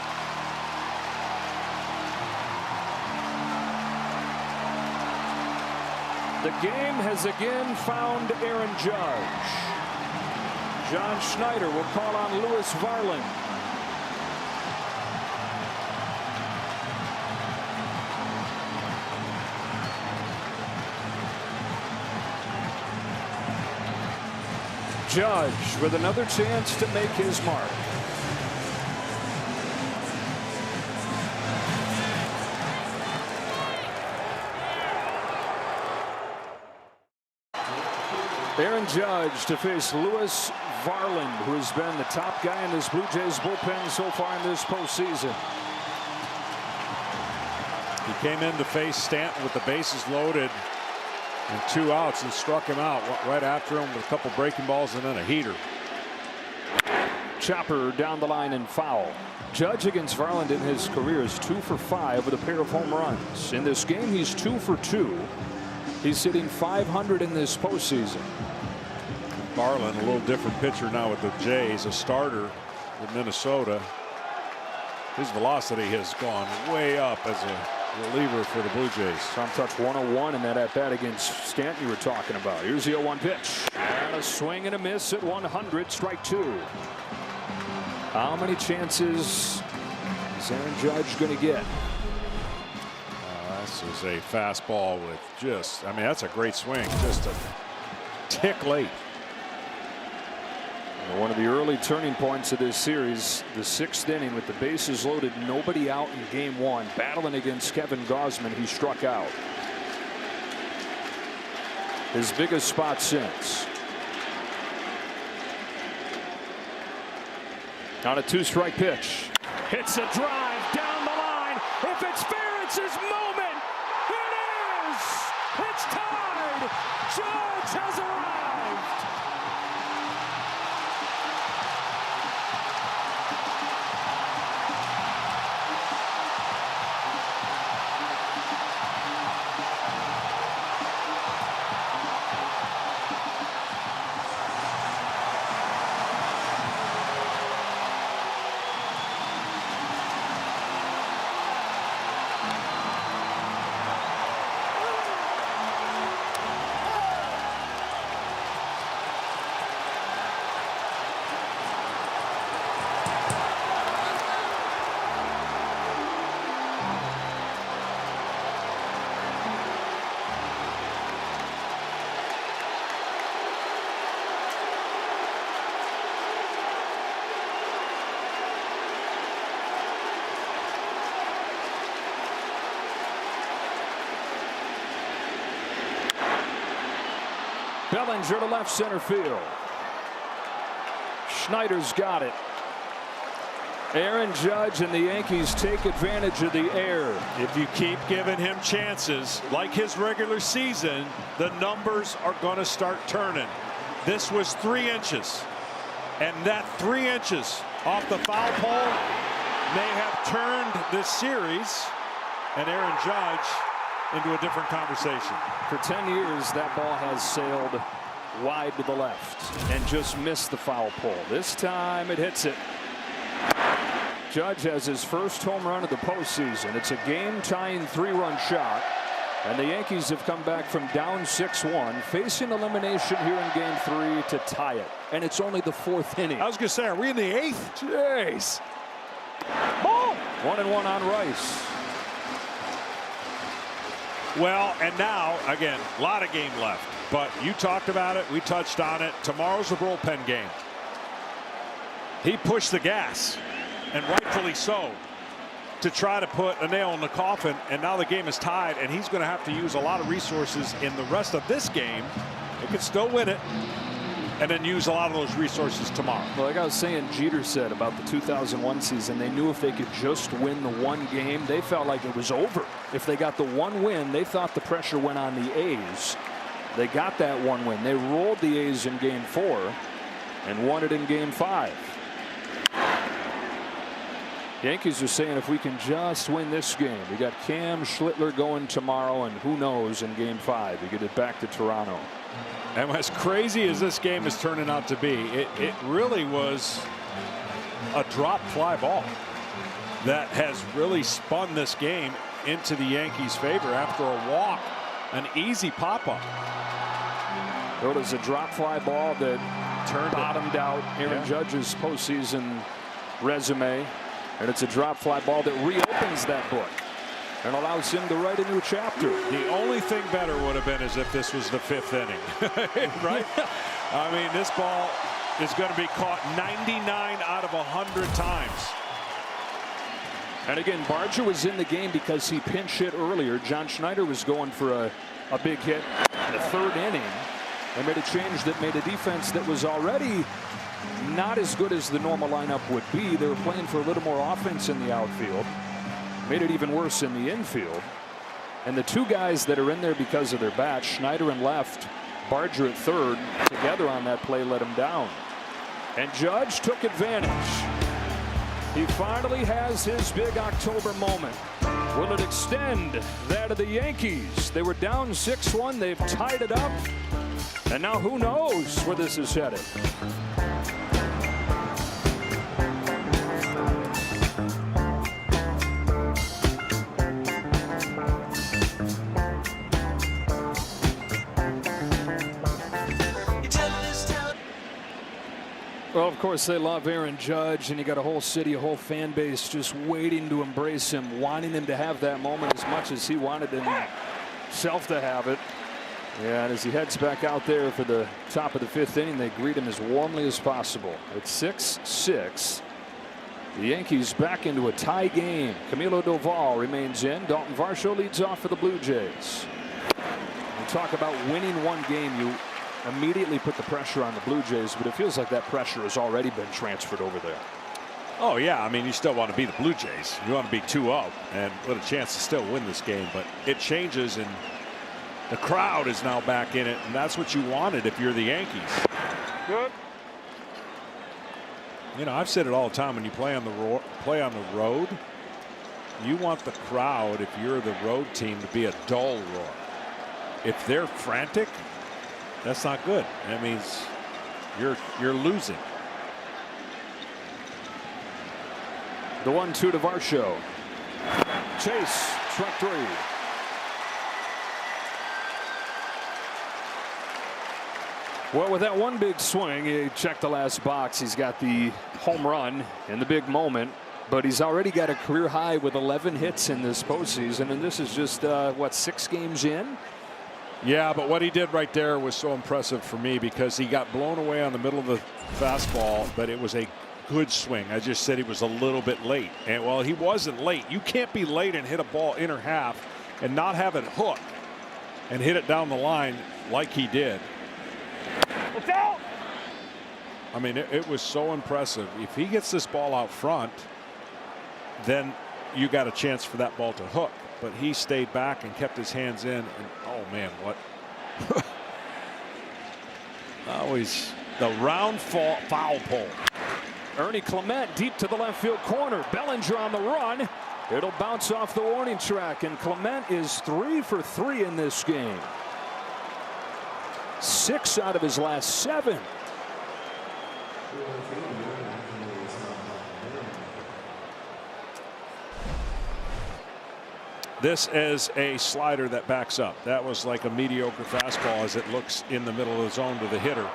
The game has again found Aaron Judge. John Schneider will call on Lewis Varland. Judge with another chance to make his mark. Aaron Judge to face Lewis Varland, who has been the top guy in this Blue Jays bullpen so far in this postseason. He came in to face Stanton with the bases loaded and 2 outs and struck him out right after him with a couple breaking balls and then a heater. Chopper down the line and foul. Judge against Varland in his career is 2 for 5 with a pair of home runs. In this game, he's 2 for 2. He's hitting .500 in this postseason. Varland, a little different pitcher now with the Jays, a starter with Minnesota. His velocity has gone way up as a reliever for the Blue Jays. Tom Touch 101 in that at-bat against Stanton you were talking about. Here's the 0-1 pitch. And a swing and a miss at 100, strike 2. How many chances is Aaron Judge going to get? This is a fastball with just, I mean, that's a great swing. Just a tick late. One of the early turning points of this series, the 6th inning with the bases loaded, nobody out in game 1, battling against Kevin Gausman. He struck out. His biggest spot since. On a 2-strike pitch. Hits a drive down the line. If it's fair, it's his moment. It is. It's tied. Judge has arrived. Bellinger to left center field. Schneider's got it. Aaron Judge and the Yankees take advantage of the air. If you keep giving him chances like his regular season, the numbers are going to start turning. This was 3 inches, and that 3 inches off the foul pole may have turned this series and Aaron Judge into a different conversation. For 10 years, that ball has sailed wide to the left and just missed the foul pole. This time it hits it. Judge has his first home run of the postseason. It's a game-tying 3-run shot, and the Yankees have come back from down 6-1, facing elimination here in Game 3 to tie it. And it's only the 4th inning. I was going to say, are we in the 8th? Jeez. Oh! 1-1 on Rice. Well, and now, again, a lot of game left. But you talked about it. We touched on it. Tomorrow's a bullpen game. He pushed the gas, and rightfully so, to try to put a nail in the coffin. And now the game is tied, and he's going to have to use a lot of resources in the rest of this game. He could still win it, and then use a lot of those resources tomorrow. Well, like I was saying, Jeter said about the 2001 season, they knew if they could just win the one game, they felt like it was over. If they got the one win, they thought the pressure went on the A's. They got that one win. They rolled the A's in Game 4 and won it in Game 5. Yankees are saying if we can just win this game. We got Cam Schlittler going tomorrow, and who knows in Game 5. We get it back to Toronto. And as crazy as this game is turning out to be, it really was a drop fly ball that has really spun this game into the Yankees' favor after a walk, an easy pop-up. It was a drop fly ball that bottomed out Aaron Judge's postseason resume, and it's a drop fly ball that reopens that book and allows him to write a new chapter. The only thing better would have been is if this was the 5th inning, right? I mean, this ball is going to be caught 99 out of 100 times. And again, Barger was in the game because he pinch hit earlier. John Schneider was going for a big hit in the 3rd inning. They made a change that made a defense that was already not as good as the normal lineup would be. They were playing for a little more offense in the outfield. Made it even worse in the infield. And the 2 guys that are in there because of their bats, Schneider in left, Barger at 3rd, together on that play let him down. And Judge took advantage. He finally has his big October moment. Will it extend that of the Yankees? They were down 6-1. They've tied it up. And now who knows where this is headed. Well, of course, they love Aaron Judge, and you got a whole city, a whole fan base just waiting to embrace him, wanting him to have that moment as much as he wanted himself to have it. Yeah, and as he heads back out there for the top of the 5th inning, they greet him as warmly as possible. It's 6-6. The Yankees back into a tie game. Camilo Doval remains in. Dalton Varsho leads off for the Blue Jays. We talk about winning one game. You immediately put the pressure on the Blue Jays, but it feels like that pressure has already been transferred over there. Oh, yeah. I mean, you still want to be the Blue Jays. You want to be 2-0 and with a chance to still win this game. But it changes, and the crowd is now back in it, and that's what you wanted if you're the Yankees. Good. You know, I've said it all the time. When you play on the road, you want the crowd, if you're the road team, to be a dull roar. If they're frantic, that's not good. That means you're losing. The 1-2 to Varsho. Chase, struck 3. Well, with that one big swing, he checked the last box. He's got the home run in the big moment, but he's already got a career high with 11 hits in this postseason, and this is just, 6 games in? Yeah, but what he did right there was so impressive for me because he got blown away on the middle of the fastball, but it was a good swing. I just said he was a little bit late, and well, he wasn't late. You can't be late and hit a ball inner half and not have it hook and hit it down the line like he did. It's out. I mean, it was so impressive. If he gets this ball out front, then you got a chance for that ball to hook, but he stayed back and kept his hands in, and oh man, what always the round foul pole. Ernie Clement deep to the left field corner. Bellinger on the run. It'll bounce off the warning track, and Clement is 3 for 3 in this game. 6 out of his last 7. This is a slider that backs up. That was like a mediocre fastball as it looks in the middle of the zone to the hitter.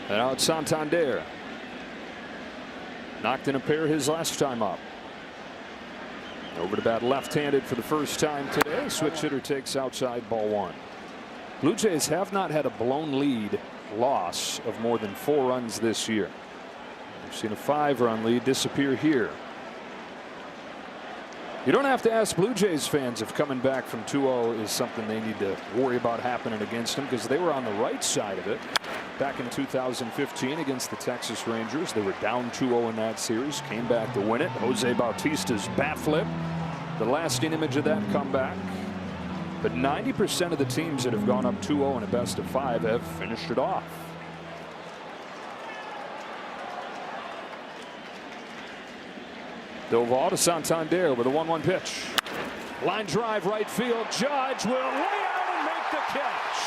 And out Santander. Knocked in a pair his last time up. Over to bat left-handed for the first time today. Switch hitter takes outside, ball 1. Blue Jays have not had a blown lead loss of more than 4 runs this year. We've seen a 5-run lead disappear here. You don't have to ask Blue Jays fans if coming back from 2-0 is something they need to worry about happening against them, because they were on the right side of it back in 2015 against the Texas Rangers. They were down 2-0 in that series, came back to win it. Jose Bautista's bat flip, the lasting image of that comeback. But 90% of the teams that have gone up 2-0 in a best of 5 have finished it off. Doval to Santander with a 1-1 pitch. Line drive right field. Judge will lay out and make the catch.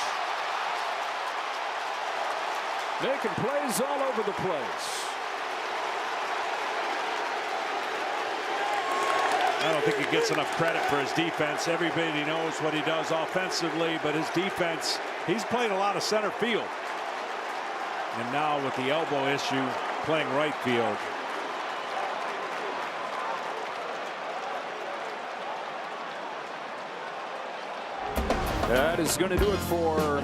Making plays all over the place. I don't think he gets enough credit for his defense. Everybody knows what he does offensively, but his defense, he's played a lot of center field. And now with the elbow issue, playing right field. That is going to do it for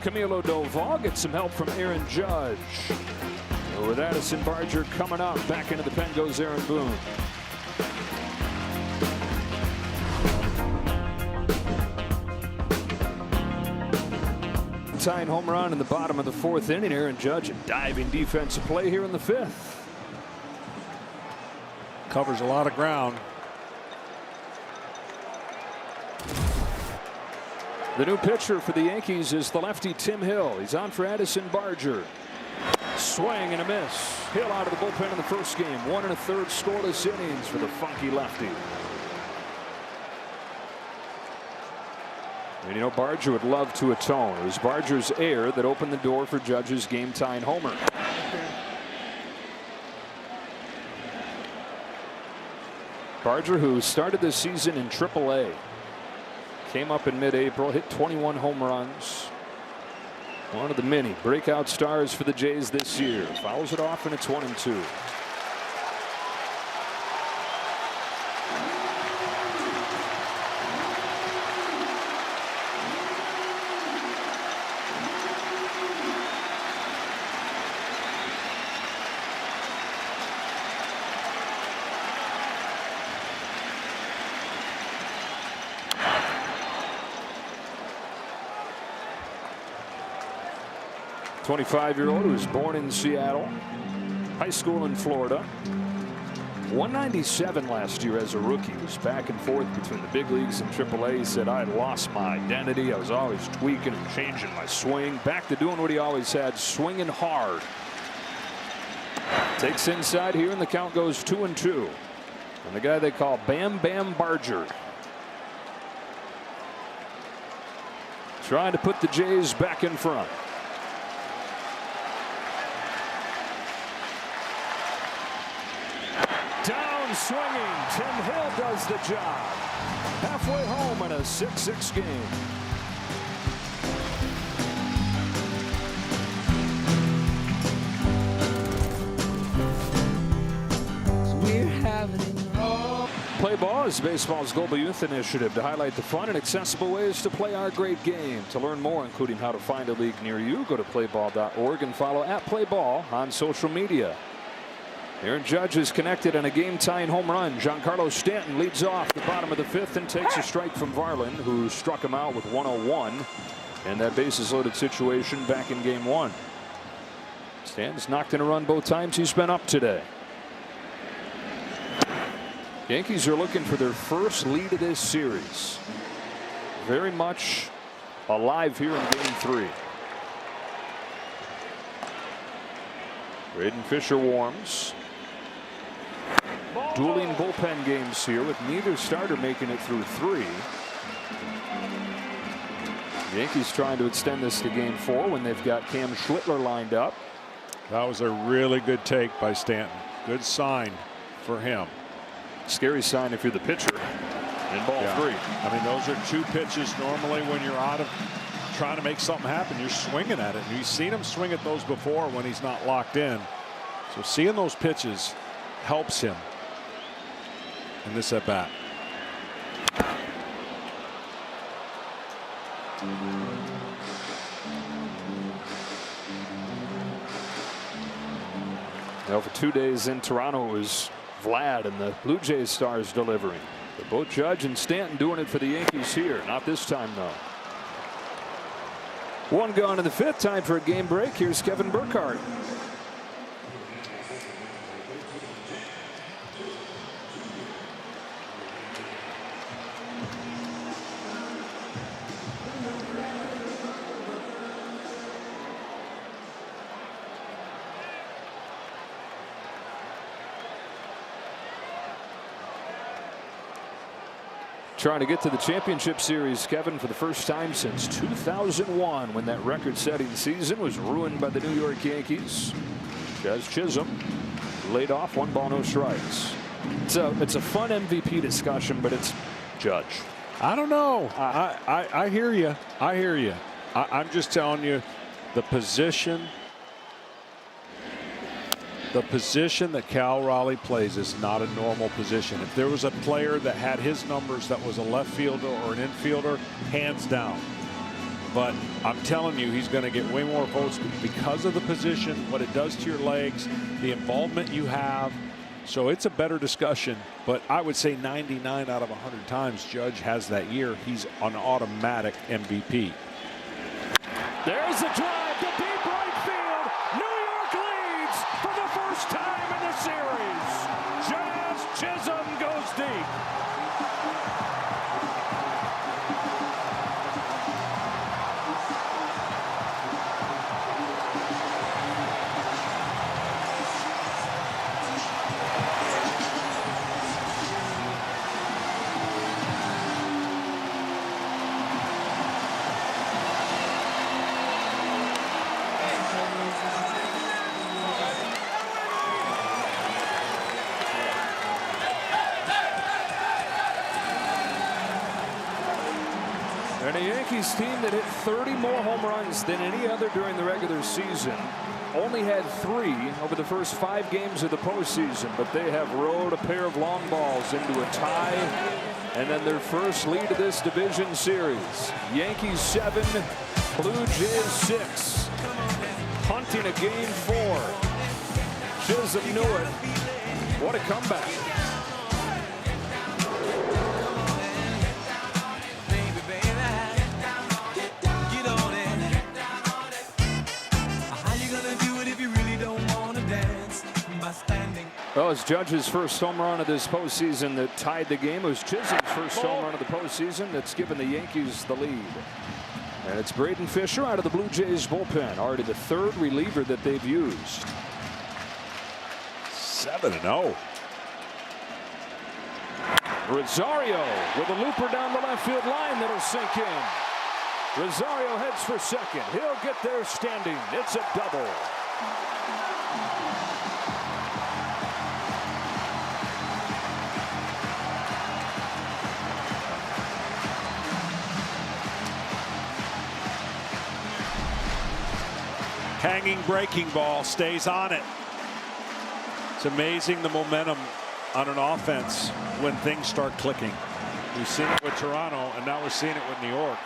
Camilo Doval. Get some help from Aaron Judge. With Addison Barger coming up, back into the pen goes Aaron Boone. Tying home run in the bottom of the 4th inning. Aaron Judge, a diving defensive play here in the 5th. Covers a lot of ground. The new pitcher for the Yankees is the lefty Tim Hill. He's on for Addison Barger. Swing and a miss. Hill out of the bullpen in the first game. 1 1/3 scoreless innings for the funky lefty. And you know, Barger would love to atone. It was Barger's error that opened the door for Judge's game-tying homer. Barger, who started this season in AAA, came up in mid-April, hit 21 home runs, One of the many breakout stars for the Jays this year. Fouls it off, and it's 1-2. A 25-year-old who was born in Seattle, high school in Florida. 197 last year as a rookie. He was back and forth between the big leagues and AAA. He said, I had lost my identity. I was always tweaking and changing my swing. Back to doing what he always had, swinging hard. Takes inside here, and the count goes 2-2. And the guy they call Bam Bam Barger, trying to put the Jays back in front. Down swinging. Tim Hill does the job. Halfway home in a 6-6 game. Play Ball is baseball's global youth initiative to highlight the fun and accessible ways to play our great game. To learn more, including how to find a league near you, go to playball.org and follow @playball on social media. Aaron Judge is connected on a game-tying home run. Giancarlo Stanton leads off the bottom of the 5th and takes a strike from Varland, who struck him out with 101. And that bases-loaded situation back in Game 1. Stanton's knocked in a run both times he's been up today. Yankees are looking for their first lead of this series. Very much alive here in Game 3. Braden Fisher warms. Dueling bullpen games here with neither starter making it through 3. The Yankees trying to extend this to Game 4 when they've got Cam Schlittler lined up. That was a really good take by Stanton. Good sign for him. Scary sign if you're the pitcher in ball 3. I mean, those are 2 pitches normally when you're out of trying to make something happen. You're swinging at it. And you've seen him swing at those before when he's not locked in. So seeing those pitches helps him in this at bat. Now for 2 days in Toronto, it was Vlad and the Blue Jays stars delivering. But both Judge and Stanton doing it for the Yankees here. Not this time, though. 1 gone in the 5th. Time for a game break. Here's Kevin Burkhardt. Trying to get to the championship series, Kevin, for the first time since 2001, when that record-setting season was ruined by the New York Yankees. Jazz Chisholm laid off, 1 ball, no strikes. It's a fun MVP discussion, but it's Judge. I don't know. I hear you. I hear you. I'm just telling you, the position that Cal Raleigh plays is not a normal position. If there was a player that had his numbers that was a left fielder or an infielder, hands down. But I'm telling you, he's going to get way more votes because of the position, what it does to your legs, the involvement you have. So it's a better discussion. But I would say 99 out of 100 times Judge has that year. He's an automatic MVP. There's the drive to deep right field. New York leads for the first time in the series. Jazz Chisholm goes deep. And a Yankees team that hit 30 more home runs than any other during the regular season. Only had 3 over the first 5 games of the postseason, but they have rode a pair of long balls into a tie, and then their first lead of this division series. Yankees 7, Blue Jays 6. Hunting a game 4. Chisholm knew it. What a comeback. Well, it's Judge's first home run of this postseason that tied the game. It was Chisholm's first home run of the postseason that's given the Yankees the lead. And it's Braden Fisher out of the Blue Jays bullpen, already the 3rd reliever that they've used. 7-0. Rosario with a looper down the left field line that'll sink in. Rosario heads for second. He'll get there standing. It's a double. Hanging breaking ball, stays on it. It's amazing the momentum on an offense when things start clicking. We've seen it with Toronto, and now we're seeing it with New York.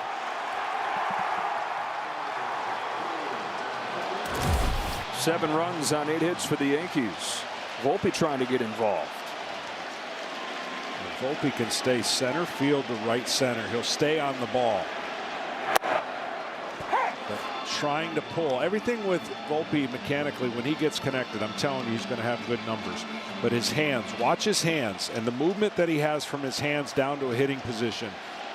Seven runs on 8 hits for the Yankees. Volpe trying to get involved. If Volpe can stay center field to right center, he'll stay on the ball. But trying to pull everything with Volpe mechanically, when he gets connected, I'm telling you, he's going to have good numbers. But his hands, watch his hands, and the movement that he has from his hands down to a hitting position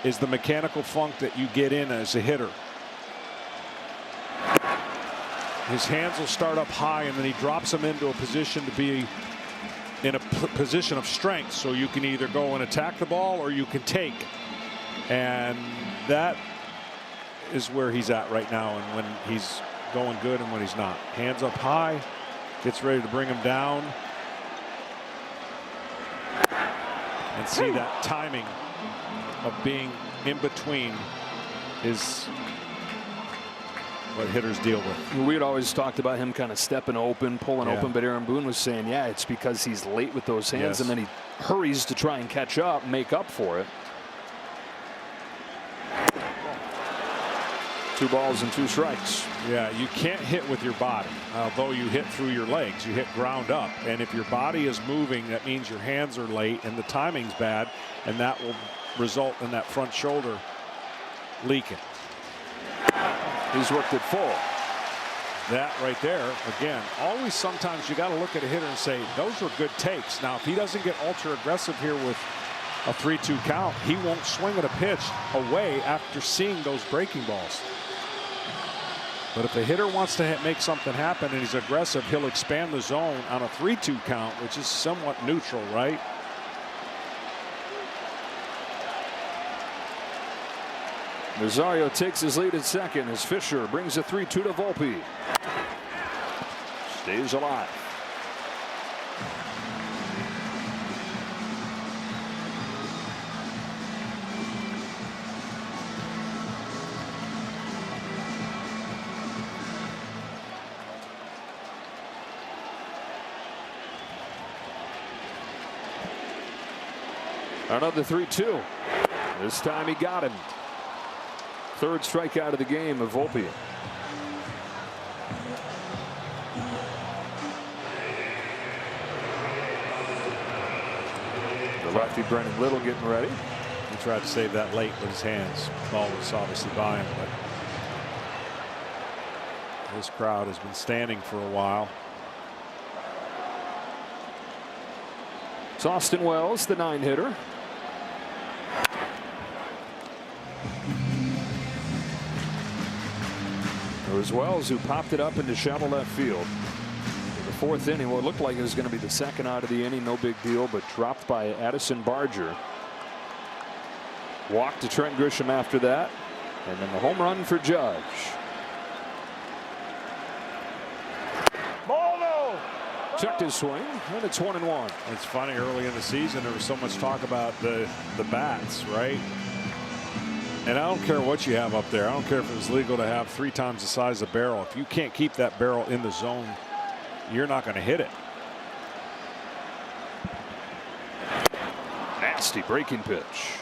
is the mechanical funk that you get in as a hitter. His hands will start up high, and then he drops them into a position to be in a position of strength, so you can either go and attack the ball or you can take. And that is where he's at right now, and when he's going good and when he's not. Hands up high, gets ready to bring him down. And see that timing of being in between is what hitters deal with. We had always talked about him kind of stepping open, pulling open, but Aaron Boone was saying, yeah, it's because he's late with those hands, and then he hurries to try and catch up, make up for it. 2 balls and 2 strikes. Yeah, you can't hit with your body, although you hit through your legs. You hit ground up, and if your body is moving, that means your hands are late and the timing's bad, and that will result in that front shoulder leaking. He's worked it full. That right there, again, always sometimes you got to look at a hitter and say, those were good takes. Now, if he doesn't get ultra aggressive here with a 3-2 count, he won't swing at a pitch away after seeing those breaking balls. But if the hitter wants to make something happen and he's aggressive, he'll expand the zone on a 3-2 count, which is somewhat neutral, right? Rosario takes his lead at second as Fisher brings a 3-2 to Volpe. Stays alive. Another 3-2. This time he got him. 3rd strikeout of the game of Volpe. The lefty Brennan Little getting ready. He tried to save that late with his hands. Ball was obviously by him, but this crowd has been standing for a while. It's Austin Wells, the 9-hitter. It was Wells who popped it up into shallow left field. In the 4th inning, what looked like it was going to be the 2nd out of the inning, no big deal, but dropped by Addison Barger. Walked to Trent Grisham after that, and then the home run for Judge. Checked his swing, and it's 1-1. It's funny, early in the season there was so much talk about the bats, right? And I don't care what you have up there. I don't care if it was legal to have 3 times the size of barrel. If you can't keep that barrel in the zone, you're not going to hit it. Nasty breaking pitch.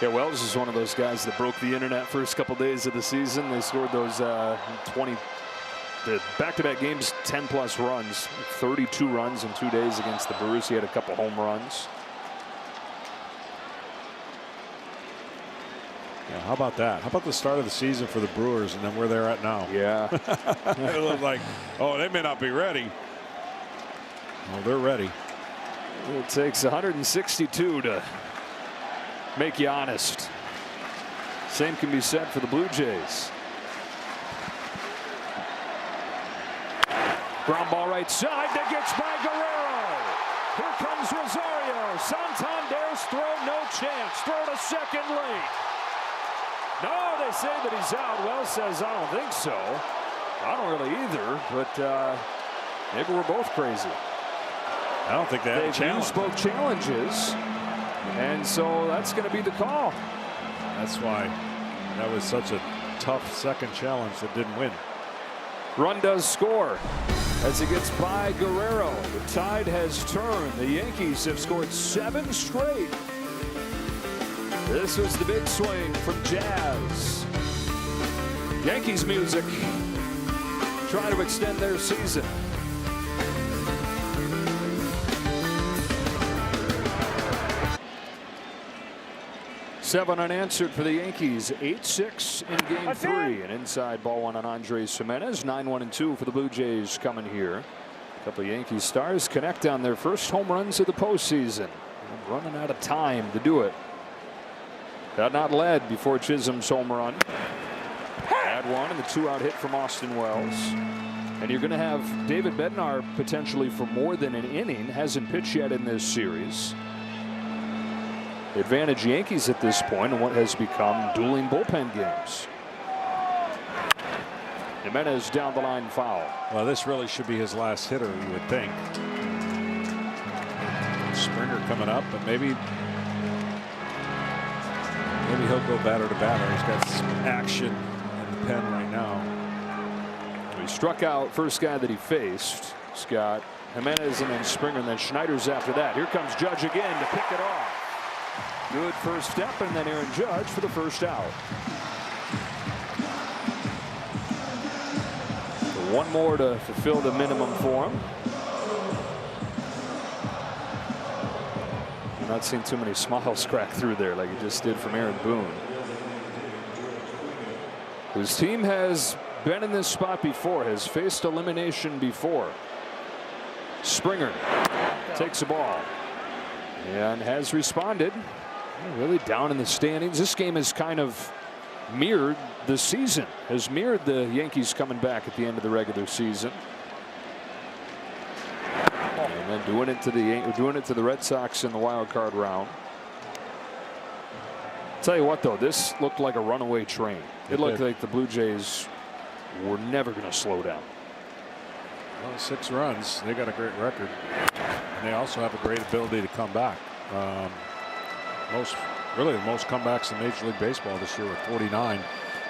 Yeah, Wells is one of those guys that broke the internet first couple days of the season. They scored those the back-to-back games, 10+ runs, 32 runs in 2 days against the Brewers. He had a couple home runs. Yeah, how about that? How about the start of the season for the Brewers and then where they're at now? Yeah. It looked like, oh, they may not be ready. Well, they're ready. It takes 162 to make you honest. Same can be said for the Blue Jays. Ground ball right side that gets by Guerrero. Here comes Rosario. Santander's throw, no chance. Throw to second late. No, they say that he's out. Wells says, I don't think so. I don't really either, but maybe we're both crazy. I don't think they They've used both challenges, and so that's going to be the call. That's why that was such a tough second challenge that didn't win. Run does score as he gets by Guerrero. The tide has turned. The Yankees have scored 7 straight. This was the big swing from Jazz. Yankees music trying to extend their season. Seven unanswered for the Yankees. 8-6 in game 3. An inside ball one on Andres Gimenez. 9-1-2 for the Blue Jays coming here. A couple of Yankees stars connect on their first home runs of the postseason. And running out of time to do it. Got not led before Chisholm's home run. Had one and the 2-out hit from Austin Wells. And you're going to have David Bednar potentially for more than an inning. Hasn't pitched yet in this series. Advantage Yankees at this point in what has become dueling bullpen games. Jimenez down the line foul. Well, this really should be his last hitter, you would think. Springer coming up, but maybe he'll go batter to batter. He's got some action in the pen right now. He struck out first guy that he faced. He's got Jimenez and then Springer and then Schneider's after that. Here comes Judge again to pick it off. Good first step, and then Aaron Judge for the first out. So one more to fulfill the minimum for him. I'm not seeing too many smiles crack through there like he just did from Aaron Boone, whose team has been in this spot before, has faced elimination before. Springer takes the ball and has responded. Really down in the standings. This game has kind of mirrored the season, has mirrored the Yankees coming back at the end of the regular season. And then doing it to the Red Sox in the wild card round. Tell you what, though, this looked like a runaway train. It looked like the Blue Jays were never going to slow down. Well, 6 runs. They got a great record. And they also have a great ability to come back. Really the most comebacks in Major League Baseball this year with 49.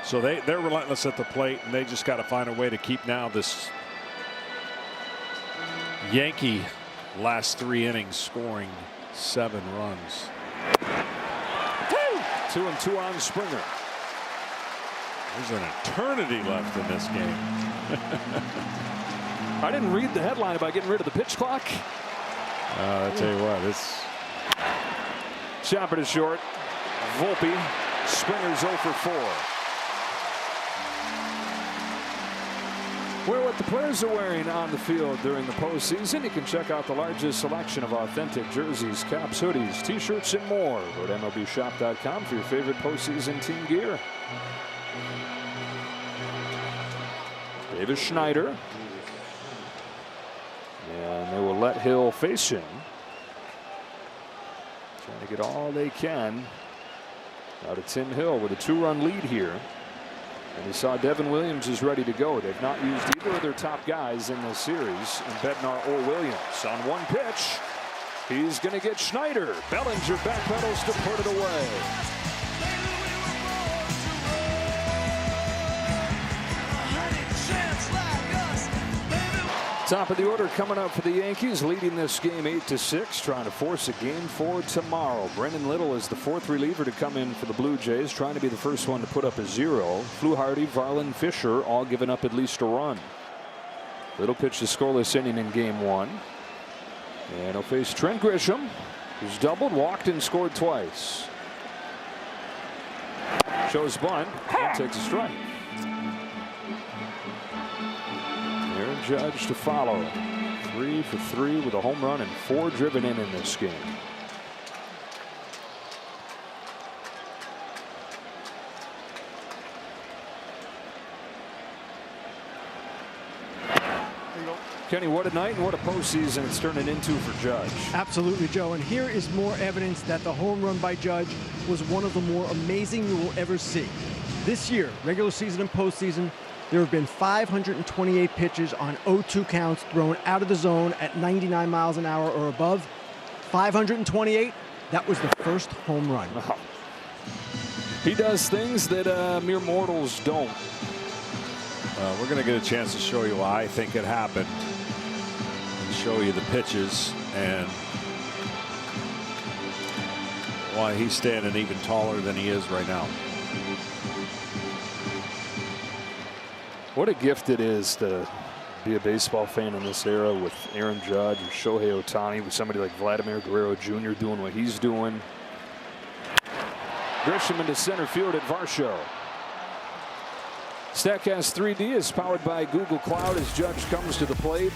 So they're relentless at the plate, and they just got to find a way to keep now this Yankee last 3 innings scoring 7 runs. 2 and 2 on Springer. There's an eternity left in this game. I didn't read the headline about getting rid of the pitch clock. I tell you what, it's chopper to short. Volpe. Springer's 0 for 4. Wear what the players are wearing on the field during the postseason. You can check out the largest selection of authentic jerseys, caps, hoodies, t-shirts, and more. Go to MLBshop.com for your favorite postseason team gear. Davis Schneider. And they will let Hill face him. Trying to get all they can out of Tim Hill with a 2-run lead here. And you saw Devin Williams is ready to go. They've not used either of their top guys in this series, in Bednar or Williams. On one pitch, He's going to get Schneider. Bellinger backpedals to put it away. Top of the order coming up for the Yankees, leading this game 8-6, trying to force a game for tomorrow. Brendan Little is the fourth reliever to come in for the Blue Jays, trying to be the first one to put up a 0. Fluharty, Varland, Fisher all giving up at least a run. Little pitched a scoreless inning in game 1. And he'll face Trent Grisham, who's doubled, walked, and scored twice. Shows bunt and takes a strike. Aaron Judge to follow. 3 for 3 with a home run and 4 driven in this game. Kenny, what a night and what a postseason it's turning into for Judge. Absolutely, Joe. And here is more evidence that the home run by Judge was one of the more amazing you will ever see. This year, regular season and postseason, there have been 528 pitches on 0-2 counts thrown out of the zone at 99 miles an hour or above. 528, that was the first home run. Oh. He does things that mere mortals don't. We're going to get a chance to show you why I think it happened. And show you the pitches and why he's standing even taller than he is right now. What a gift it is to be a baseball fan in this era with Aaron Judge or Shohei Ohtani, with somebody like Vladimir Guerrero Jr. doing what he's doing. Grisham into center field at Varsho. Statcast 3D is powered by Google Cloud as Judge comes to the plate.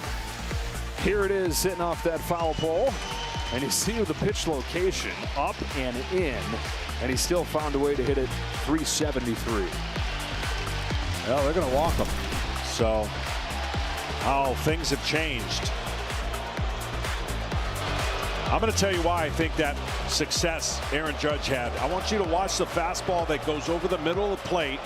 Here it is, hitting off that foul pole. And you see the pitch location up and in, and he still found a way to hit it 373. Well, they're going to walk him. So how things have changed. I'm going to tell you why I think that success Aaron Judge had. I want you to watch the fastball that goes over the middle of the plate.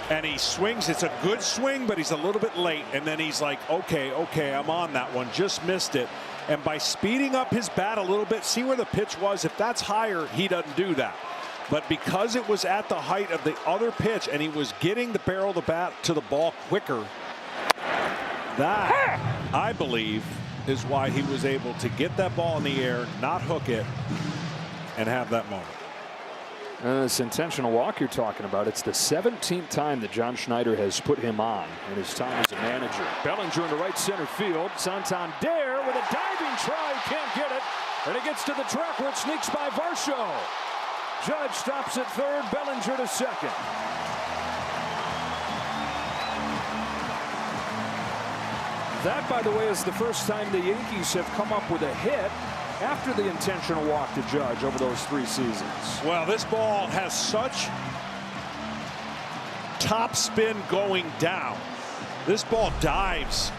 And he swings. It's a good swing, but he's a little bit late. And then he's like, okay, I'm on that one. Just missed it. And by speeding up his bat a little bit, see where the pitch was. If that's higher, he doesn't do that. But because it was at the height of the other pitch and he was getting the barrel of the bat to the ball quicker, that, I believe, is why he was able to get that ball in the air, not hook it, and have that moment. This intentional walk you're talking about, it's the 17th time that John Schneider has put him on in his time as a manager. Bellinger into right center field. Santander with a diving try, can't get it. And it gets to the track where it sneaks by Varsho. Judge stops at third, Bellinger to second. That, by the way, is the first time the Yankees have come up with a hit after the intentional walk to Judge over those 3 seasons. Well, this ball has such top spin going down. This ball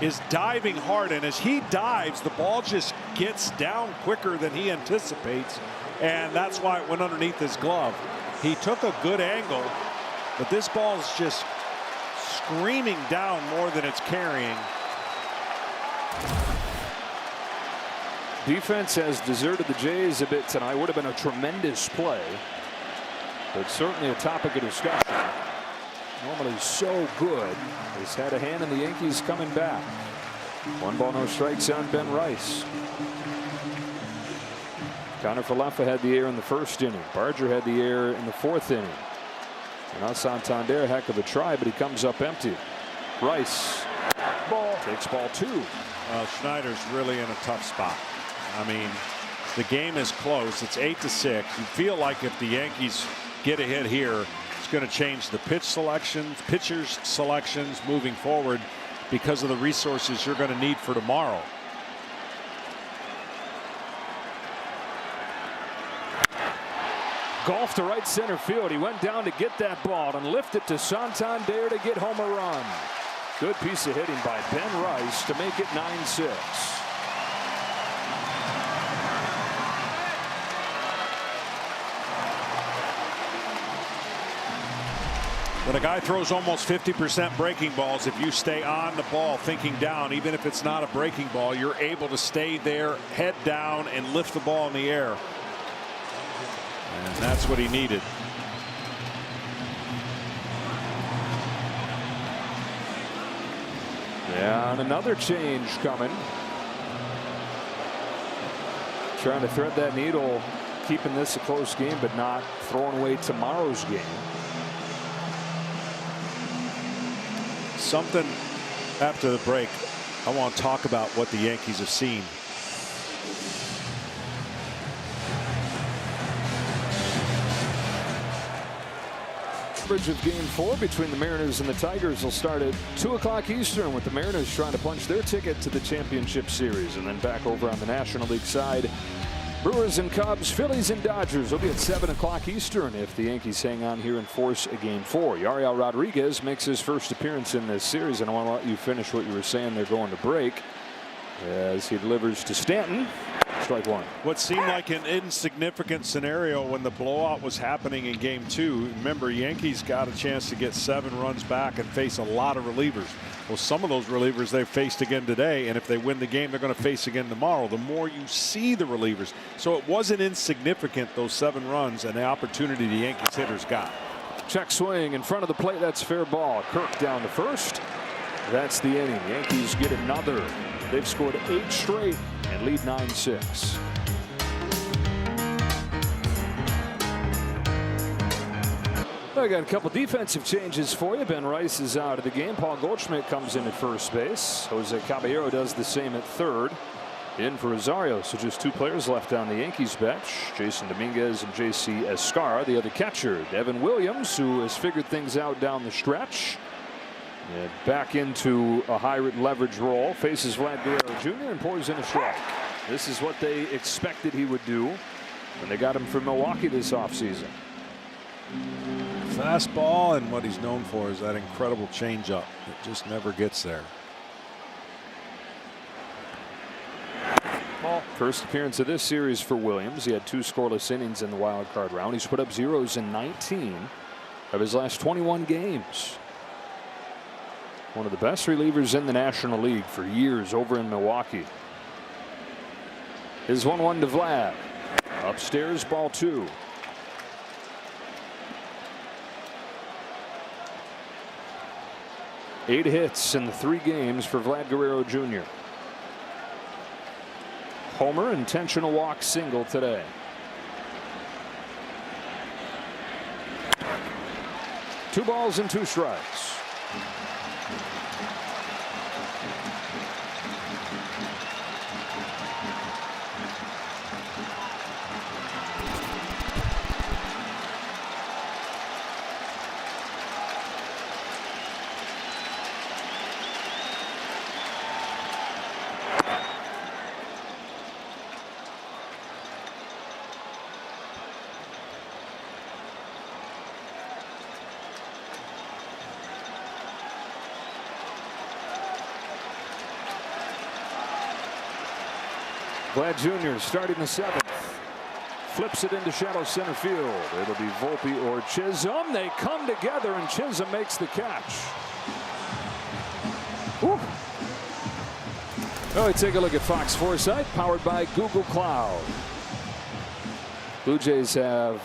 is diving hard, and as he dives, the ball just gets down quicker than he anticipates, and that's why it went underneath his glove. He took a good angle, but this ball is just screaming down more than it's carrying. Defense has deserted the Jays a bit tonight. Would have been a tremendous play, but certainly a topic of discussion. Normally so good. He's had a hand in the Yankees coming back. 1 ball, no strikes on Ben Rice. Connor Falefa had the air in the first inning. Barger had the air in the 4th inning. And now Santander, heck of a try, but he comes up empty. Rice takes ball 2. Schneider's really in a tough spot. I mean, the game is close. It's 8-6. You feel like if the Yankees get a hit here, it's going to change the pitchers selections moving forward because of the resources you're going to need for tomorrow. Golf to right center field. He went down to get that ball and lift it to Santander to get home a run. Good piece of hitting by Ben Rice to make it 9-6. When a guy throws almost 50% breaking balls, if you stay on the ball thinking down, even if it's not a breaking ball, you're able to stay there, head down, and lift the ball in the air. And that's what he needed. Yeah, and another change coming. Trying to thread that needle, keeping this a close game, but not throwing away tomorrow's game. Something after the break, I want to talk about what the Yankees have seen. Coverage of Game 4 between the Mariners and the Tigers will start at 2 o'clock Eastern, with the Mariners trying to punch their ticket to the championship series. And then back over on the National League side, Brewers and Cubs, Phillies and Dodgers will be at 7 o'clock Eastern if the Yankees hang on here and force a Game 4. Yariel Rodriguez makes his first appearance in this series, and I want to let you finish what you were saying. They're going to break as he delivers to Stanton. Strike one. What seemed like an insignificant scenario when the blowout was happening in Game 2. Remember, Yankees got a chance to get 7 runs back and face a lot of relievers. Well, some of those relievers they've faced again today, and if they win the game, they're going to face again tomorrow. The more you see the relievers. So it wasn't insignificant, those 7 runs and the opportunity the Yankees hitters got. Check swing in front of the plate. That's fair ball. Kirk down to first. That's the inning. Yankees get another. They've scored 8 straight and lead 9-6. I got a couple defensive changes for you. Ben Rice is out of the game. Paul Goldschmidt comes in at first base. Jose Caballero does the same at third. In for Rosario. So just 2 players left on the Yankees bench. Jason Dominguez and J.C. Escar, the other catcher. Devin Williams, who has figured things out down the stretch. And back into a high leverage role, faces Vlad Guerrero Jr. and pours in a strike. This is what they expected he would do when they got him from Milwaukee this offseason. Fastball, and what he's known for is that incredible changeup. It just never gets there. First appearance of this series for Williams. He had 2 scoreless innings in the wild card round. He's put up zeros in 19 of his last 21 games. One of the best relievers in the National League for years over in Milwaukee. Here's 1-1 to Vlad. Upstairs, ball 2. Eight hits in the 3 games for Vlad Guerrero Jr. Homer, intentional walk, single today. Two balls and 2 strikes. Vlad Jr. starting the 7th. Flips it into shallow center field. It'll be Volpe or Chisholm. They come together and Chisholm makes the catch. Whew. Well, we take a look at Fox Foresight, powered by Google Cloud. Blue Jays have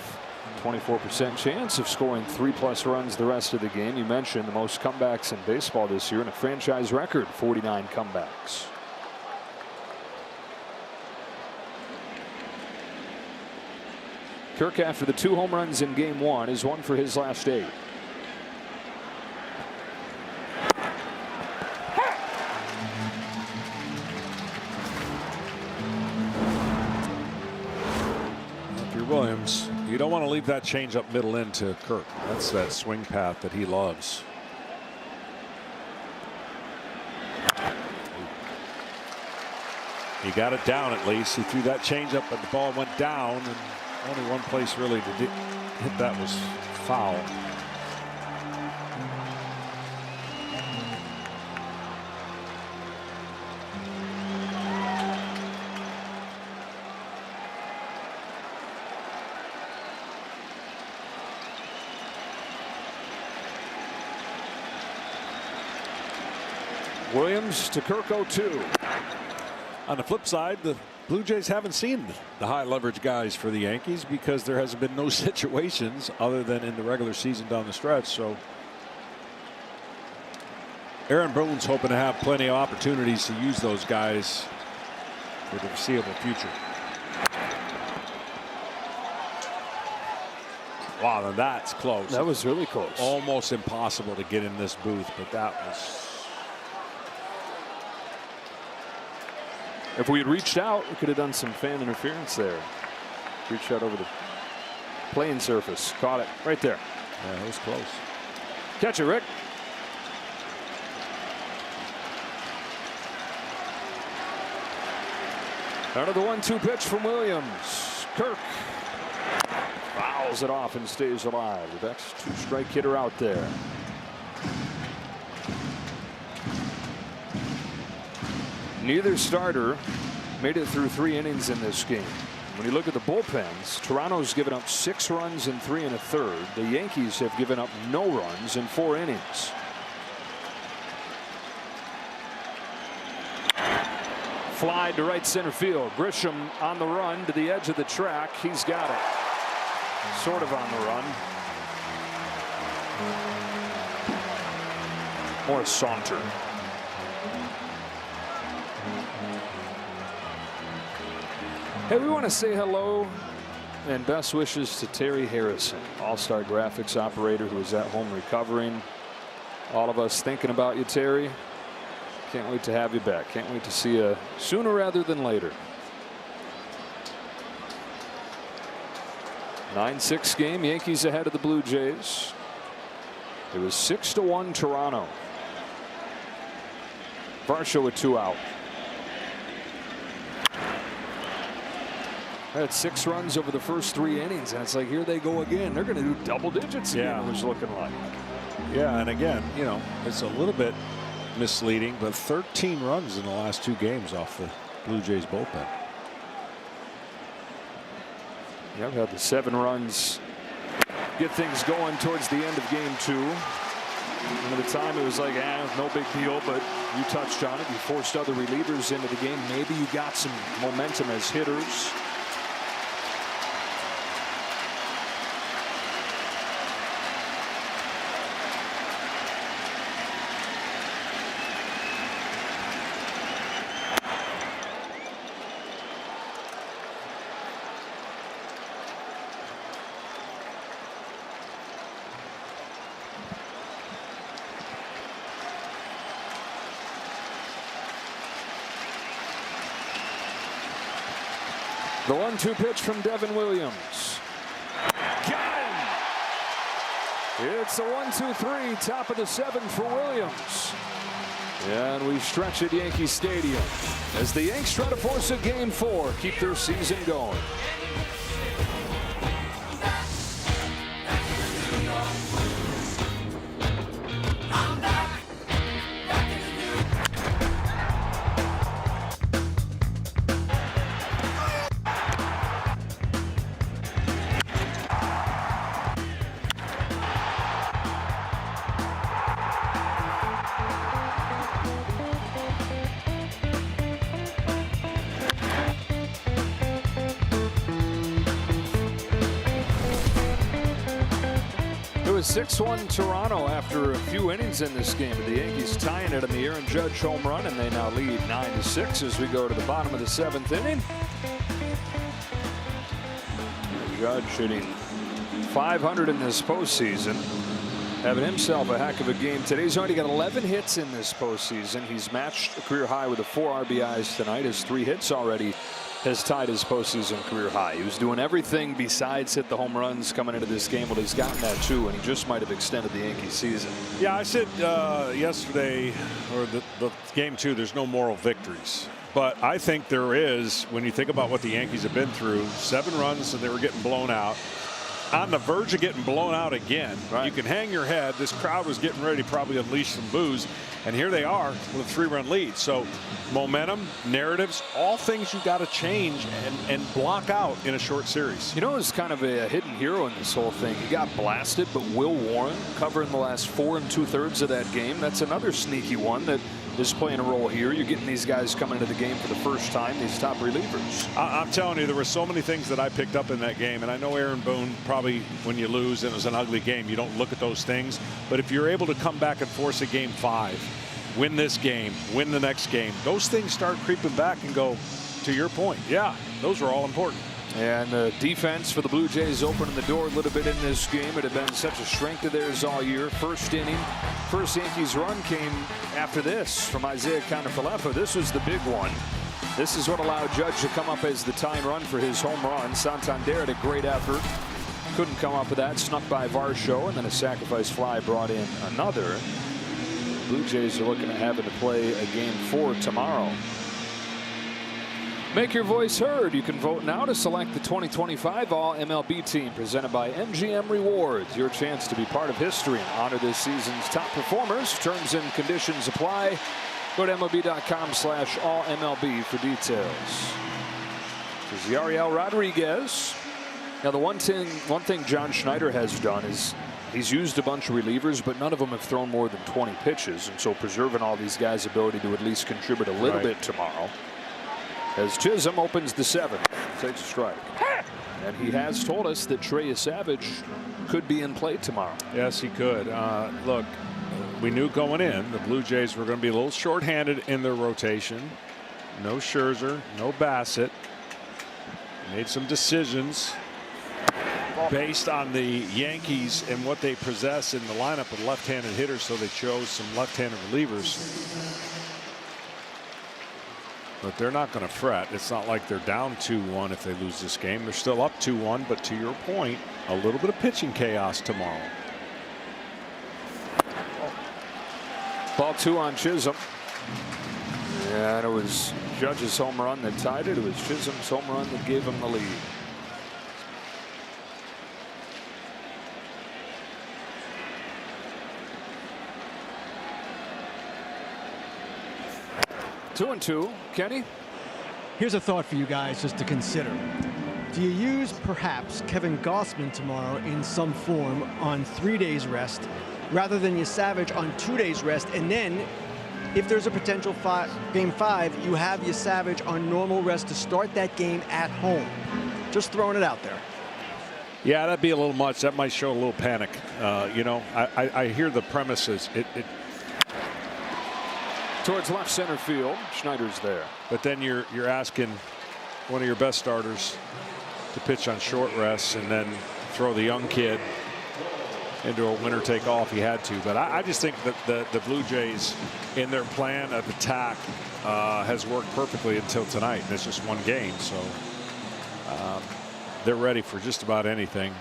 24% chance of scoring 3+ runs the rest of the game. You mentioned the most comebacks in baseball this year and a franchise record, 49 comebacks. Kirk, after the 2 home runs in Game 1, is 1 for his last 8. If you're Williams, you don't want to leave that change up middle into Kirk. That's that swing path that he loves. He got it down at least. He threw that change up, but the ball went down, and only one place really to hit that was foul. Williams to Kirk 0-2. On the flip side, the Blue Jays haven't seen the high leverage guys for the Yankees because there hasn't been no situations other than in the regular season down the stretch. So Aaron Boone's hoping to have plenty of opportunities to use those guys for the foreseeable future. Wow, now that's close. That was really close. Almost impossible to get in this booth, but that was. If we had reached out, we could have done some fan interference there. Reached out over the playing surface. Caught it right there. Yeah, it was close. Catch it, Rick. Out of the 1-2 pitch from Williams. Kirk fouls it off and stays alive. The next 2-strike hitter out there. Neither starter made it through 3 innings in this game. When you look at the bullpens, Toronto's given up 6 runs in 3 1/3. The Yankees have given up no runs in 4 innings. Fly to right center field. Grisham on the run to the edge of the track. He's got it. Sort of on the run. More a saunter. Hey, we want to say hello and best wishes to Terry Harrison, all-star graphics operator who is at home recovering. All of us thinking about you, Terry. Can't wait to have you back. Can't wait to see you sooner rather than later. 9-6 game. Yankees ahead of the Blue Jays. It was 6-1 Toronto. Varsho with 2 out. Had 6 runs over the first 3 innings, and it's like, here they go again. They're going to do double digits again. It was looking like. Yeah, and again, you know, it's a little bit misleading, but 13 runs in the last 2 games off the Blue Jays bullpen. Yeah, we had the 7 runs get things going towards the end of game 2. And at the time it was like, no big deal, but you touched on it. You forced other relievers into the game. Maybe you got some momentum as hitters. The 1-2 pitch from Devin Williams. Got him! It's a 1-2-3, top of the 7th for Williams. And we stretch at Yankee Stadium as the Yanks try to force a game 4, keep their season going. It was 6-1 Toronto after a few innings in this game. The Yankees tying it on the Aaron Judge home run, and they now lead 9-6 as we go to the bottom of the 7th inning. Judge hitting .500 in this postseason, having himself a heck of a game today. He's already got 11 hits in this postseason. He's matched a career high with the 4 RBIs tonight. His 3 hits already has tied his postseason career high. He was doing everything besides hit the home runs coming into this game. Well, he's gotten that too, and he just might have extended the Yankee season. Yeah, I said yesterday, or the game 2, there's no moral victories. But I think there is, when you think about what the Yankees have been through. 7 runs and they were getting blown out. On the verge of getting blown out again. Right. You can hang your head. This crowd was getting ready to probably unleash some boos. And here they are with a 3-run lead. So momentum, narratives, all things you got to change and block out in a short series. You know, it's kind of a hidden hero in this whole thing. He got blasted, but Will Warren covering the last 4 2/3 of that game. That's another sneaky one that is playing a role here. You're getting these guys coming into the game for the first time, these top relievers. I'm telling you, there were so many things that I picked up in that game, and I know Aaron Boone, probably when you lose and it was an ugly game, you don't look at those things. But if you're able to come back and force a game 5, win this game, win the next game, those things start creeping back and go, to your point, yeah, those are all important. And the defense for the Blue Jays opening the door a little bit in this game. It had been such a strength of theirs all year. First inning, first Yankees run came after this from Isaiah Kiner-Falefa. This was the big one. This is what allowed Judge to come up as the tying run for his home run. Santander had a great effort. Couldn't come up with that. Snuck by Varsho, and then a sacrifice fly brought in another. Blue Jays are looking at having to play a game 4 tomorrow. Make your voice heard. You can vote now to select the 2025 All-MLB team presented by MGM Rewards. Your chance to be part of history and honor this season's top performers. Terms and conditions apply. Go to MLB.com/AllMLB for details. This is Yariel Rodriguez. Now, the one thing John Schneider has done is he's used a bunch of relievers, but none of them have thrown more than 20 pitches. And so preserving all these guys' ability to at least contribute a little bit tomorrow. As Chisholm opens the 7th, takes a strike. And he has told us that Trey Savage could be in play tomorrow. Yes, he could. Look, we knew going in the Blue Jays were going to be a little shorthanded in their rotation. No Scherzer, no Bassett. Made some decisions based on the Yankees and what they possess in the lineup with left-handed hitters, so they chose some left-handed relievers. But they're not going to fret. It's not like they're down 2-1 if they lose this game. They're still up 2-1, but to your point, a little bit of pitching chaos tomorrow. Ball 2 on Chisholm. And it was Judge's home run that tied it. It was Chisholm's home run that gave him the lead. 2-2. Kenny? Here's a thought for you guys just to consider. Do you use perhaps Kevin Gossman tomorrow in some form on 3 days rest rather than Savage on 2 days rest, and then if there's a potential game 5, you have Savage on normal rest to start that game at home? Just throwing it out there. Yeah, that'd be a little much. That might show a little panic. You know, I hear the premises. Towards left center field. Schneider's there. But then you're asking one of your best starters to pitch on short rests and then throw the young kid into a winner take all if he had to. But I just think that the Blue Jays in their plan of attack has worked perfectly until tonight. And it's just one game, so they're ready for just about anything.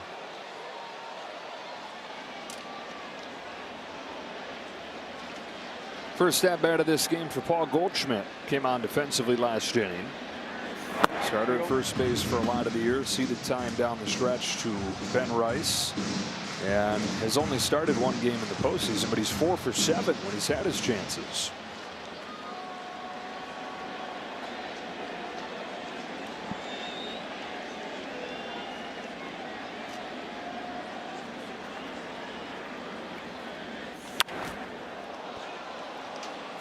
First at bat of this game for Paul Goldschmidt. Came on defensively last inning. Started at first base for a lot of the year. Ceded time down the stretch to Ben Rice. And has only started one game in the postseason, but he's 4 for 7 when he's had his chances.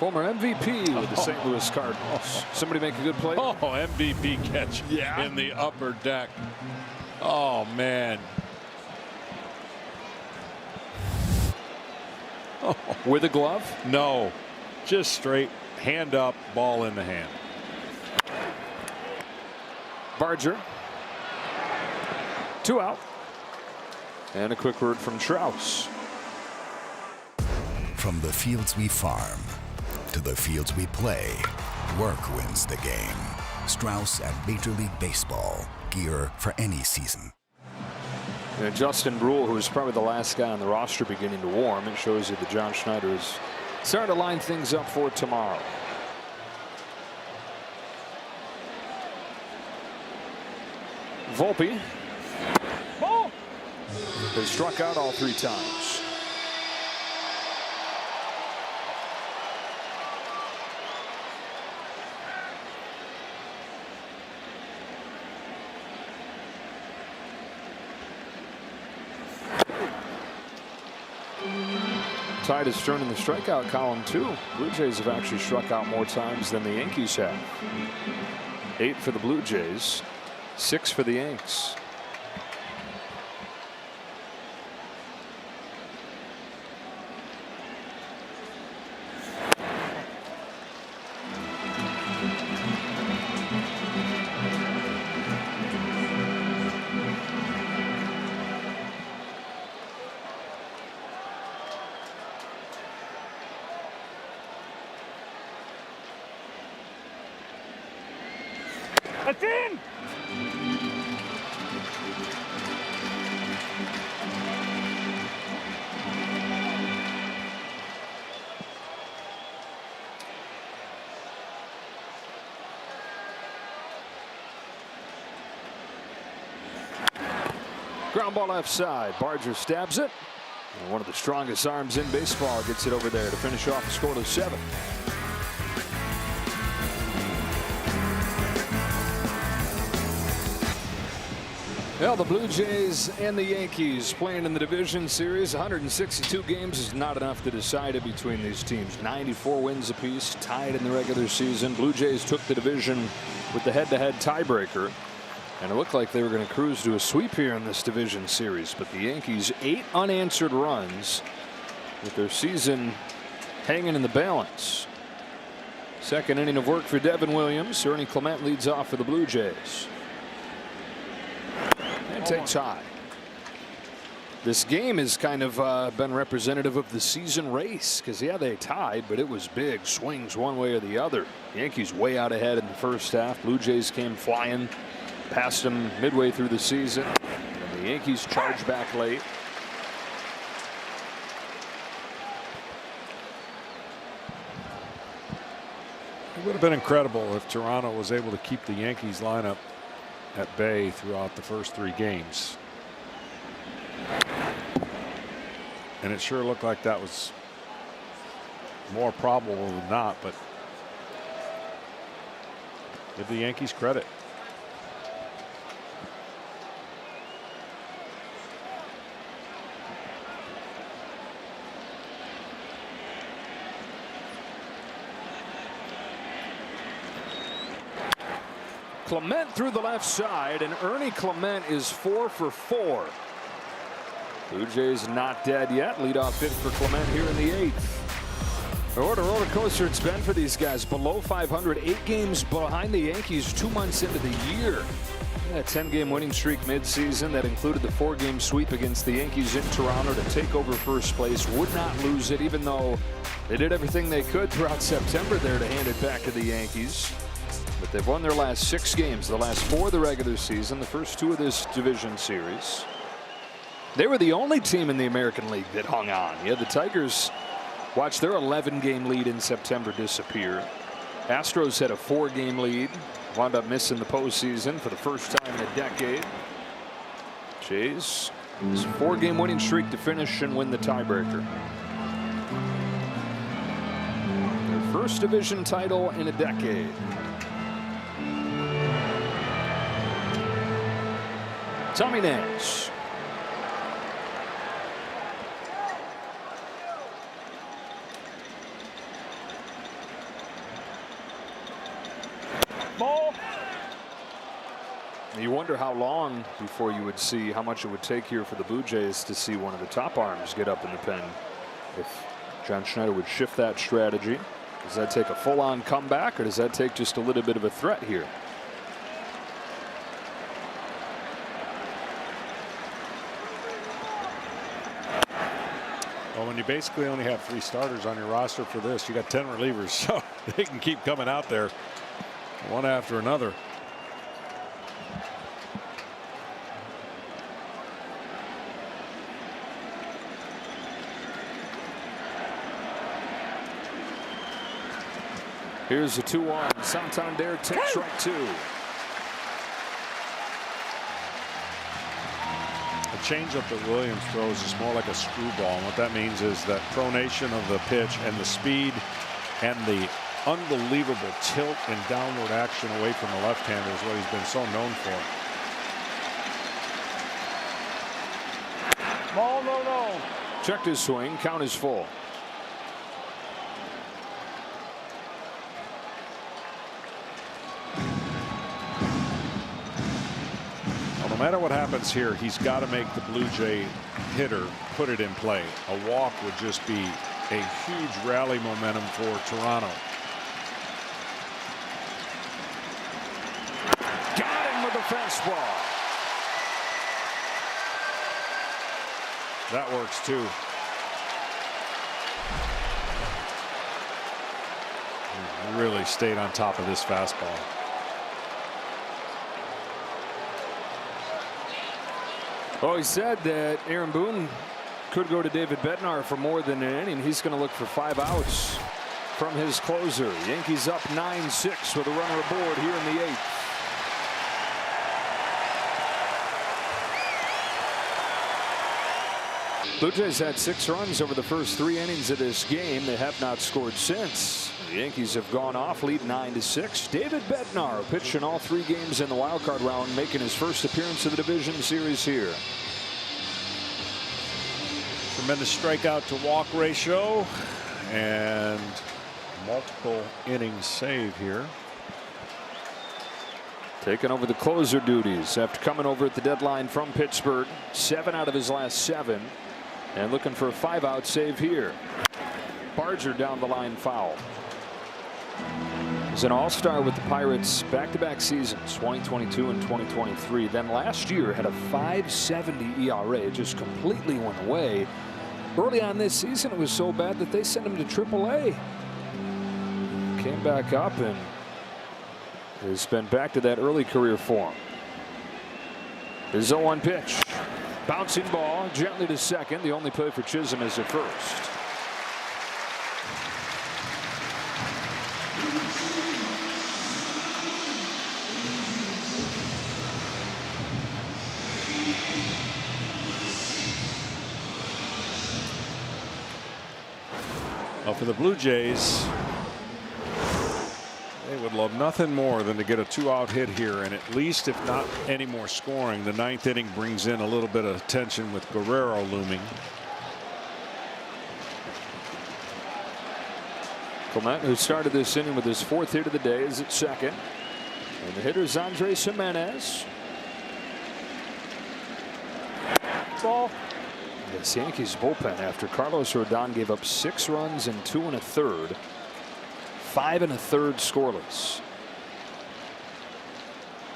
Former MVP with the St. Louis Cardinals. Somebody make a good play. Oh, MVP catch in the upper deck. Oh, man. Oh. With a glove? No, just straight hand up, ball in the hand. Barger. 2 out. And a quick word from Strauss. From the fields we farm to the fields we play, work wins the game. Strauss and Major League Baseball. Gear for any season. And Justin Brule, who was probably the last guy on the roster beginning to warm, it shows you that John Schneider is starting to line things up for tomorrow. Volpe has struck out all 3 times. tide has turned in the strikeout column too. Blue Jays have actually struck out more times than the Yankees have. 8 for the Blue Jays, 6 for the Yanks. That's in! Ground ball left side. Barger stabs it. And one of the strongest arms in baseball gets it over there to finish off the scoreless 7th. Well, the Blue Jays and the Yankees playing in the division series. 162 games is not enough to decide it between these teams. 94 wins apiece, tied in the regular season. Blue Jays took the division with the head-to-head tiebreaker, and it looked like they were going to cruise to a sweep here in this division series. But the Yankees, 8 unanswered runs with their season hanging in the balance. Second inning of work for Devin Williams. Ernie Clement leads off for the Blue Jays. And takes high. This game has kind of been representative of the season race, because yeah, they tied, but it was big swings one way or the other. Yankees way out ahead in the first half. Blue Jays came flying past them midway through the season, and the Yankees charged back late. It would have been incredible if Toronto was able to keep the Yankees lineup at bay throughout the first 3 games. And it sure looked like that was more probable than not, but give the Yankees credit. Clement through the left side, and Ernie Clement is 4 for 4. Blue Jays not dead yet. Leadoff hit for Clement here in the 8th. What a roller coaster it's been for these guys. Below 500, 8 games behind the Yankees 2 months into the year. That 10-game winning streak midseason that included the 4-game sweep against the Yankees in Toronto to take over first place. Would not lose it, even though they did everything they could throughout September there to hand it back to the Yankees. But they've won their last 6 games, the last 4 of the regular season, the first 2 of this division series. They were the only team in the American League that hung on. Yeah, the Tigers watched their 11-game lead in September disappear. Astros had a 4-game lead, wound up missing the postseason for the first time in a decade. Jays, this 4-game winning streak to finish and win the tiebreaker. Their first division title in a decade. Tommy Nance. Ball. You wonder how long before you would see how much it would take here for the Blue Jays to see one of the top arms get up in the pen. If John Schneider would shift that strategy, does that take a full-on comeback, or does that take just a little bit of a threat here? Well, when you basically only have 3 starters on your roster for this, you got 10 relievers, so they can keep coming out there one after another. Here's a 2-1. Santander takes strike 2. Changeup that Williams throws is more like a screwball, and what that means is that pronation of the pitch and the speed and the unbelievable tilt and downward action away from the left-hander is what he's been so known for. Ball, no. Checked his swing. Count is full. matter what happens here, he's got to make the Blue Jay hitter put it in play. A walk would just be a huge rally momentum for Toronto. Got him with a fastball. That works too. He really stayed on top of this fastball. Well, he said that Aaron Boone could go to David Bednar for more than an inning. He's going to look for 5 outs from his closer. Yankees up 9-6 with a runner aboard here in the 8th. Blue Jays had 6 runs over the first 3 innings of this game. They have not scored since. The Yankees have gone off, lead 9-6. David Bednar pitched in all 3 games in the wild card round, making his first appearance of the division series here. Tremendous strikeout to walk ratio and multiple innings save here. Taking over the closer duties after coming over at the deadline from Pittsburgh. 7 out of his last 7. And looking for a 5-out save here. Barger down the line foul. He's an all-star with the Pirates back-to-back seasons, 2022 and 2023. Then last year had a 5.70 ERA. It just completely went away. Early on this season, it was so bad that they sent him to AAA. Came back up and has been back to that early career form. His 0-1 pitch. Bouncing ball gently to second. The only play for Chisholm is at first. Well, for the Blue Jays, they would love nothing more than to get a 2-out hit here, and at least, if not any more scoring. The 9th inning brings in a little bit of tension with Guerrero looming. Clement, who started this inning with his 4th hit of the day, is at second. And the hitter is Andres Jimenez. Ball. This Yankees bullpen after Carlos Rodon gave up 6 runs in 2 1/3. 5 1/3 scoreless.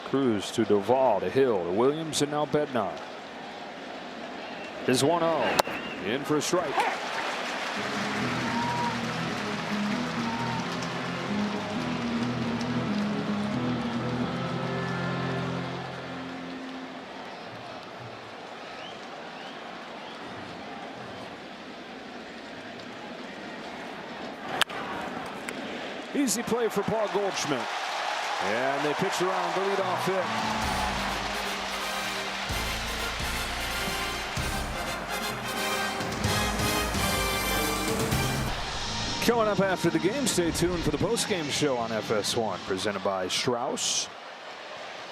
Cruz to Doval to Hill to Williams and now Bednar. Is 1-0 in for a strike. Easy play for Paul Goldschmidt. And they pitch around the leadoff hit. Coming up after the game, stay tuned for the postgame show on FS1, presented by Strauss.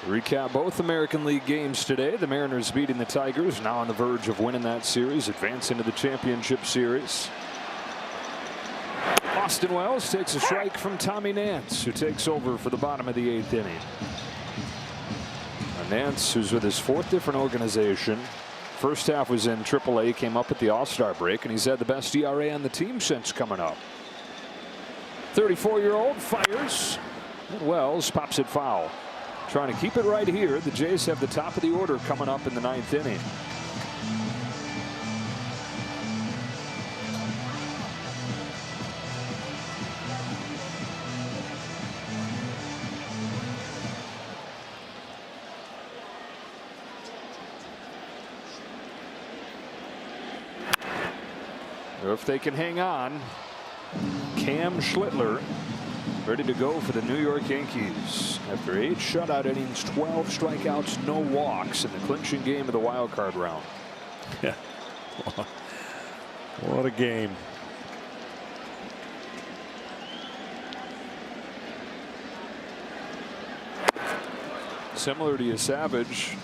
Recap both American League games today. The Mariners beating the Tigers, now on the verge of winning that series, advancing to the championship series. Austin Wells takes a strike from Tommy Nance, who takes over for the bottom of the 8th inning. Nance, who's with his 4th different organization. First half was in AAA, came up at the All-Star break, and he's had the best ERA on the team since coming up. 34-year-old fires, and Wells pops it foul. Trying to keep it right here. The Jays have the top of the order coming up in the 9th inning. If they can hang on, Cam Schlittler ready to go for the New York Yankees after 8 shutout innings, 12 strikeouts, no walks in the clinching game of the wild card round. Yeah, what a game. Similar to you, Savage,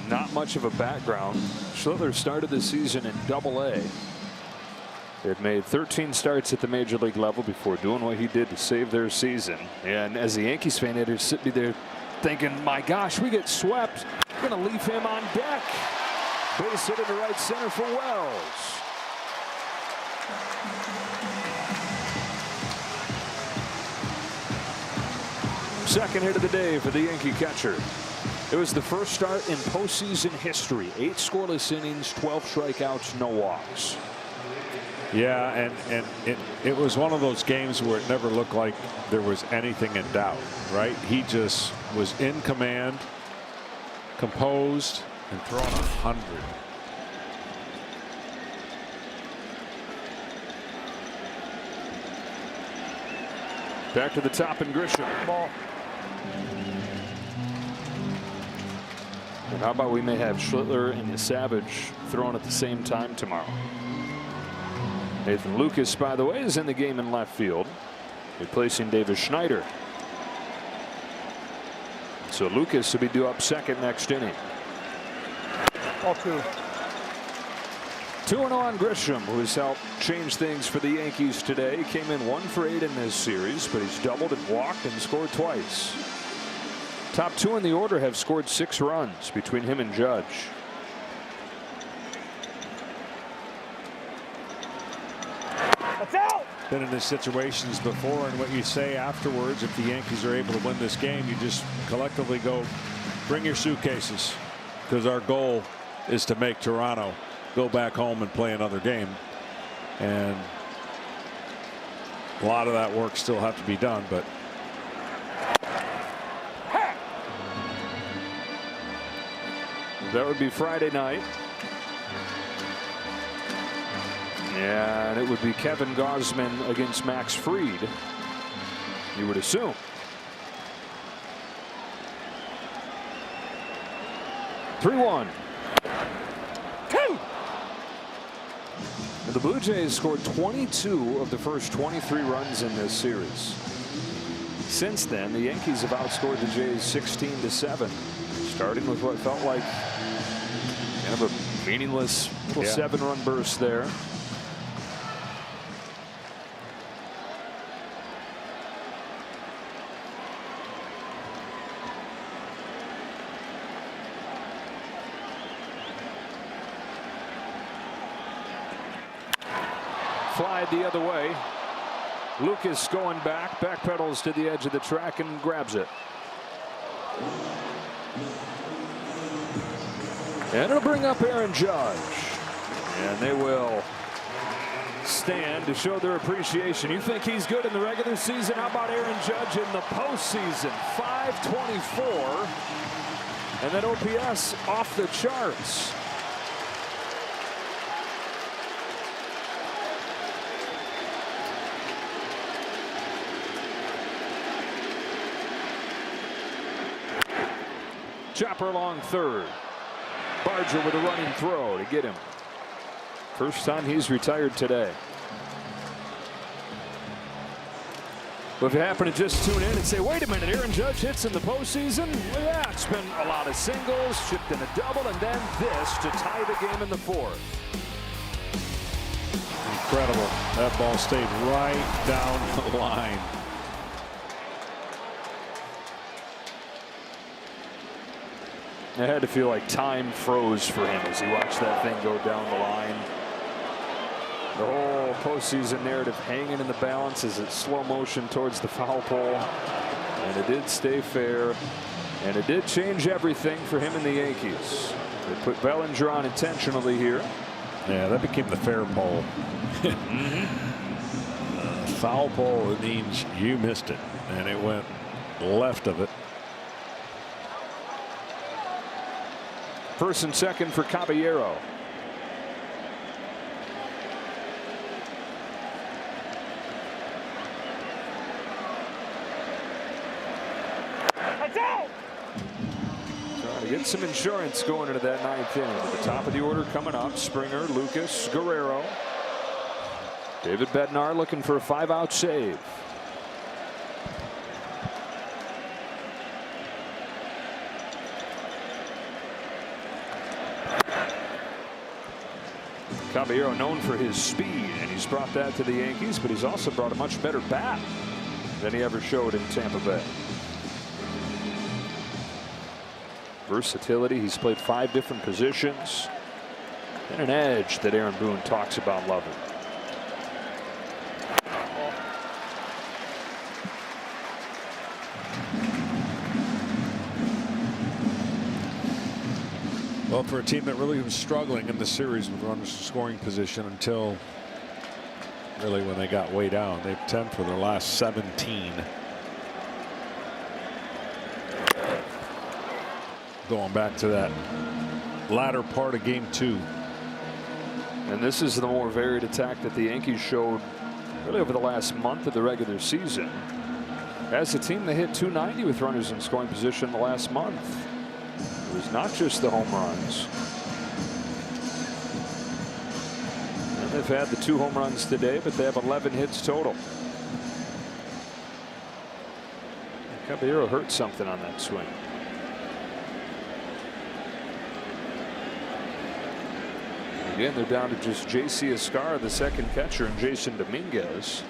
not much of a background. Schlittler started the season in Double-A. Had made 13 starts at the major league level before doing what he did to save their season. And as a Yankees fan, they'd sit there thinking, my gosh, we get swept. Going to leave him on deck. Base hit into right center for Wells. Second hit of the day for the Yankee catcher. It was the first start in postseason history. 8 scoreless innings, 12 strikeouts, no walks. Yeah, and it was one of those games where it never looked like there was anything in doubt, right? He just was in command, composed, and throwing 100. Back to the top and Grisham. Ball. And how about we may have Schlittler and Savage thrown at the same time tomorrow. Nathan Lucas, by the way, is in the game in left field, replacing Davis Schneider. So Lucas will be due up second next inning. Ball 2. 2-0 on Grisham, who has helped change things for the Yankees today. He came in 1 for 8 in this series, but he's doubled and walked and scored twice. Top 2 in the order have scored 6 runs between him and Judge. That's out. Been in these situations before, and what you say afterwards, if the Yankees are able to win this game, you just collectively go, bring your suitcases, because our goal is to make Toronto go back home and play another game. And a lot of that work still have to be done, but that would be Friday night. And it would be Kevin Gausman against Max Fried, you would assume. (3-1). And the Blue Jays scored 22 of the first 23 runs in this series. Since then, the Yankees have outscored the Jays 16-7, starting with what felt like kind of a meaningless little 7-run burst there. Fly the other way. Lucas going back, backpedals to the edge of the track and grabs it. And it'll bring up Aaron Judge. And they will stand to show their appreciation. You think he's good in the regular season? How about Aaron Judge in the postseason? .524. And that OPS off the charts. Chopper along third. Barger with a running throw to get him. First time he's retired today. But if you happen to just tune in and say, wait a minute, Aaron Judge hits in the postseason? Well, yeah, it's been a lot of singles, chipped in a double, and then this to tie the game in the 4th. incredible. That ball stayed right down the line. It had to feel like time froze for him as he watched that thing go down the line. The whole postseason narrative hanging in the balance as it's slow motion towards the foul pole. And it did stay fair. And it did change everything for him and the Yankees. They put Bellinger on intentionally here. Yeah, that became the fair pole. Foul pole, it means you missed it. And it went left of it. First and second for Caballero. That's out. Trying to get some insurance going into that 9th inning. At the top of the order coming up, Springer, Lucas, Guerrero. David Bednar looking for a 5-out save. Caballero known for his speed, and he's brought that to the Yankees, but he's also brought a much better bat than he ever showed in Tampa Bay. versatility. He's played 5 different positions. And an edge that Aaron Boone talks about loving. Well, for a team that really was struggling in the series with runners in scoring position until really when they got way down, they've 10 for their last 17. Going back to that latter part of game 2. And this is the more varied attack that the Yankees showed really over the last month of the regular season. As a team, they hit .290 with runners in scoring position the last month. It was not just the home runs. And they've had the 2 home runs today, but they have 11 hits total. Caballero hurt something on that swing. Again, they're down to just J.C. Escar, the second catcher, and Jason Dominguez.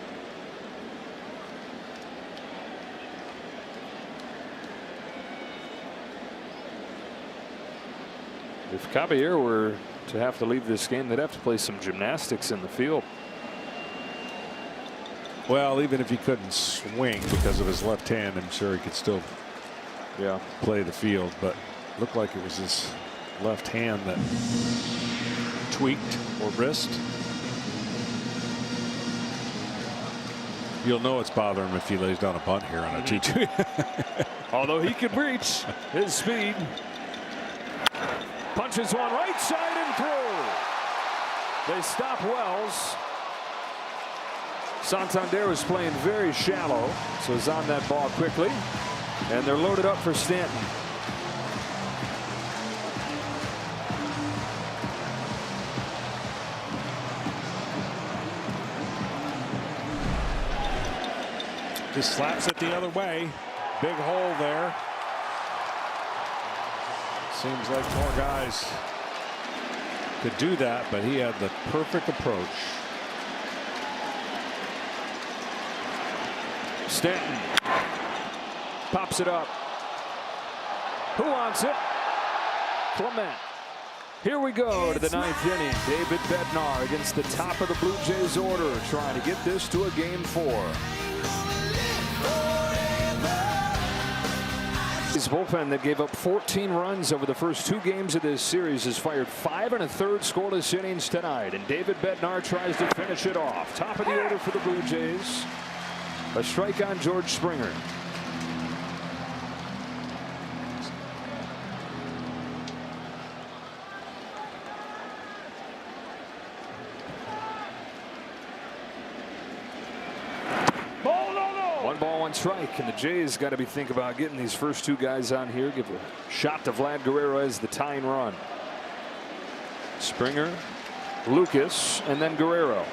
If Caballero were to have to leave this game, they'd have to play some gymnastics in the field. Well, even if he couldn't swing because of his left hand, I'm sure he could still play the field. But it looked like it was his left hand that tweaked, or wrist. You'll know it's bothering him if he lays down a bunt here on a 2-2. Although he could reach his speed. Punches one right side and through. They stop Wells. Santander was playing very shallow, so he's on that ball quickly. And they're loaded up for Stanton. Just slaps it the other way. Big hole there. Seems like more guys could do that, but he had the perfect approach. Stanton pops it up. Who wants it? Clement. Here we go to the 9th inning. David Bednar against the top of the Blue Jays order, trying to get this to a game 4. His bullpen that gave up 14 runs over the first 2 games of this series has fired 5 1/3 scoreless innings tonight, and David Bednar tries to finish it off. Top of the order for the Blue Jays. A strike on George Springer. Strike, and the Jays got to be thinking about getting these first 2 guys on here. Give a shot to Vlad Guerrero as the tying run. Springer, Lucas, and then Guerrero.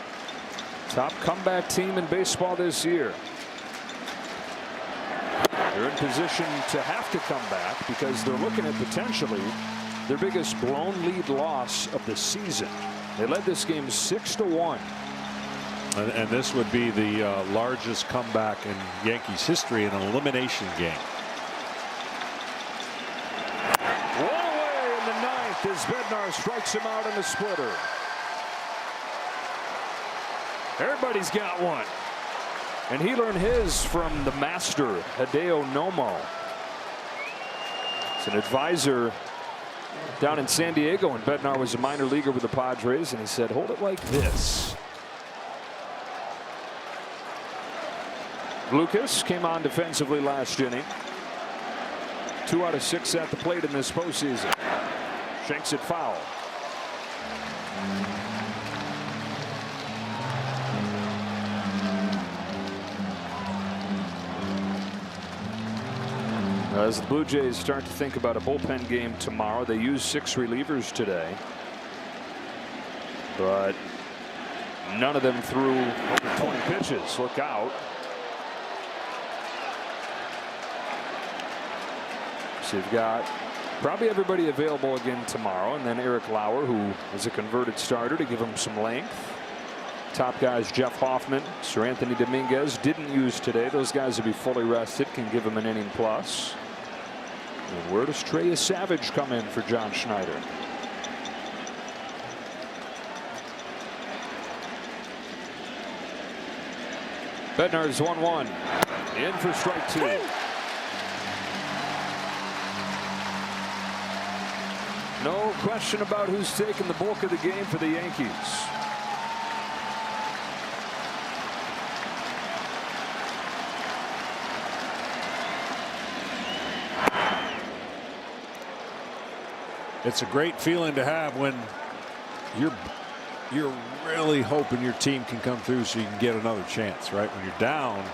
Top comeback team in baseball this year. They're in position to have to come back because they're looking at potentially their biggest blown lead loss of the season. They led this game 6-1. And this would be the largest comeback in Yankees history in an elimination game. One away in the 9th as Bednar strikes him out in the splitter. Everybody's got one. And he learned his from the master, Hideo Nomo. It's an advisor down in San Diego when Bednar was a minor leaguer with the Padres, and he said, hold it like this. Lucas came on defensively last inning. 2 out of 6 at the plate in this postseason. Shanks it foul. As the Blue Jays start to think about a bullpen game tomorrow, they use 6 relievers today. But none of them threw over 20 pitches. Look out. So you've got probably everybody available again tomorrow, and then Eric Lauer, who is a converted starter, to give him some length. Top guys Jeff Hoffman, Sir Anthony Dominguez didn't use today. Those guys will be fully rested, can give him an inning plus. And where does Trey Savage come in for John Schneider? Bednar's 1-1. In for strike 2. No question about who's taking the bulk of the game for the Yankees. It's a great feeling to have when you're really hoping your team can come through so you can get another chance, right? When you're down,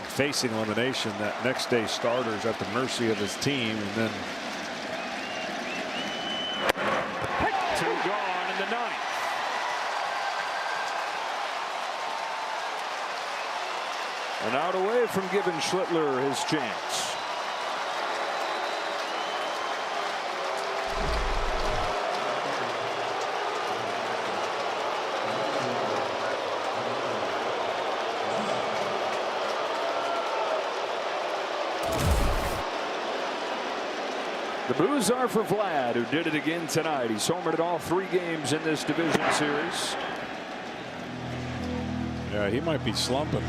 facing elimination, that next day starter's at the mercy of his team, and then 2 gone in the 9th. And out away from giving Schlittler his chance. The boos are for Vlad, who did it again tonight. He's homered at all 3 games in this division series. yeah, he might be slumping.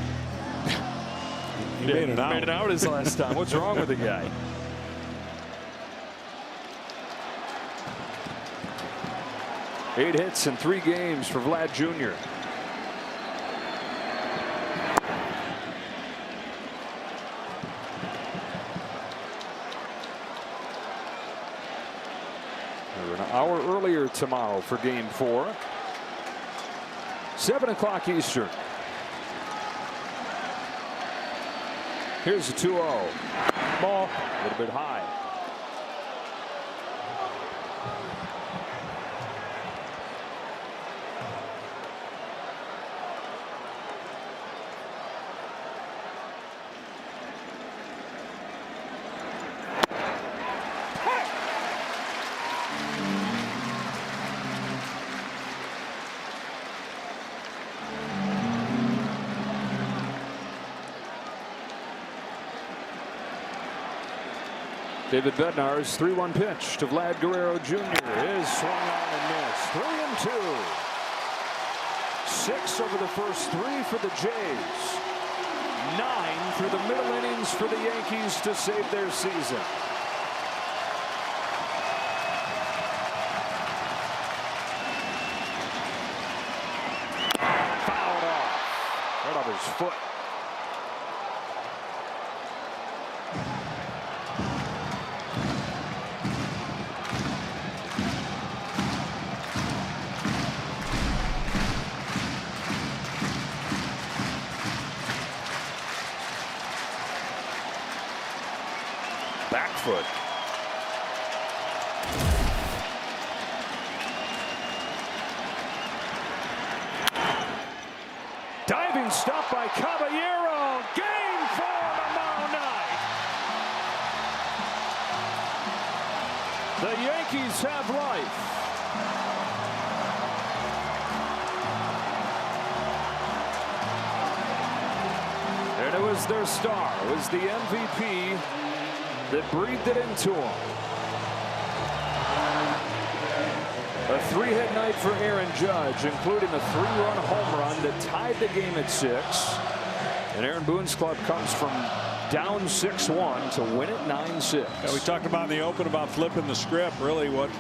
He Yeah, made it out. Made it out his last time. What's wrong with the guy? Eight hits in 3 games for Vlad Jr. We're an hour earlier tomorrow for game 4. 7 o'clock Eastern. Here's a 2-0. Ball a little bit high. David Bednar's 3-1 pitch to Vlad Guerrero Jr. is swung on and missed. 3-2. 6 over the first 3 for the Jays. 9 through the middle innings for the Yankees to save their season. Fouled off. Right off his foot. Back foot. Diving stop by Caballero. Game 4 tomorrow night. The Yankees have life. And it was their star. It was the MVP that breathed it into him. A 3-hit night for Aaron Judge, including a 3-run home run that tied the game at 6. And Aaron Boone's club comes from down 6-1 to win it 9-6. Yeah, we talked about in the open about flipping the script. Really, what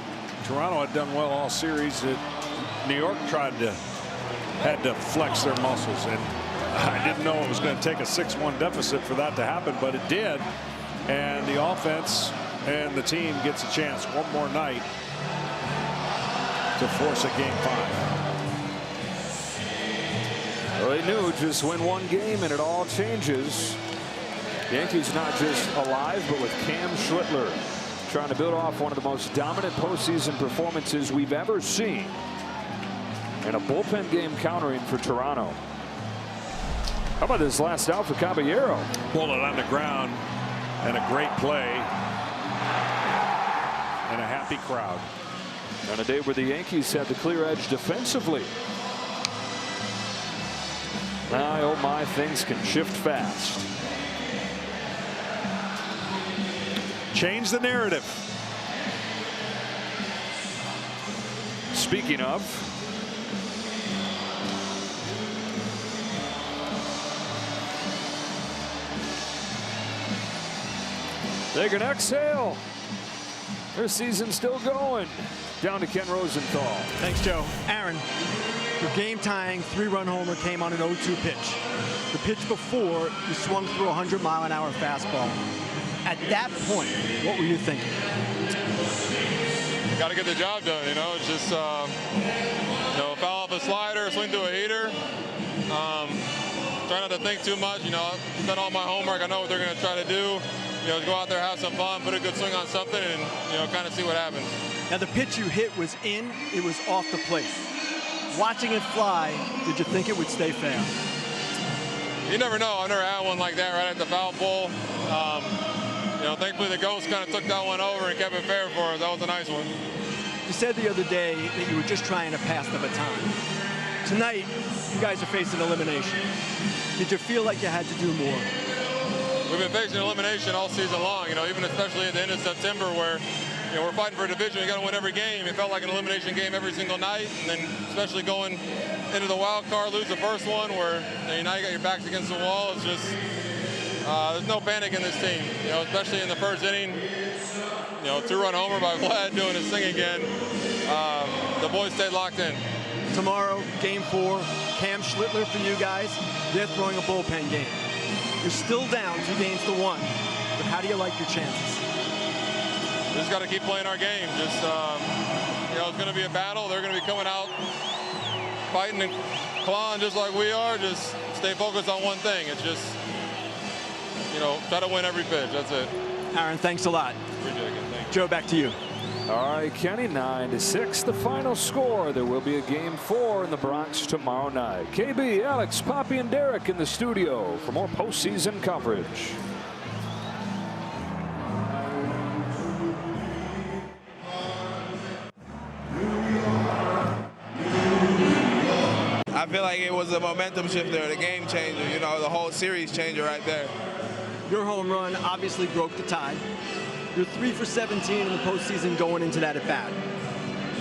Toronto had done well all series, that New York had to flex their muscles, and I didn't know it was going to take a 6-1 deficit for that to happen, but it did. And the offense and the team gets a chance one more night to force a game 5. Well, they knew just win one game and it all changes. The Yankees not just alive, but with Cam Schlittler trying to build off one of the most dominant postseason performances we've ever seen. And a bullpen game countering for Toronto. How about this last out for Caballero? Pulled it on the ground. And a great play. And a happy crowd. On a day where the Yankees had the clear edge defensively. My, oh my, things can shift fast. change the narrative. Speaking of, take an exhale. Their season's still going. Down to Ken Rosenthal. Thanks, Joe. Aaron, your game-tying 3-run homer came on an 0-2 pitch. The pitch before, you swung through a 100-mile-an-hour fastball. At that point, what were you thinking? Got to get the job done, you know. It's just, foul off a slider, swing through a heater. Try not to think too much, you know. I've done all my homework. I know what they're going to try to do. You know, go out there, have some fun, put a good swing on something, and, you know, kind of see what happens. Now, the pitch you hit was in, it was off the plate. Watching it fly, did you think it would stay fair? You never know. I've never had one like that right at the foul pole. You know, thankfully the Ghost kind of took that one over and kept it fair for us. That was a nice one. You said the other day that you were just trying to pass the baton. Tonight, you guys are facing elimination. Did you feel like you had to do more? We've been facing elimination all season long, you know, even especially at the end of September where, you know, we're fighting for a division. We got to win every game. It felt like an elimination game every single night, and then especially going into the wild card, lose the first one where, you know, now you got your backs against the wall. It's just, there's no panic in this team, you know, especially in the first inning. You know, 2-run homer by Vlad doing his thing again. The boys stayed locked in. Tomorrow, game 4, Cam Schlittler for you guys. They're throwing a bullpen game. You're still down 2-1, but how do you like your chances? We just got to keep playing our game. Just, you know, it's going to be a battle. They're going to be coming out fighting and clawing just like we are. Just stay focused on one thing. It's just, you know, try to win every pitch. That's it. Aaron, thanks a lot. Appreciate it. Thank you. Joe, back to you. All right, Kenny, 9-6, the final score. There will be a game 4 in the Bronx tomorrow night. KB, Alex, Poppy, and Derek in the studio for more postseason coverage. I feel like it was a momentum shifter, the game changer, you know, the whole series changer right there. Your home run obviously broke the tie. You're 3 for 17 in the postseason going into that at-bat.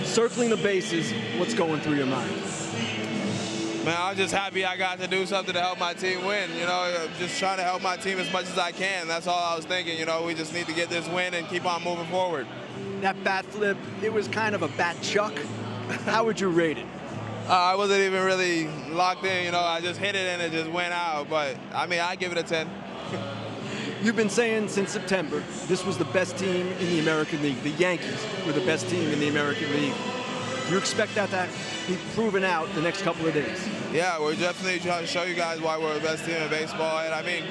Circling the bases, what's going through your mind? Man, I was just happy I got to do something to help my team win. You know, just trying to help my team as much as I can. That's all I was thinking. You know, we just need to get this win and keep on moving forward. That bat flip, it was kind of a bat chuck. How would you rate it? I wasn't even really locked in. You know, I just hit it and it just went out. But, I mean, I'd give it a 10. You've been saying since September this was the best team in the American League. The Yankees were the best team in the American League. Do you expect that to be proven out the next couple of days? Yeah, we're definitely trying to show you guys why we're the best team in baseball. And I mean,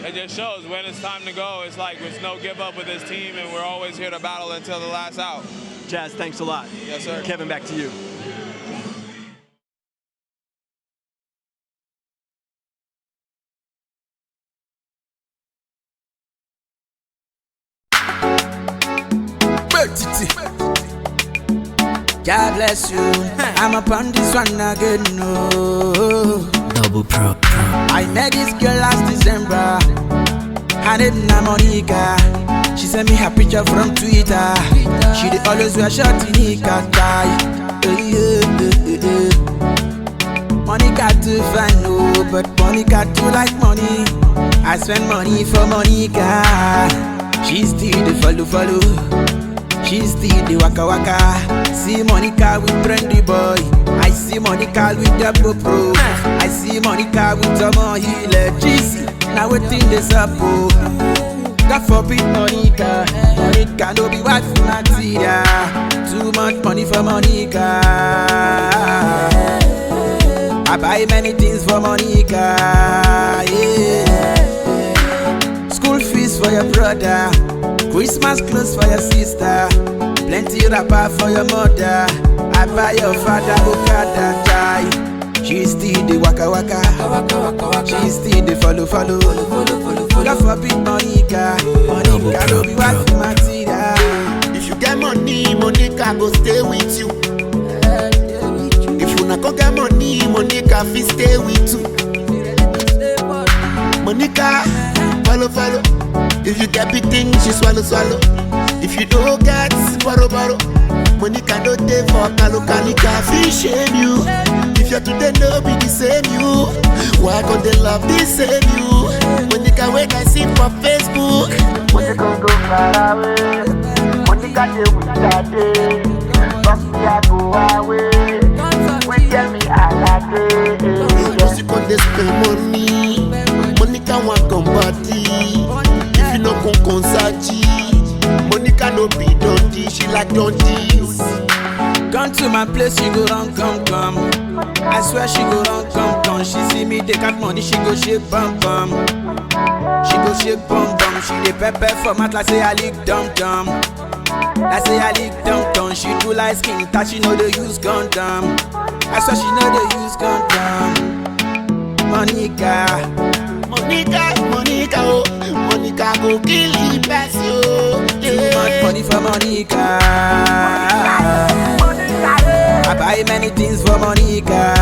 it just shows when it's time to go, it's like there's no give up with this team, and we're always here to battle until the last out. Jazz, thanks a lot. Yes, sir. Kevin, back to you. God bless you. I'm up on this one again. No. Double pro. I met this girl last December. Her name na Monica. She sent me her picture from Twitter. She dey always wear short nika tie. Monica too fine, no, but Monica too like money. I spend money for Monica. She still the follow. She still the waka. See Monica with Brandy Boy. I see Monica with Double Pro. I see Monica with Tomo Healer. GC, now waiting this up. God forbid Monica. Monica no be wife for Natia. Too much money for Monica. I buy many things for Monica. Yeah. School fees for your brother. Christmas clothes for your sister. Plenty wrapper for your mother. I buy your father Okada tie. She still the waka. She still the follow. God forbid Monica. Monica no be wife material. If you get money, Monica go stay with you. If you not go get money, Monica fit stay with you. Monica, follow. If you get big things, you swallow, swallow. If you don't get, borrow, borrow. Monica no day for Kalukalika, fish shame you. If you're today, no be the same you. Why can't they love the same you? Monica, when I see for Facebook, Monica go far away. Monica they with that day. Trust me, I go away. We tell me I like it. Just you can't spend money. Monica want come party. If you no come concert, Monica no be dundee, she like dundies. Come to my place, she go run, come. I swear she go run, come. She see me take out money, she go shake bum bum. She go shake bum bum. She dey pepper for mat like say I lick dum dum. Like say I lick dum dum. She do like skin that she know they use condom. I swear she know they use condom. Monica, oh, Monica go kill the best yo. Too much money for Monica. I buy many things for Monica.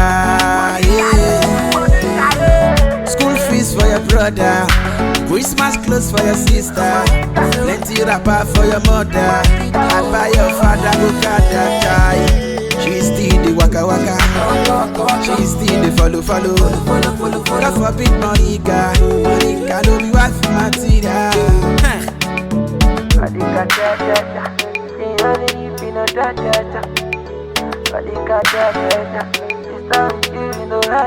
Yeah. School fees for your brother, Christmas clothes for your sister, plenty wrapper for your mother. I buy your father Okada tie. She still the waka waka. She still the follow. God forbid Monica. Monica don't be wife material. Monica da. She only if you know da. Monica da. This time you know da.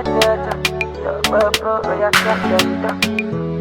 Bro, yeah da.